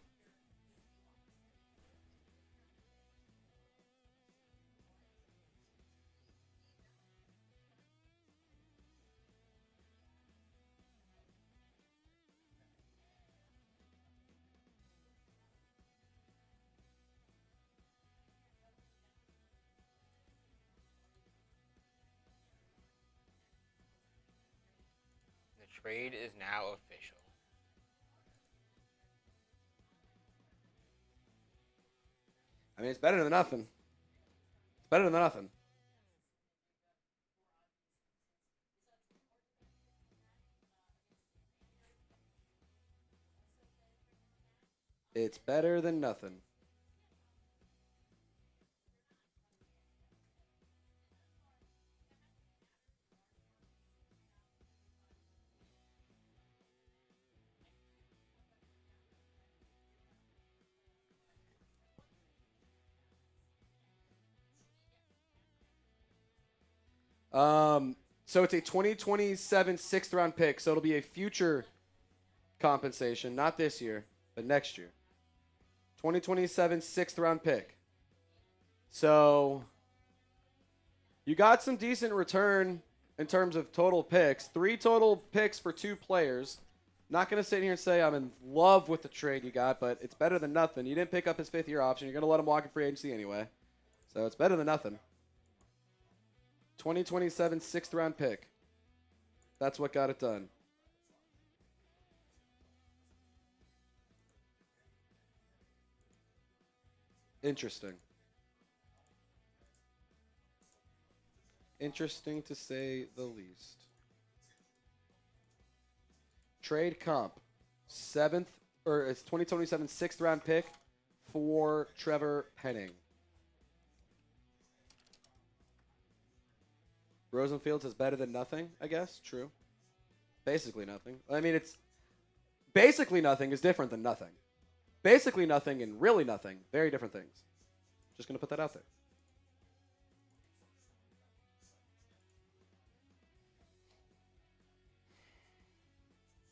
The trade is now official. I mean, it's better than nothing. It's better than nothing. It's better than nothing. So it's a 2027 6th-round pick. So it'll be a future compensation, not this year, but next year. 2027 6th-round pick. So you got some decent return in terms of total picks. 3 total picks for 2 players. Not going to sit here and say I'm in love with the trade you got, but it's better than nothing. You didn't pick up his 5th-year option. You're going to let him walk in free agency anyway. So it's better than nothing. 2027 6th-round pick. That's what got it done. Interesting. Interesting to say the least. Trade comp. 7th, or it's 2027 6th-round pick for Trevor Penning. Rosenfield says better than nothing, I guess. True. Basically nothing. I mean, it's basically nothing is different than nothing. Basically nothing and really nothing, very different things. Just going to put that out there.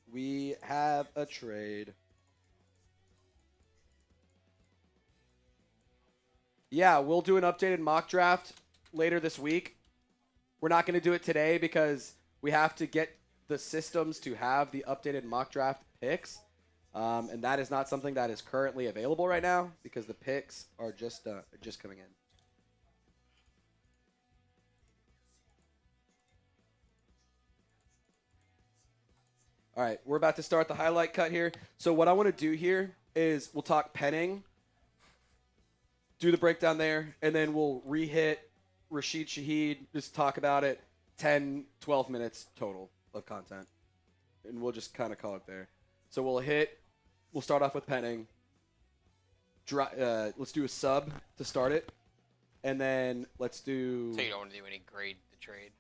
We have a trade. Yeah, we'll do an updated mock draft later this week. We're not going to do it today because we have to get the systems to have the updated mock draft picks. And that is not something that is currently available right now because the picks are just coming in. All right, we're about to start the highlight cut here. So what I want to do here is we'll talk Penning, do the breakdown there, and then we'll re-hit Rashid Shaheed, just talk about it, 10, 12 minutes total of content. And we'll just kind of call it there. So we'll start off with Penning. Let's do a sub to start it. And then let's do... So you don't want to do any grade the trade?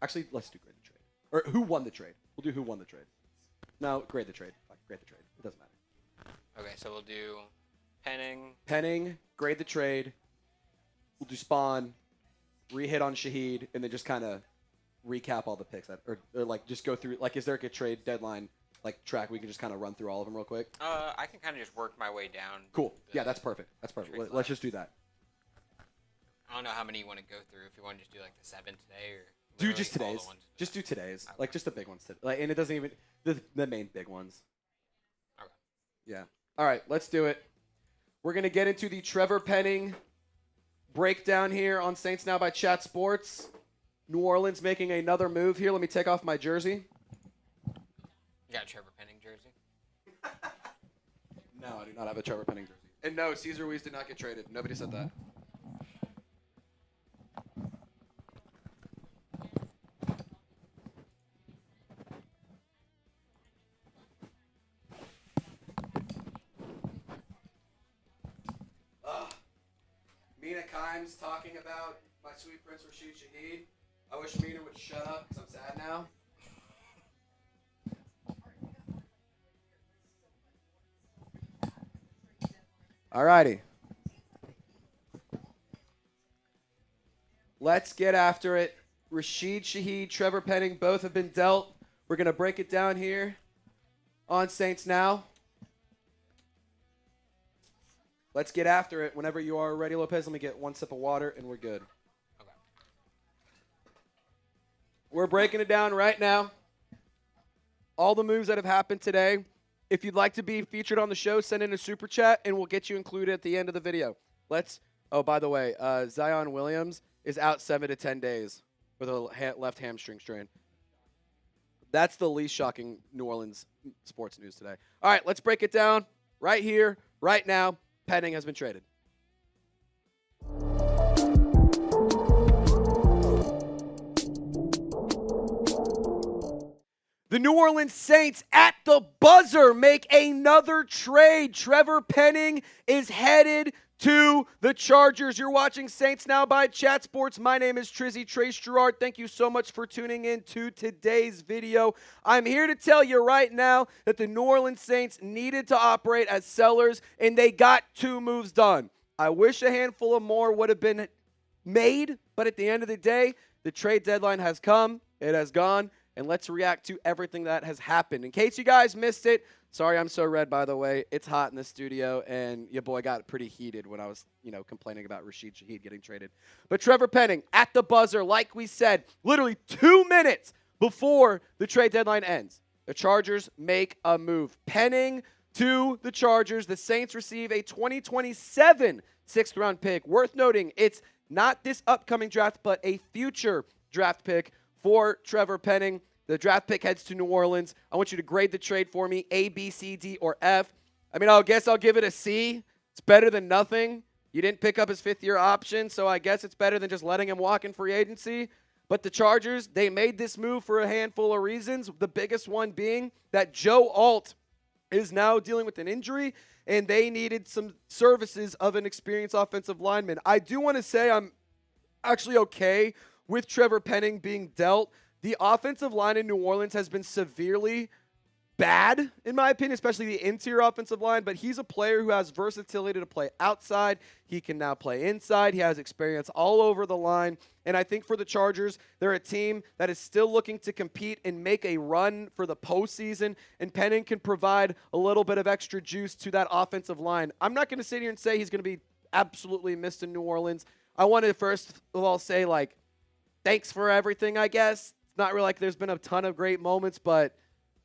Actually, let's do grade the trade. Or who won the trade. We'll do who won the trade. No, grade the trade. Grade the trade. It doesn't matter. Okay, so we'll do Penning. Penning, grade the trade. We'll do spawn, re-hit on Shaheed, and then just kind of recap all the picks. Or like just go through, like, is there like a trade deadline like track we can just kind of run through all of them real quick? I can kind of just work my way down. Cool. Yeah, that's perfect. That's perfect. Let's just do that. I don't know how many you want to go through. If you want to just do like the 7 today or... Do just today's. Just do today's. Okay. Like just the big ones. Like, and it doesn't even, the main big ones. Okay. Yeah. All right, let's do it. We're going to get into the Trevor Penning breakdown here on Saints Now by Chat Sports. New Orleans making another move here. Let me take off my jersey. You got a Trevor Penning jersey? No, I do not have a Trevor Penning jersey. And no, Cesar Ruiz did not get traded. Nobody said that. Mina Kimes talking about my sweet prince Rashid Shaheed. I wish Mina would shut up because I'm sad now. Alrighty. Let's get after it. Rashid Shaheed, Trevor Penning, both have been dealt. We're going to break it down here on Saints Now. Let's get after it. Whenever you are ready, Lopez, let me get one sip of water, and we're good. Okay. We're breaking it down right now. All the moves that have happened today. If you'd like to be featured on the show, send in a super chat, and we'll get you included at the end of the video. Oh, by the way, Zion Williams is out 7 to 10 days with a left hamstring strain. That's the least shocking New Orleans sports news today. All right, let's break it down right here, right now. Penning has been traded. The New Orleans Saints at the buzzer make another trade. Trevor Penning is headed to the Chargers. You're watching Saints Now by Chat Sports. My name is Trace Gerard. Thank you so much for tuning in to today's video. I'm here to tell you right now that the New Orleans Saints needed to operate as sellers, and they got 2 moves done. I wish a handful of more would have been made, but at the end of the day, the trade deadline has come. It has gone. And let's react to everything that has happened. In case you guys missed it, sorry I'm so red, by the way. It's hot in the studio, and your boy got pretty heated when I was, complaining about Rashid Shaheed getting traded. But Trevor Penning at the buzzer, like we said, literally 2 minutes before the trade deadline ends. The Chargers make a move. Penning to the Chargers. The Saints receive a 2027 6th-round pick. Worth noting, it's not this upcoming draft, but a future draft pick for Trevor Penning. The draft pick heads to New Orleans. I want you to grade the trade for me, A, B, C, D, or F. I guess I'll give it a C. It's better than nothing. You didn't pick up his 5th-year option, so I guess it's better than just letting him walk in free agency. But the Chargers, they made this move for a handful of reasons, the biggest one being that Joe Alt is now dealing with an injury, and they needed some services of an experienced offensive lineman. I do want to say I'm actually okay with Trevor Penning being dealt. The offensive line in New Orleans has been severely bad, in my opinion, especially the interior offensive line, but he's a player who has versatility to play outside. He can now play inside. He has experience all over the line, and I think for the Chargers, they're a team that is still looking to compete and make a run for the postseason, and Penning can provide a little bit of extra juice to that offensive line. I'm not going to sit here and say he's going to be absolutely missed in New Orleans. I want to first of all say, thanks for everything, I guess. It's not really like there's been a ton of great moments, but,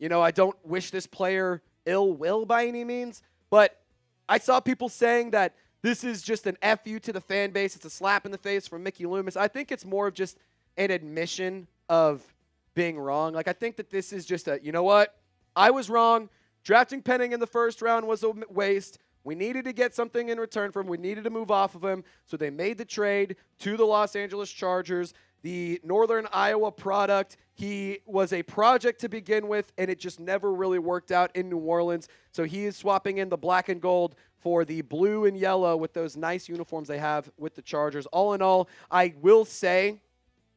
I don't wish this player ill will by any means. But I saw people saying that this is just an FU to the fan base. It's a slap in the face from Mickey Loomis. I think it's more of just an admission of being wrong. I think that this is just you know what? I was wrong. Drafting Penning in the 1st round was a waste. We needed to get something in return for him. We needed to move off of him. So they made the trade to the Los Angeles Chargers. The Northern Iowa product, he was a project to begin with, and it just never really worked out in New Orleans. So he is swapping in the black and gold for the blue and yellow with those nice uniforms they have with the Chargers. All in all, I will say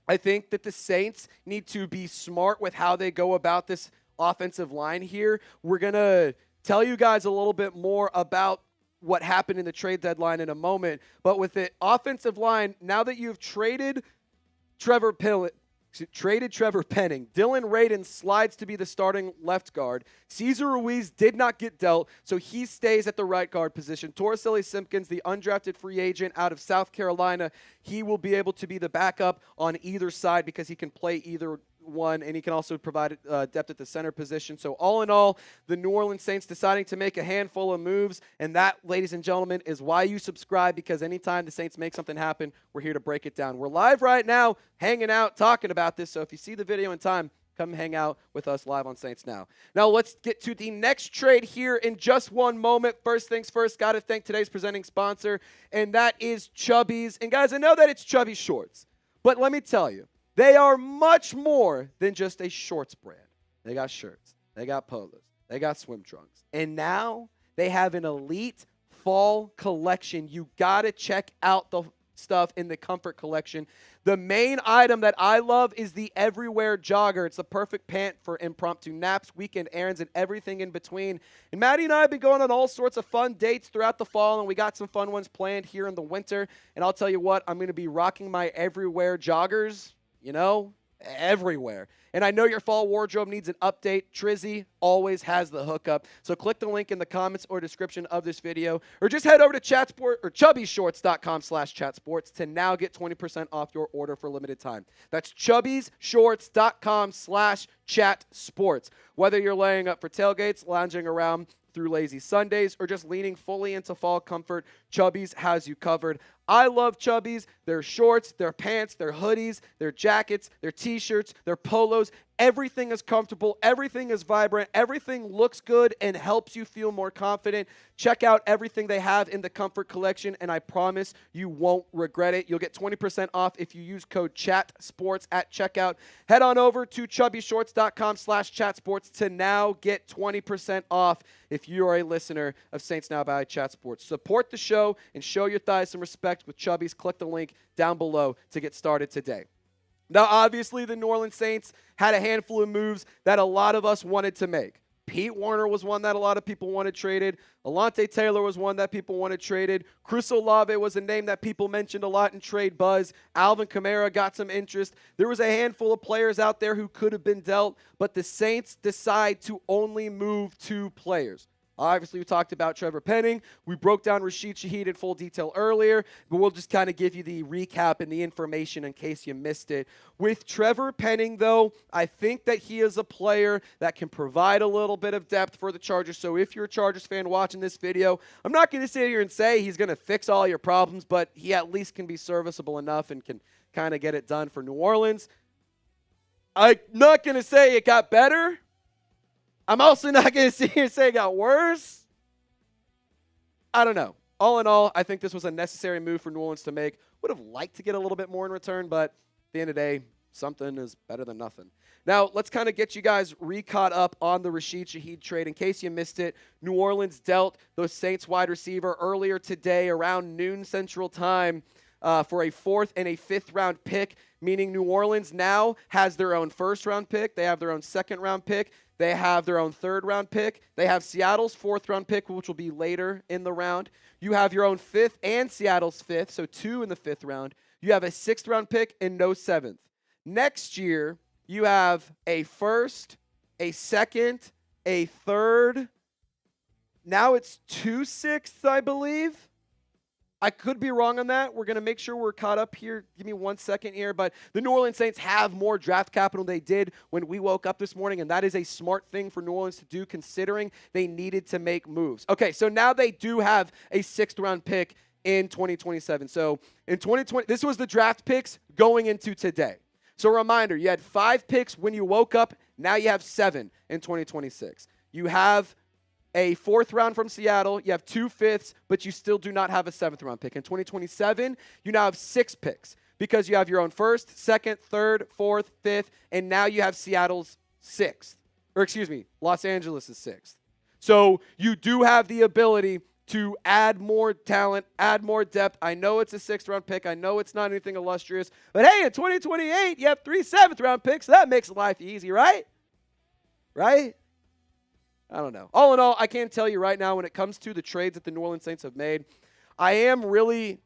I think that the Saints need to be smart with how they go about this offensive line here. We're going to tell you guys a little bit more about what happened in the trade deadline in a moment. But with the offensive line, now that you've traded Trevor Penning, Dylan Radin slides to be the starting left guard. Cesar Ruiz did not get dealt, so he stays at the right guard position. Torricelli Simpkins, the undrafted free agent out of South Carolina, he will be able to be the backup on either side because he can play either one, and he can also provide depth at the center position. So all in all, the New Orleans Saints deciding to make a handful of moves, and that, ladies and gentlemen, is why you subscribe, because anytime the Saints make something happen, we're here to break it down. We're live right now, hanging out, talking about this, so if you see the video in time, come hang out with us live on Saints Now. Now let's get to the next trade here in just one moment. First things first, got to thank today's presenting sponsor, and that is Chubbies. And guys, I know that it's Chubbies Shorts, but let me tell you, they are much more than just a shorts brand. They got shirts. They got polos. They got swim trunks. And now they have an elite fall collection. You got to check out the stuff in the Comfort collection. The main item that I love is the Everywhere Jogger. It's the perfect pant for impromptu naps, weekend errands, and everything in between. And Maddie and I have been going on all sorts of fun dates throughout the fall, and we got some fun ones planned here in the winter. And I'll tell you what, I'm going to be rocking my Everywhere Joggers, everywhere. And I know your fall wardrobe needs an update. Trizzy always has the hookup. So click the link in the comments or description of this video, or just head over to chubbysshorts.com/chatsports to now get 20% off your order for limited time. That's chubbysshorts.com/chatsports. Whether you're laying up for tailgates, lounging around through lazy Sundays, or just leaning fully into fall comfort, Chubbies has you covered. I love Chubbies. Their shorts, their pants, their hoodies, their jackets, their t-shirts, their polos. Everything is comfortable. Everything is vibrant. Everything looks good and helps you feel more confident. Check out everything they have in the Comfort collection, and I promise you won't regret it. You'll get 20% off if you use code CHATSPORTS at checkout. Head on over to chubbysshorts.com/chatsports to now get 20% off if you are a listener of Saints Now by Chat Sports. Support the show and show your thighs some respect with Chubbies. Click the link down below to get started today. Now, obviously, the New Orleans Saints had a handful of moves that a lot of us wanted to make. Pete Werner was one that a lot of people wanted traded. Alontae Taylor was one that people wanted traded. Chris Olave was a name that people mentioned a lot in trade buzz. Alvin Kamara got some interest. There was a handful of players out there who could have been dealt, but the Saints decide to only move 2 players. Obviously, we talked about Trevor Penning. We broke down Rashid Shaheed in full detail earlier, but we'll just kind of give you the recap and the information in case you missed it. With Trevor Penning, though, I think that he is a player that can provide a little bit of depth for the Chargers. So if you're a Chargers fan watching this video, I'm not going to sit here and say he's going to fix all your problems, but he at least can be serviceable enough and can kind of get it done for New Orleans. I'm not going to say it got better. I'm also not going to sit here and say it got worse. I don't know. All in all, I think this was a necessary move for New Orleans to make. Would have liked to get a little bit more in return, but at the end of the day, something is better than nothing. Now, let's kind of get you guys re-caught up on the Rashid Shaheed trade. In case you missed it, New Orleans dealt the Saints wide receiver earlier today around noon Central Time for a 4th and a 5th round pick, meaning New Orleans now has their own 1st round pick. They have their own 2nd round pick. They have their own 3rd round pick. They have Seattle's 4th round pick, which will be later in the round. You have your own 5th and Seattle's 5th, so 2 in the 5th round. You have a 6th round pick and no 7th. Next year, you have a 1st, a 2nd, a 3rd. Now it's 2 6ths, I believe. I could be wrong on that. We're going to make sure we're caught up here. Give me 1 second here. But the New Orleans Saints have more draft capital than they did when we woke up this morning, and that is a smart thing for New Orleans to do considering they needed to make moves. Okay, so now they do have a 6th round pick in 2027. So in 2020, this was the draft picks going into today. So reminder, you had 5 picks when you woke up. Now you have 7 in 2026. You have a 4th round from Seattle. You have 2 5ths, but you still do not have a 7th round pick. In 2027, you now have 6 picks because you have your own 1st, 2nd, 3rd, 4th, 5th, and now you have Seattle's 6th. Los Angeles' 6th. So you do have the ability to add more talent, add more depth. I know it's a 6th round pick. I know it's not anything illustrious. But hey, in 2028, you have 3 7th round picks. So that makes life easy, right? Right? I don't know. All in all, I can tell you right now when it comes to the trades that the New Orleans Saints have made, I am really,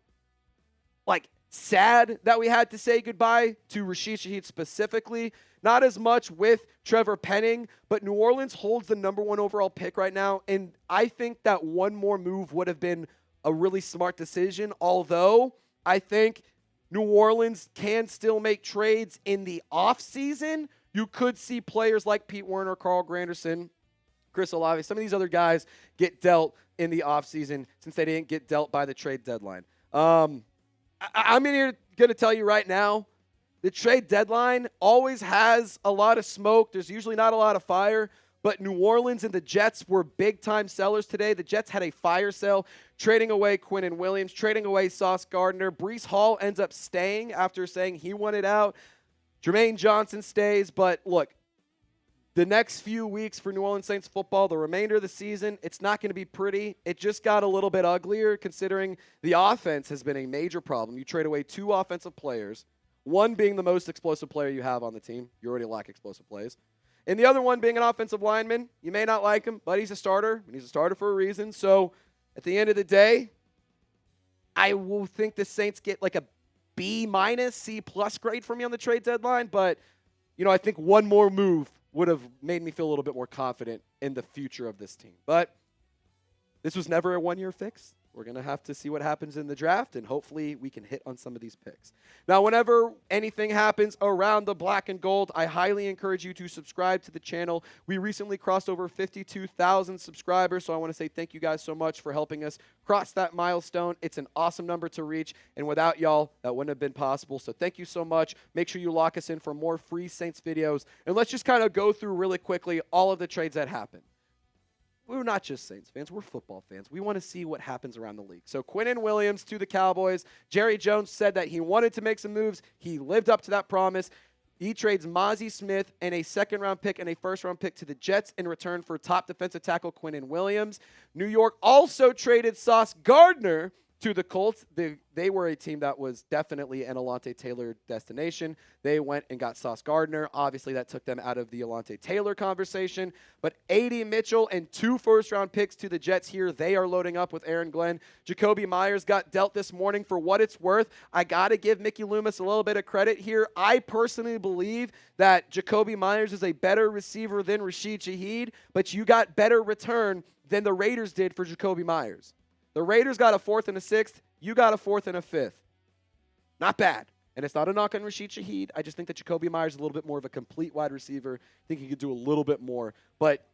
sad that we had to say goodbye to Rashid Shaheed specifically. Not as much with Trevor Penning, but New Orleans holds the number 1 overall pick right now, and I think that one more move would have been a really smart decision, although I think New Orleans can still make trades in the offseason. You could see players like Pete Werner, Carl Granderson, Chris Olave, some of these other guys get dealt in the offseason since they didn't get dealt by the trade deadline. I'm going to tell you right now, the trade deadline always has a lot of smoke. There's usually not a lot of fire, but New Orleans and the Jets were big-time sellers today. The Jets had a fire sale, trading away Quinnen Williams, trading away Sauce Gardner. Breece Hall ends up staying after saying he wanted out. Jermaine Johnson stays, but look, the next few weeks for New Orleans Saints football, the remainder of the season, it's not going to be pretty. It just got a little bit uglier considering the offense has been a major problem. You trade away 2 offensive players, one being the most explosive player you have on the team. You already lack explosive plays. And the other one being an offensive lineman. You may not like him, but he's a starter, and he's a starter for a reason. So at the end of the day, I will think the Saints get like a B-, C+ grade from me on the trade deadline. But, I think one more move would have made me feel a little bit more confident in the future of this team. But this was never a one-year fix. We're going to have to see what happens in the draft, and hopefully we can hit on some of these picks. Now, whenever anything happens around the black and gold, I highly encourage you to subscribe to the channel. We recently crossed over 52,000 subscribers, so I want to say thank you guys so much for helping us cross that milestone. It's an awesome number to reach, and without y'all, that wouldn't have been possible. So thank you so much. Make sure you lock us in for more free Saints videos, and let's just kind of go through really quickly all of the trades that happened. We're not just Saints fans. We're football fans. We want to see what happens around the league. So Quinnen Williams to the Cowboys. Jerry Jones said that he wanted to make some moves. He lived up to that promise. He trades Mozzie Smith and a second-round pick and a first-round pick to the Jets in return for top defensive tackle Quinnen Williams. New York also traded Sauce Gardner to the Colts. They were a team that was definitely an Alontae Taylor destination. They went and got Sauce Gardner. Obviously, that took them out of the Alontae Taylor conversation. But A.D. Mitchell and 2 first-round picks to the Jets here. They are loading up with Aaron Glenn. Jacoby Myers got dealt this morning. For what it's worth, I got to give Mickey Loomis a little bit of credit here. I personally believe that Jacoby Myers is a better receiver than Rashid Shaheed, but you got better return than the Raiders did for Jacoby Myers. The Raiders got a 4th and a 6th. You got a 4th and a 5th. Not bad. And it's not a knock on Rashid Shaheed. I just think that Jacoby Myers is a little bit more of a complete wide receiver. I think he could do a little bit more. But,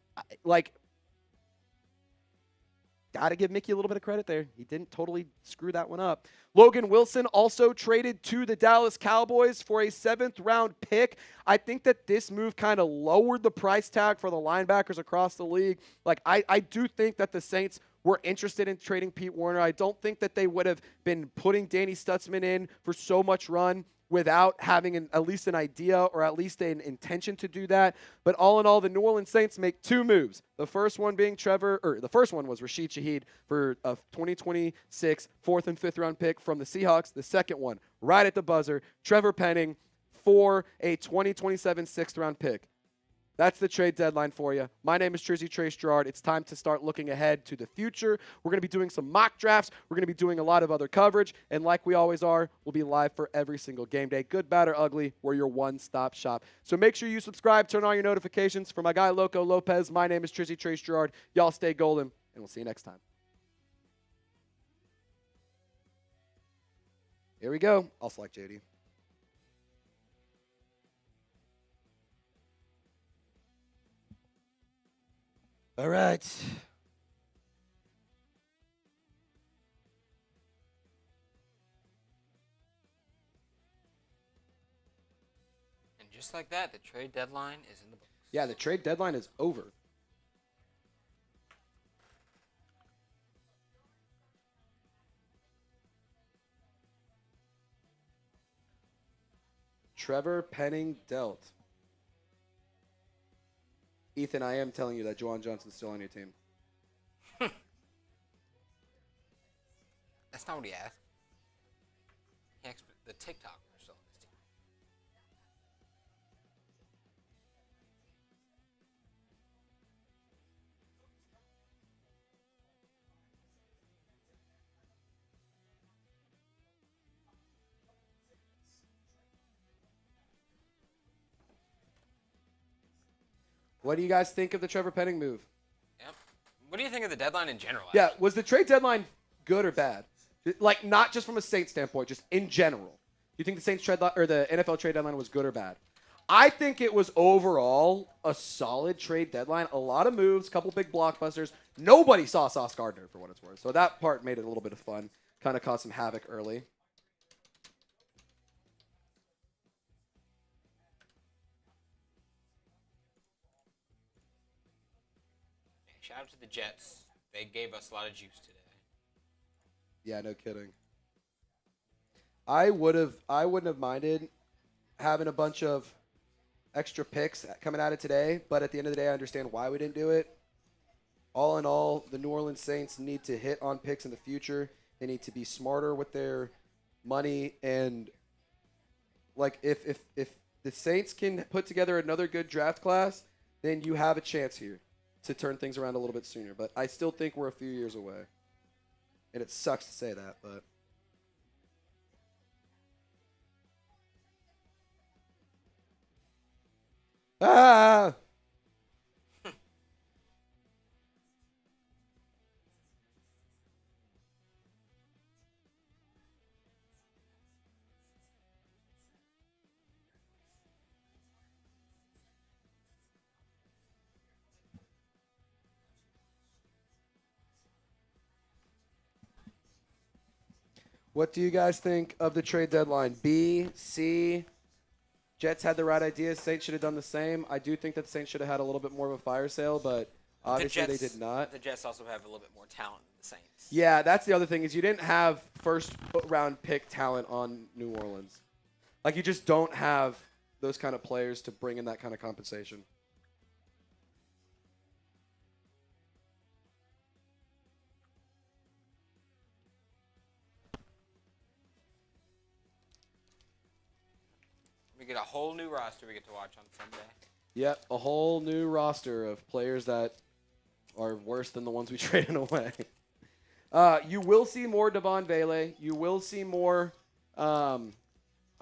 got to give Mickey a little bit of credit there. He didn't totally screw that one up. Logan Wilson also traded to the Dallas Cowboys for a 7th-round pick. I think that this move kind of lowered the price tag for the linebackers across the league. I do think that the Saints were interested in trading Pete Werner. I don't think that they would have been putting Danny Stutzman in for so much run without having at least an idea or at least an intention to do that. But all in all, the New Orleans Saints make 2 moves. The first one was Rashid Shaheed for a 2026 4th and 5th round pick from the Seahawks. The second one, right at the buzzer, Trevor Penning for a 2027 6th round pick. That's the trade deadline for you. My name is Trizzy Trace Gerard. It's time to start looking ahead to the future. We're going to be doing some mock drafts. We're going to be doing a lot of other coverage. And like we always are, we'll be live for every single game day. Good, bad, or ugly, we're your one-stop shop. So make sure you subscribe, turn on your notifications. For my guy, Loco Lopez, my name is Trizzy Trace Gerard. Y'all stay golden, and we'll see you next time. Here we go. I'll select JD. All right. And just like that, the trade deadline is in the books. Yeah, the trade deadline is over. Trevor Penning dealt. Ethan, I am telling you that Juwan Johnson's still on your team. That's not what he asked. He asked the TikTokers still on his team. What do you guys think of the Trevor Penning move? Yep. What do you think of the deadline in general? Yeah, actually? was the trade deadline good or bad? Like, not just from a Saints standpoint, just in general. Do you think the Saints trade or the NFL trade deadline was good or bad? I think it was overall a solid trade deadline. A lot of moves, a couple big blockbusters. Nobody saw Sauce Gardner for what it's worth. So that part made it a little bit of fun. Kind of caused some havoc early. Shout out to the Jets. They gave us a lot of juice today. Yeah, no kidding. I wouldn't have minded having a bunch of extra picks coming out of today, but at the end of the day, I understand why we didn't do it. All in all, the New Orleans Saints need to hit on picks in the future. They need to be smarter with their money, and like if the Saints can put together another good draft class, then you have a chance here to turn things around a little bit sooner. But I still think we're a few years away, and it sucks to say that, but. Ah! What do you guys think of the trade deadline? B, C, Jets had the right idea. Saints should have done the same. I do think that the Saints should have had a little bit more of a fire sale, but obviously they did not. The Jets also have a little bit more talent than the Saints. Yeah, that's the other thing is you didn't have first-round pick talent on New Orleans. Like, you just don't have those kind of players to bring in that kind of compensation. We get a whole new roster we get to watch on Sunday. Yep, a whole new roster of players that are worse than the ones we traded away. You will see more Devon Vele. You will see more, I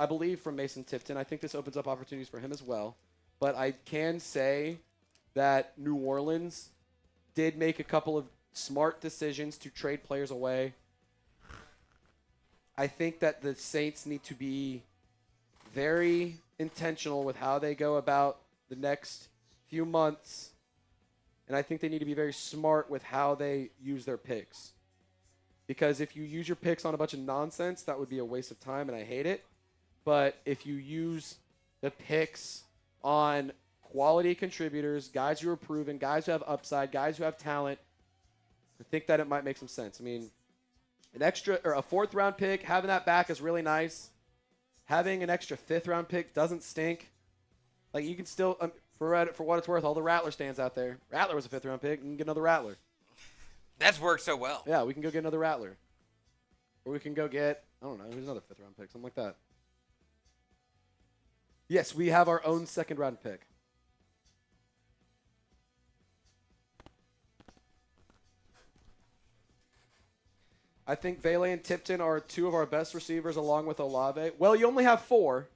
believe, from Mason Tipton. I think this opens up opportunities for him as well. But I can say that New Orleans did make a couple of smart decisions to trade players away. I think that the Saints need to be very intentional with how they go about the next few months. And I think they need to be very smart with how they use their picks. Because if you use your picks on a bunch of nonsense, that would be a waste of time, and I hate it. But if you use the picks on quality contributors, guys who are proven, guys who have upside, guys who have talent, I think that it might make some sense. I mean, an extra or a fourth-round pick, having that back is really nice. Having an extra fifth-round pick doesn't stink. Like, you can still, for what it's worth, all the Rattler stands out there. Rattler was a fifth-round pick. You can get another Rattler. That's worked so well. Yeah, we can go get another Rattler. Or we can go get, I don't know, who's another fifth-round pick, something like that. Yes, we have our own second-round pick. I think Vele and Tipton are two of our best receivers along with Olave. Well, you only have four.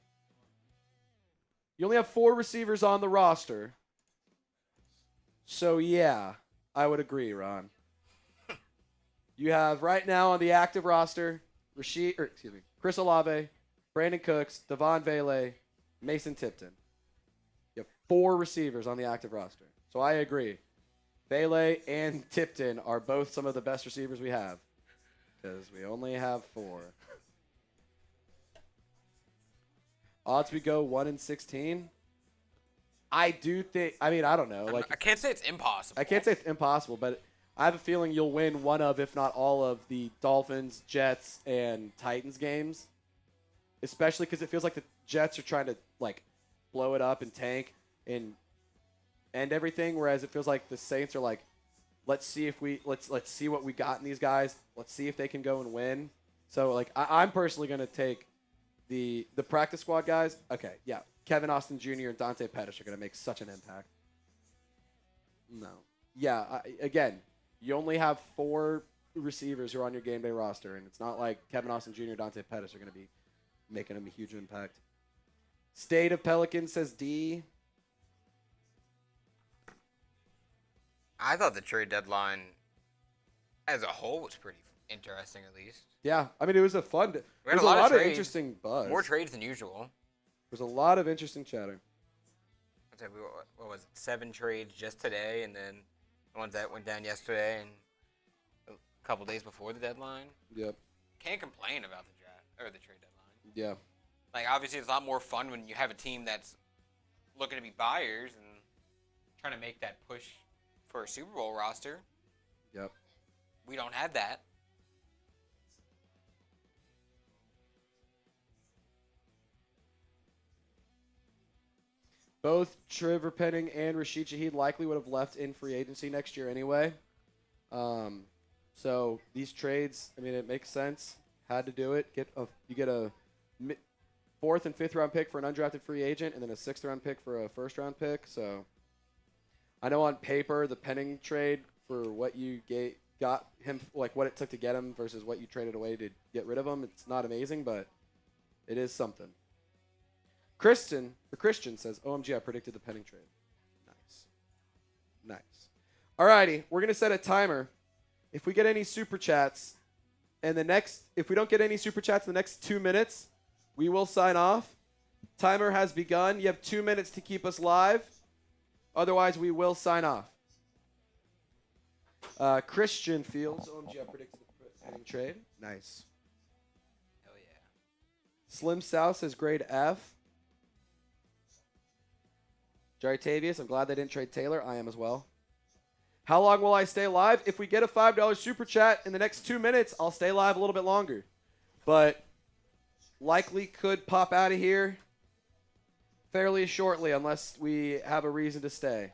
You only have four receivers on the roster. So, yeah, I would agree, Ron. You have right now on the active roster, Chris Olave, Brandin Cooks, Devon Vele, Mason Tipton. You have four receivers on the active roster. So I agree. Vele and Tipton are both some of the best receivers we have. Because we only have four. Odds we go 1-16. I do think. I mean, I don't know. Like, I can't say it's impossible. I can't say it's impossible, but I have a feeling you'll win one of, if not all of, the Dolphins, Jets, and Titans games. Especially because it feels like the Jets are trying to like blow it up and tank and end everything, whereas it feels like the Saints are like, let's see what we got in these guys. Let's see if they can go and win. So, like, I'm personally going to take the practice squad guys. Okay, yeah. Kevin Austin Jr. and Dante Pettis are going to make such an impact. No. Yeah, again, you only have four receivers who are on your game day roster, and it's not like Kevin Austin Jr. and Dante Pettis are going to be making them a huge impact. State of Pelicans says D. I thought the trade deadline as a whole was pretty interesting, at least. Yeah, I mean, it was a fun. We There had was a lot of of trades. interesting buzz. More trades than usual. There's a lot of interesting chatter. I'd say what was it, 7 trades just today, and then the ones that went down yesterday and a couple days before the deadline. Yep. Can't complain about the draft or the trade deadline. Yeah. Like, obviously, it's a lot more fun when you have a team that's looking to be buyers and trying to make that push for a Super Bowl roster. Yep. We don't have that. Both Trevor Penning and Rashid Shaheed likely would have left in free agency next year anyway. So these trades, I mean, it makes sense. Had to do it. You get a 4th and 5th round pick for an undrafted free agent, and then a 6th round pick for a 1st round pick. So I know on paper the Penning trade for what you got him, like what it took to get him versus what you traded away to get rid of him, it's not amazing, but it is something. Christian says, OMG, I predicted the Penning trade. Nice. Alrighty, we're going to set a timer. If we get any super chats, if we don't get any super chats in the next 2 minutes, we will sign off. Timer has begun. You have 2 minutes to keep us live. Otherwise, we will sign off. Christian Fields, OMG, I predicted the Penning trade. Nice. Hell yeah. Slim South says grade F. Jerry Tavius, I'm glad they didn't trade Taylor. I am as well. How long will I stay live? If we get a $5 super chat in the next 2 minutes, I'll stay live a little bit longer. But likely could pop out of here fairly shortly unless we have a reason to stay.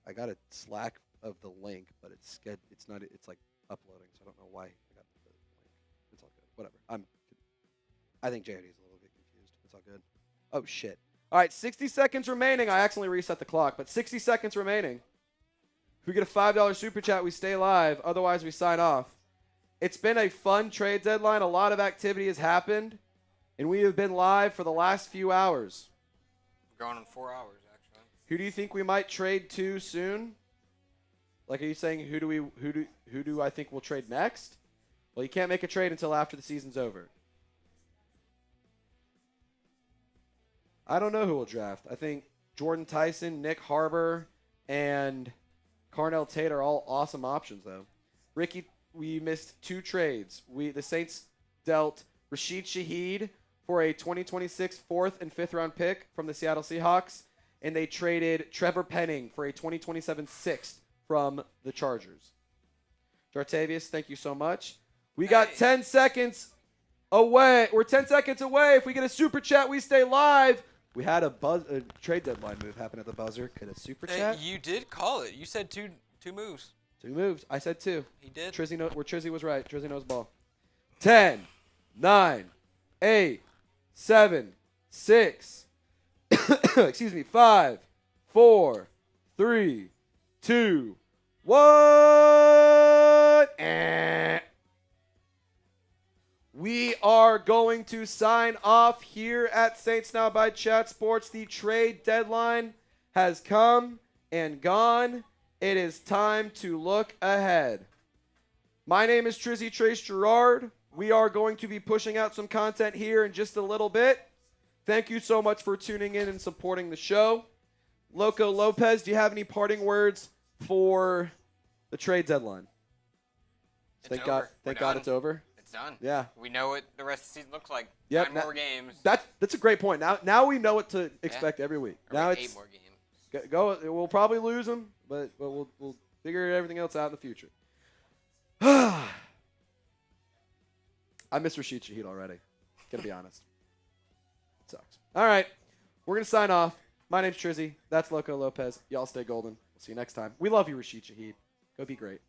I got a Slack of the link, but it's not. It's like uploading, so I don't know why I got the link. It's all good. Whatever. I think JD is a little bit confused. It's all good. Oh shit. All right, 60 seconds remaining. I accidentally reset the clock, but 60 seconds remaining. If we get a $5 super chat, we stay live. Otherwise, we sign off. It's been a fun trade deadline. A lot of activity has happened, and we have been live for the last few hours. We're going on 4 hours, actually. Who do you think we might trade to soon? Like, are you saying who do I think we'll trade next? Well, you can't make a trade until after the season's over. I don't know who will draft. I think Jordan Tyson, Nick Harbor, and Carnell Tate are all awesome options, though. Ricky, we missed 2 trades. The Saints dealt Rashid Shaheed for a 2026 4th and 5th round pick from the Seattle Seahawks, and they traded Trevor Penning for a 2027 6th from the Chargers. Jartavius, thank you so much. We got 10 seconds away. We're 10 seconds away. If we get a super chat, we stay live. We had a trade deadline move happen at the buzzer. Could a super chat? You did call it. You said two moves. 2 moves. I said 2. He did. Trizzy was right. Trizzy knows ball. 10, 9, 8, 7, 6, excuse me, 5, 4, 3, 2, 1. We are going to sign off here at Saints Now by Chat Sports. The trade deadline has come and gone. It is time to look ahead. My name is Trizzy Trace Gerard. We are going to be pushing out some content here in just a little bit. Thank you so much for tuning in and supporting the show. Loco Lopez, do you have any parting words for the trade deadline? Thank God it's over. It's done. Yeah. We know what the rest of the season looks like. Yep. 9 more games. That's a great point. Now we know what to expect every week. Or Now 8 more games. We'll probably lose them, but we'll figure everything else out in the future. I miss Rashid Shaheed already. Gotta be honest. It sucks. All right. We're gonna sign off. My name's Trizzy. That's Loco Lopez. Y'all stay golden. We'll see you next time. We love you, Rashid Shaheed. Go be great.